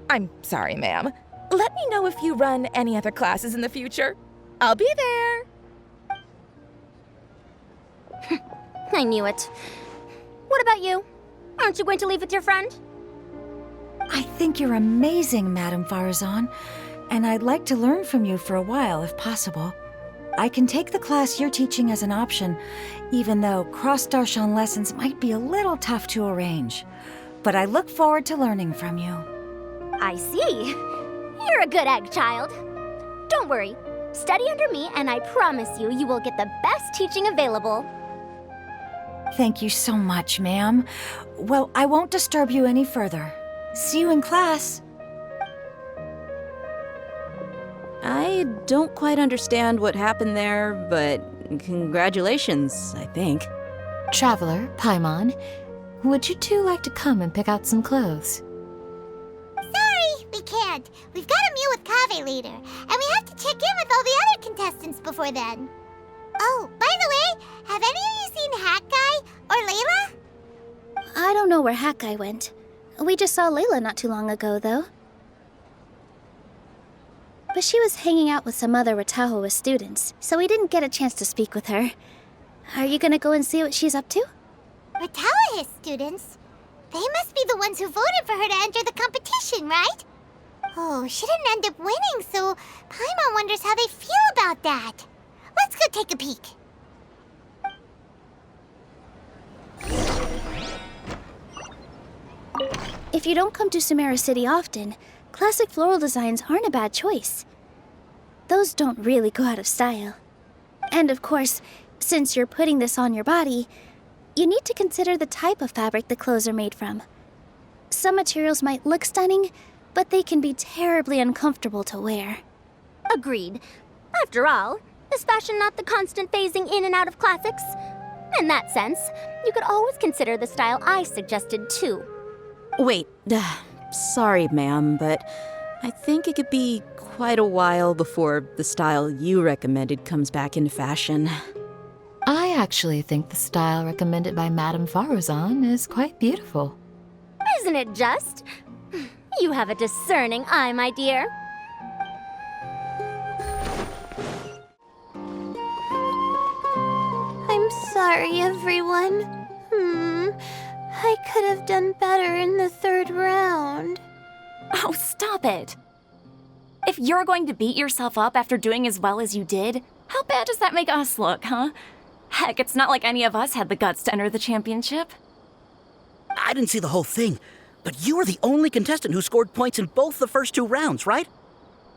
I'm sorry, ma'am. Let me know if you run any other classes in the future. I'll be there. I knew it. What about you? Aren't you going to leave with your friend? I think you're amazing, Madame Farazan, and I'd like to learn from you for a while, if possible. I can take the class you're teaching as an option, even though cross-Darshan lessons might be a little tough to arrange. But I look forward to learning from you. I see. You're a good egg, child. Don't worry. Study under me, and I promise you, you will get the best teaching available. Thank you so much, ma'am. Well, I won't disturb you any further. See you in class. I don't quite understand what happened there, but congratulations, I think. Traveler, Paimon, would you two like to come and pick out some clothes? Sorry, we can't. We've got a meal with Kaveh later, and we have to check in with all the other contestants before then. Oh, by the way, have any of you seen Hat Guy or Layla? I don't know where Hat Guy went. We just saw Layla not too long ago, though. But she was hanging out with some other Ratahoa students, so we didn't get a chance to speak with her. Are you gonna go and see what she's up to? Ratahoa students? They must be the ones who voted for her to enter the competition, right? Oh, she didn't end up winning, so Paimon wonders how they feel about that. Let's go take a peek. If you don't come to Sumeru City often, classic floral designs aren't a bad choice. Those don't really go out of style. And of course, since you're putting this on your body, you need to consider the type of fabric the clothes are made from. Some materials might look stunning, but they can be terribly uncomfortable to wear. Agreed. After all, is fashion not the constant phasing in and out of classics? In that sense, you could always consider the style I suggested too. Wait, sorry, ma'am, but I think it could be quite a while before the style you recommended comes back into fashion. I actually think the style recommended by Madame Farazan is quite beautiful. Isn't it just? You have a discerning eye, my dear. I'm sorry, everyone. I could have done better in the third round. Oh, stop it. If you're going to beat yourself up after doing as well as you did, how bad does that make us look, huh? Heck, it's not like any of us had the guts to enter the championship. I didn't see the whole thing, but you were the only contestant who scored points in both the first 2 rounds, right?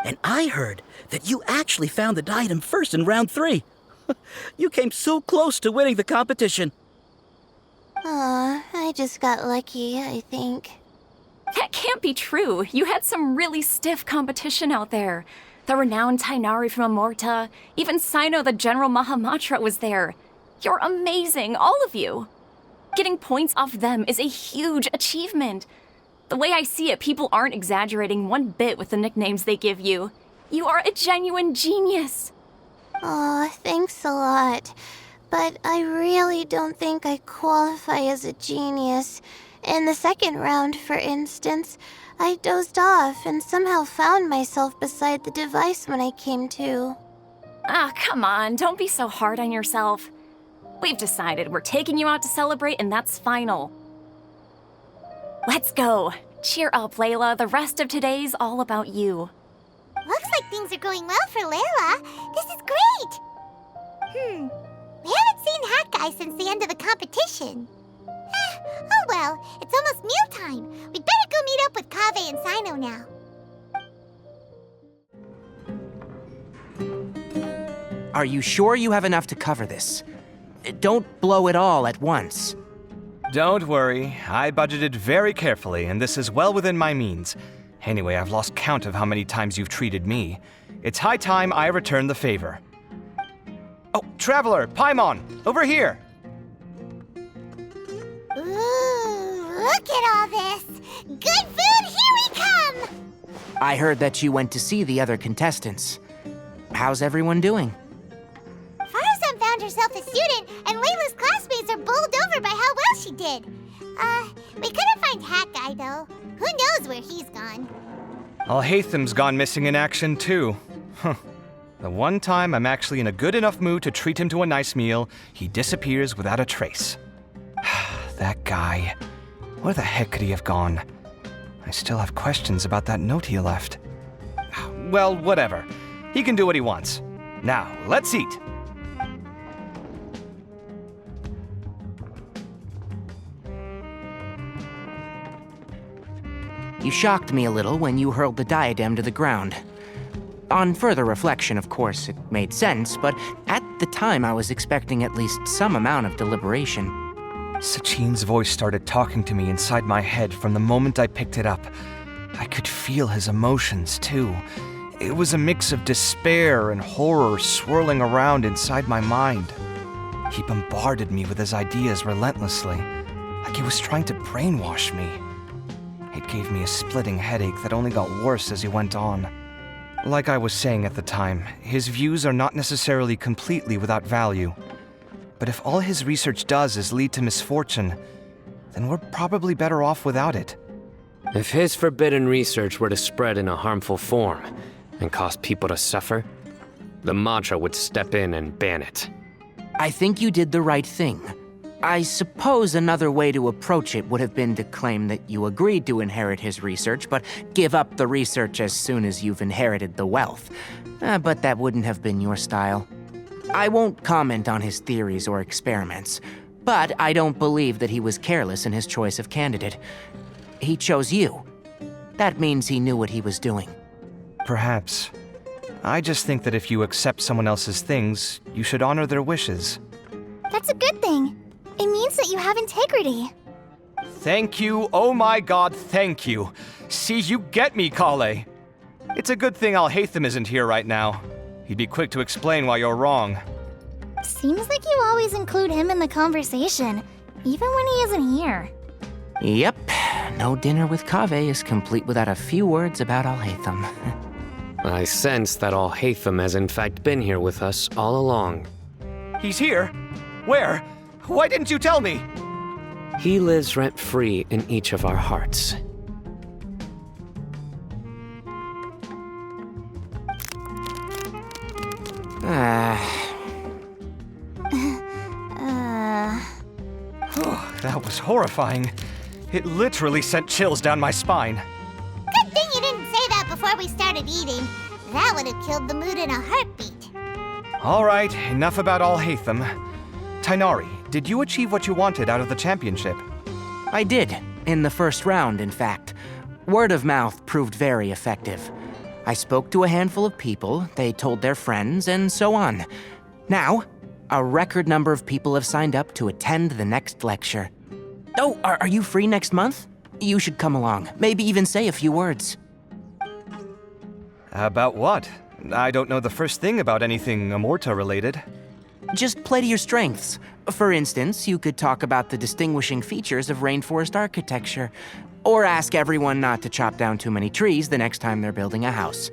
And I heard that you actually found the diadem first in round 3. You came so close to winning the competition. Aw, I just got lucky, I think. That can't be true. You had some really stiff competition out there. The renowned Tainari from Amorta, even Sino the General Mahamatra was there. You're amazing, all of you. Getting points off them is a huge achievement. The way I see it, people aren't exaggerating one bit with the nicknames they give you. You are a genuine genius. Aw, thanks a lot. But I really don't think I qualify as a genius. In the second round, for instance, I dozed off and somehow found myself beside the device when I came to. Ah, come on, don't be so hard on yourself. We've decided we're taking you out to celebrate, and that's final. Let's go. Cheer up, Layla. The rest of today's all about you. Looks like things are going well for Layla. This is great. We haven't seen Hat Guy since the end of the competition. Oh well, it's almost mealtime. We'd better go meet up with Kaveh and Sino now. Are you sure you have enough to cover this? Don't blow it all at once. Don't worry, I budgeted very carefully, and this is well within my means. Anyway, I've lost count of how many times you've treated me. It's high time I return the favor. Oh, Traveler, Paimon, over here! Ooh, look at all this! Good food, here we come! I heard that you went to see the other contestants. How's everyone doing? Farazan found herself a student, and Layla's classmates are bowled over by how well she did. We couldn't find Hat Guy, though. Who knows where he's gone? Alhaitham's gone missing in action, too. Huh. The one time I'm actually in a good enough mood to treat him to a nice meal, he disappears without a trace. That guy. Where the heck could he have gone? I still have questions about that note he left. Well, whatever. He can do what he wants. Now, let's eat. You shocked me a little when you hurled the diadem to the ground. On further reflection, of course, it made sense, but at the time I was expecting at least some amount of deliberation. Sachin's voice started talking to me inside my head from the moment I picked it up. I could feel his emotions, too. It was a mix of despair and horror swirling around inside my mind. He bombarded me with his ideas relentlessly, like he was trying to brainwash me. It gave me a splitting headache that only got worse as he went on. Like I was saying at the time, his views are not necessarily completely without value. But if all his research does is lead to misfortune, then we're probably better off without it. If his forbidden research were to spread in a harmful form and cause people to suffer, the Matra would step in and ban it. I think you did the right thing. I suppose another way to approach it would have been to claim that you agreed to inherit his research, but give up the research as soon as you've inherited the wealth. But that wouldn't have been your style. I won't comment on his theories or experiments, but I don't believe that he was careless in his choice of candidate. He chose you. That means he knew what he was doing. Perhaps. I just think that if you accept someone else's things, you should honor their wishes. That's a good thing. It means that you have integrity. Thank you, oh my god, thank you. See, you get me, Kale. It's a good thing Alhaitham isn't here right now. He'd be quick to explain why you're wrong. Seems like you always include him in the conversation, even when he isn't here. Yep, no dinner with Kaveh is complete without a few words about Alhaitham. I sense that Alhaitham has in fact been here with us all along. He's here? Where? Why didn't you tell me? He lives rent-free in each of our hearts. That was horrifying. It literally sent chills down my spine. Good thing you didn't say that before we started eating. That would have killed the mood in a heartbeat. All right, enough about Alhaitham. Tainari, did you achieve what you wanted out of the championship? I did, in the first round, in fact. Word of mouth proved very effective. I spoke to a handful of people, they told their friends, and so on. Now, a record number of people have signed up to attend the next lecture. Oh, are you free next month? You should come along, maybe even say a few words. About what? I don't know the first thing about anything Amorta-related. Just play to your strengths. For instance, you could talk about the distinguishing features of rainforest architecture, or ask everyone not to chop down too many trees the next time they're building a house.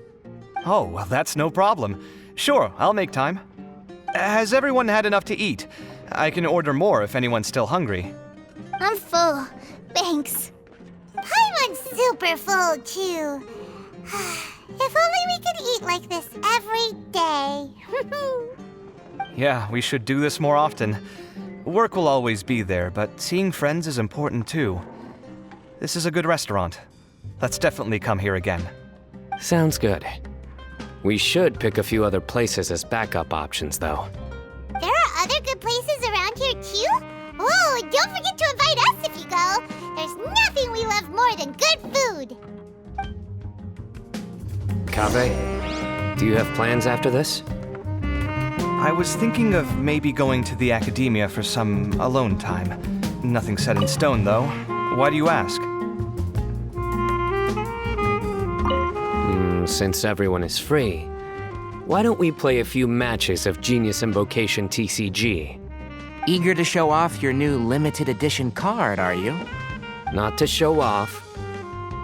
Oh, well, that's no problem. Sure, I'll make time. Has everyone had enough to eat? I can order more if anyone's still hungry. I'm full. Thanks. Paimon's super full, too. If only we could eat like this every day. Yeah, we should do this more often. Work will always be there, but seeing friends is important too. This is a good restaurant. Let's definitely come here again. Sounds good. We should pick a few other places as backup options, though. There are other good places around here, too? Oh, and don't forget to invite us if you go. There's nothing we love more than good food. Kaveh, do you have plans after this? I was thinking of maybe going to the Akademiya for some alone time. Nothing set in stone, though. Why do you ask? Since everyone is free, Why don't we play a few matches of Genius Invocation TCG? Eager to show off your new limited edition card, are you? Not to show off.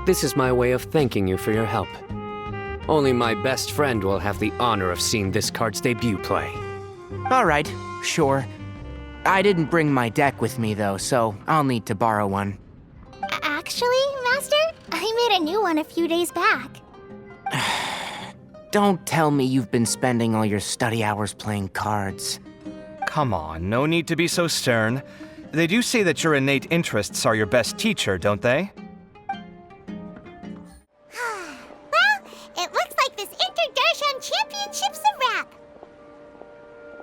This is my way of thanking you for your help. Only my best friend will have the honor of seeing this card's debut play. All right, sure. I didn't bring my deck with me, though, so I'll need to borrow one. Actually, Master, I made a new one a few days back. Don't tell me you've been spending all your study hours playing cards. Come on, no need to be so stern. They do say that your innate interests are your best teacher, don't they? Well, it looks like this Inter-Darshan Championship's a wrap.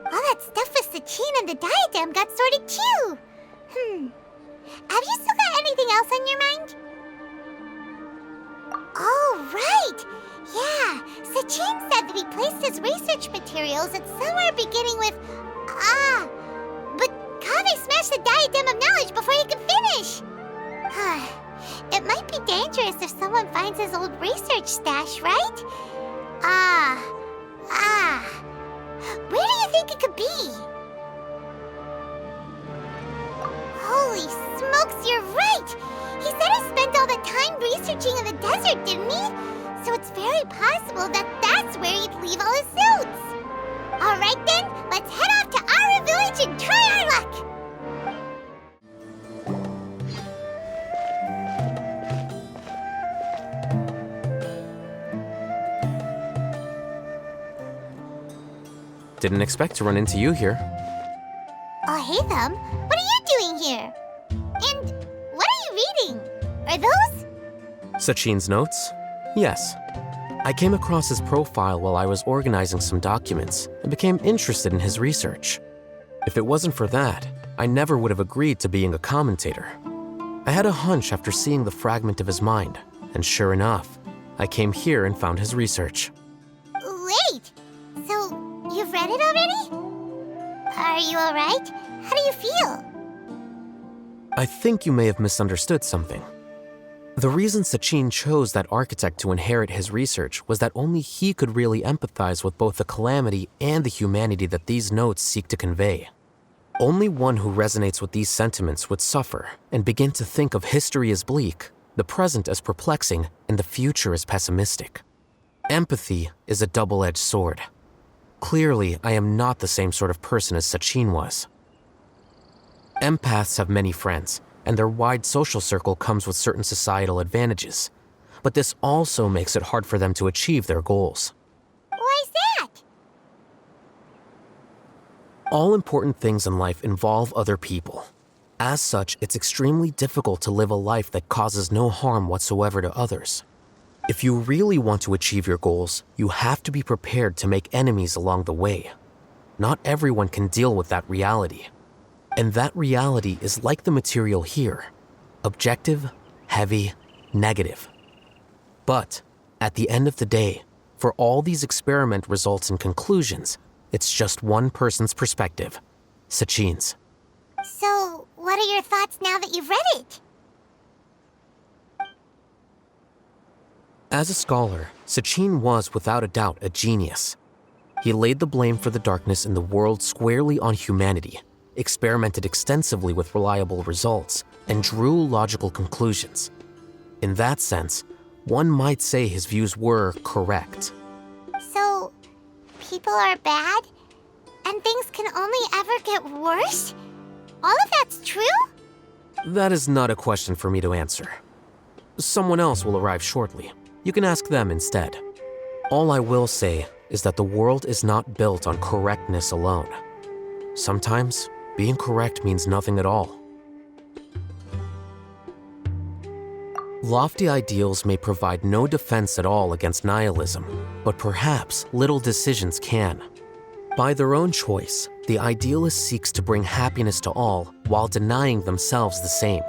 All that stuff with Sachin and the diadem got sorted too. Have you still got anything else on your mind? Oh, right! Yeah, Sachin said that he placed his research materials at somewhere beginning with but Kaveh smashed the diadem of knowledge before he could finish! It might be dangerous if someone finds his old research stash, right? Where do you think it could be? Holy smokes, you're right! He said he spent all the time researching in the desert, didn't he? So it's very possible that that's where he'd leave all his suits. Alright then, let's head off to Ara Village and try our luck! Didn't expect to run into you here. Oh, hey, Thumb. What are you doing here? And what are you reading? Are those? Sachin's notes? Yes. I came across his profile while I was organizing some documents and became interested in his research. If it wasn't for that, I never would have agreed to being a commentator. I had a hunch after seeing the fragment of his mind, and sure enough, I came here and found his research. Wait! So, you've read it already? Are you alright? How do you feel? I think you may have misunderstood something. The reason Sachin chose that architect to inherit his research was that only he could really empathize with both the calamity and the humanity that these notes seek to convey. Only one who resonates with these sentiments would suffer and begin to think of history as bleak, the present as perplexing, and the future as pessimistic. Empathy is a double-edged sword. Clearly, I am not the same sort of person as Sachin was. Empaths have many friends, and their wide social circle comes with certain societal advantages. But this also makes it hard for them to achieve their goals. Why's that? All important things in life involve other people. As such, it's extremely difficult to live a life that causes no harm whatsoever to others. If you really want to achieve your goals, you have to be prepared to make enemies along the way. Not everyone can deal with that reality. And that reality is like the material here. Objective, heavy, negative. But, at the end of the day, for all these experiment results and conclusions, it's just one person's perspective, Sachin's. So, what are your thoughts now that you've read it? As a scholar, Sachin was without a doubt a genius. He laid the blame for the darkness in the world squarely on humanity, experimented extensively with reliable results, and drew logical conclusions. In that sense, one might say his views were correct. So, people are bad? And things can only ever get worse? All of that's true? That is not a question for me to answer. Someone else will arrive shortly. You can ask them instead. All I will say is that the world is not built on correctness alone. Sometimes, being correct means nothing at all. Lofty ideals may provide no defense at all against nihilism, but perhaps little decisions can. By their own choice, the idealist seeks to bring happiness to all while denying themselves the same.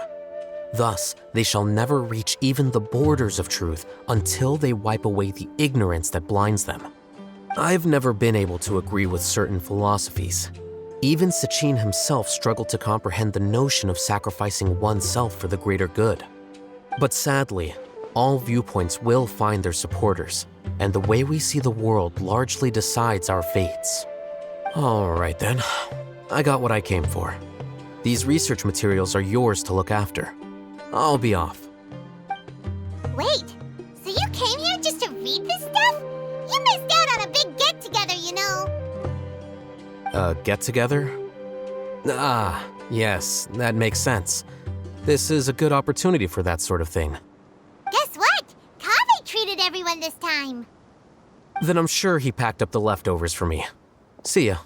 Thus, they shall never reach even the borders of truth until they wipe away the ignorance that blinds them. I've never been able to agree with certain philosophies. Even Sachin himself struggled to comprehend the notion of sacrificing oneself for the greater good. But sadly, All viewpoints will find their supporters, and the way we see the world largely decides our fates. All right then, I got what I came for. These research materials are yours to look after. I'll be off. Wait, so you came here just to read this stuff? You missed out on a big get-together, you know. A get-together? Ah, yes, that makes sense. This is a good opportunity for that sort of thing. Guess what? Kaveh treated everyone this time. Then I'm sure he packed up the leftovers for me. See ya.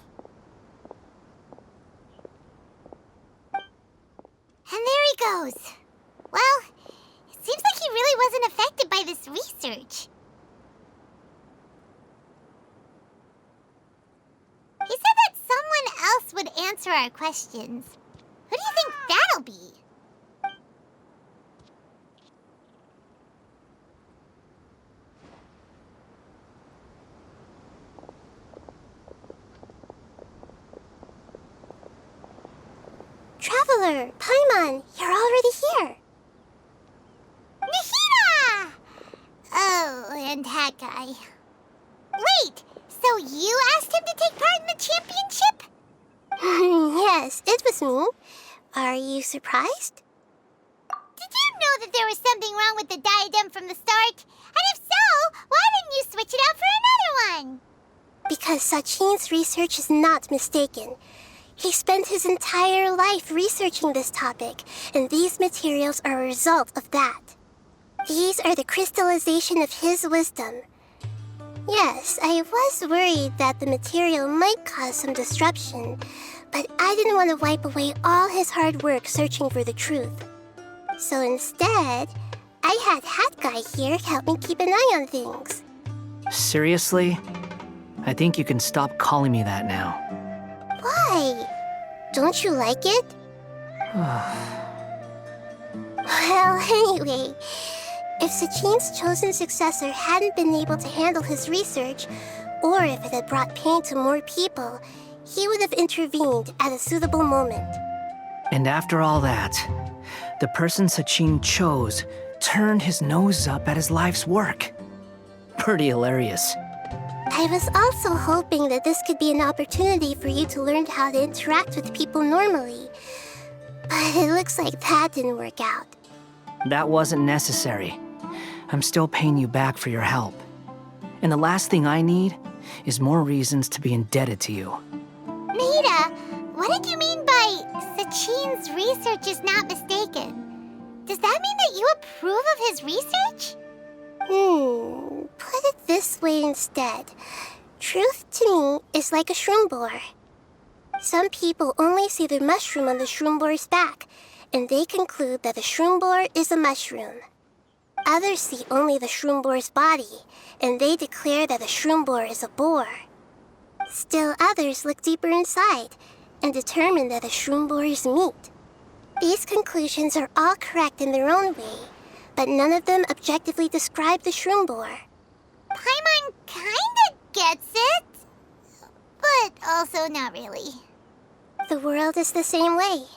And there he goes. Well, it seems like he really wasn't affected by this research. He said that someone else would answer our questions. Who do you think that'll be? Traveler, Paimon, you're already here. Nahida! Oh, and that guy. Wait, so you asked him to take part in the championship? Yes, it was me. Are you surprised? Did you know that there was something wrong with the diadem from the start? And if so, why didn't you switch it out for another one? Because Sachin's research is not mistaken. He spent his entire life researching this topic, and these materials are a result of that. These are the crystallization of his wisdom. Yes, I was worried that the material might cause some disruption, but I didn't want to wipe away all his hard work searching for the truth. So instead, I had Hat Guy here help me keep an eye on things. Seriously? I think you can stop calling me that now. Why? Don't you like it? Well, anyway, if Sachin's chosen successor hadn't been able to handle his research, or if it had brought pain to more people, he would have intervened at a suitable moment. And after all that, the person Sachin chose turned his nose up at his life's work. Pretty hilarious. I was also hoping that this could be an opportunity for you to learn how to interact with people normally. But it looks like that didn't work out. That wasn't necessary. I'm still paying you back for your help. And the last thing I need is more reasons to be indebted to you. Nahida, what did you mean by Sachin's research is not mistaken? Does that mean that you approve of his research? Put it this way instead. Truth to me is like a shroom boar. Some people only see the mushroom on the shroom boar's back, and they conclude that the shroom boar is a mushroom. Others see only the shroom boar's body, and they declare that the shroom boar is a boar. Still others look deeper inside, and determine that the shroom boar is meat. These conclusions are all correct in their own way, but none of them objectively describe the shroom boar. Paimon kinda gets it, but also not really. The world is the same way.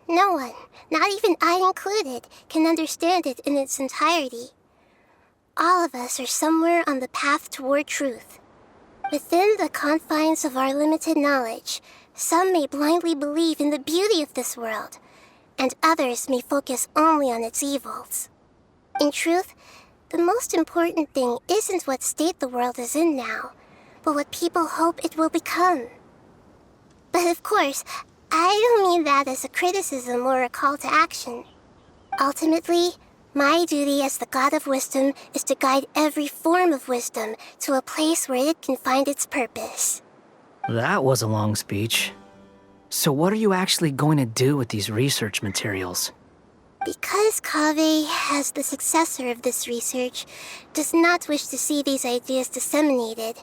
No one, not even I included, can understand it in its entirety. All of us are somewhere on the path toward truth. Within the confines of our limited knowledge, some may blindly believe in the beauty of this world, and others may focus only on its evils. In truth, the most important thing isn't what state the world is in now, but what people hope it will become. But of course, I don't mean that as a criticism or a call to action. Ultimately, my duty as the God of Wisdom is to guide every form of wisdom to a place where it can find its purpose. That was a long speech. So what are you actually going to do with these research materials? Because Kaveh, as the successor of this research, does not wish to see these ideas disseminated,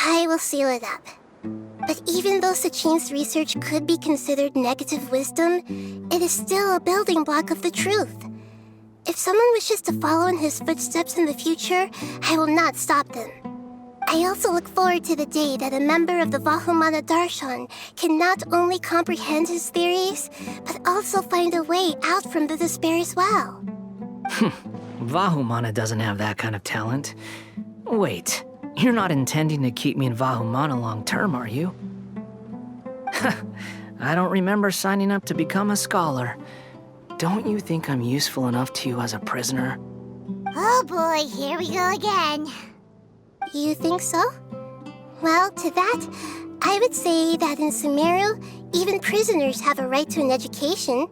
I will seal it up. But even though Sachin's research could be considered negative wisdom, it is still a building block of the truth. If someone wishes to follow in his footsteps in the future, I will not stop them. I also look forward to the day that a member of the Vahumana Darshan can not only comprehend his theories, but also find a way out from the despair as well. Vahumana doesn't have that kind of talent. Wait, you're not intending to keep me in Vahumana long term, are you? I don't remember signing up to become a scholar. Don't you think I'm useful enough to you as a prisoner? Oh boy, here we go again. You think so? Well, to that, I would say that in Sumeru, even prisoners have a right to an education.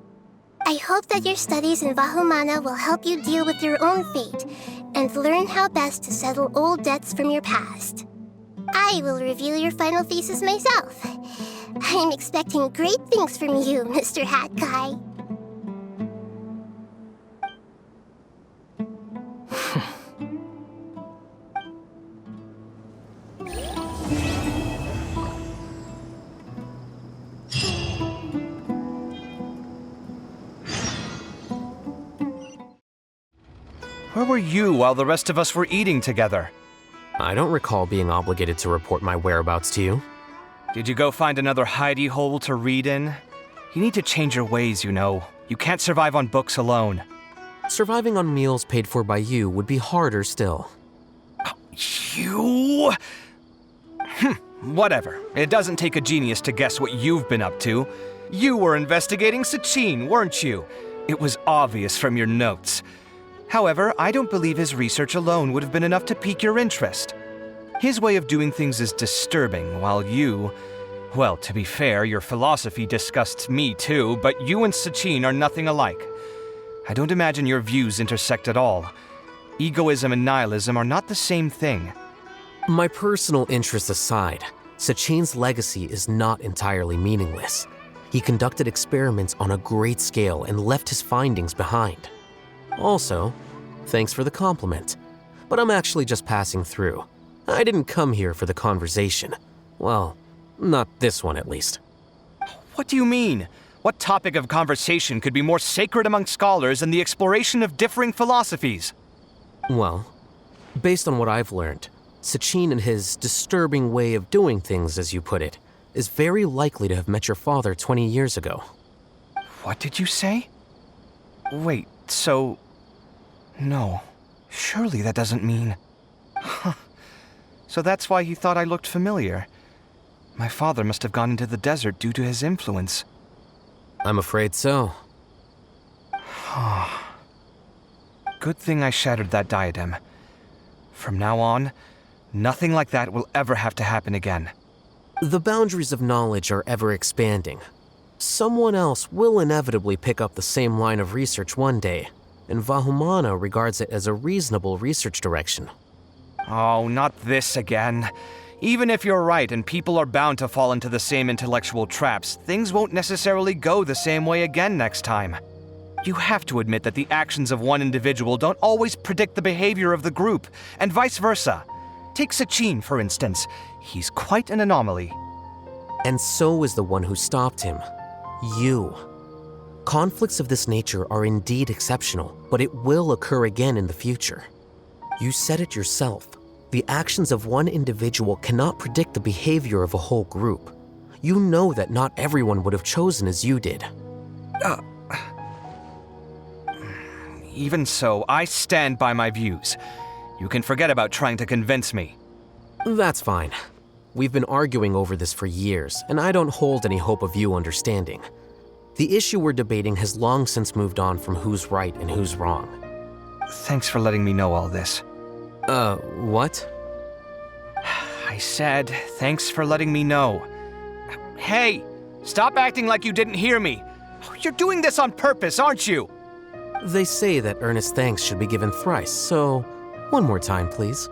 I hope that your studies in Vahumana will help you deal with your own fate and learn how best to settle old debts from your past. I will review your final thesis myself. I'm expecting great things from you, Mr. Hat Guy. Where were you while the rest of us were eating together? I don't recall being obligated to report my whereabouts to you. Did you go find another hidey hole to read in? You need to change your ways, you know. You can't survive on books alone. Surviving on meals paid for by you would be harder still. You? Whatever. It doesn't take a genius to guess what you've been up to. You were investigating Sachin, weren't you? It was obvious from your notes. However, I don't believe his research alone would have been enough to pique your interest. His way of doing things is disturbing, while you... Well, to be fair, your philosophy disgusts me too, but you and Sachin are nothing alike. I don't imagine your views intersect at all. Egoism and nihilism are not the same thing. My personal interests aside, Sachin's legacy is not entirely meaningless. He conducted experiments on a great scale and left his findings behind. Also, thanks for the compliment, but I'm actually just passing through. I didn't come here for the conversation. Well, not this one at least. What do you mean? What topic of conversation could be more sacred among scholars than the exploration of differing philosophies? Well, based on what I've learned, Sachin and his disturbing way of doing things, as you put it, is very likely to have met your father 20 years ago. What did you say? Wait, so... No, surely that doesn't mean... Huh. So that's why he thought I looked familiar. My father must have gone into the desert due to his influence. I'm afraid so. Good thing I shattered that diadem. From now on, nothing like that will ever have to happen again. The boundaries of knowledge are ever expanding. Someone else will inevitably pick up the same line of research one day, and Vahumana regards it as a reasonable research direction. Oh, not this again. Even if you're right and people are bound to fall into the same intellectual traps, things won't necessarily go the same way again next time. You have to admit that the actions of one individual don't always predict the behavior of the group, and vice versa. Take Sachin, for instance. He's quite an anomaly. And so is the one who stopped him. You. Conflicts of this nature are indeed exceptional, but it will occur again in the future. You said it yourself. The actions of one individual cannot predict the behavior of a whole group. You know that not everyone would have chosen as you did. Even so, I stand by my views. You can forget about trying to convince me. That's fine. We've been arguing over this for years, and I don't hold any hope of you understanding. The issue we're debating has long since moved on from who's right and who's wrong. Thanks for letting me know all this. What? I said, thanks for letting me know. Hey, stop acting like you didn't hear me. You're doing this on purpose, aren't you? They say that earnest thanks should be given thrice, so one more time, please.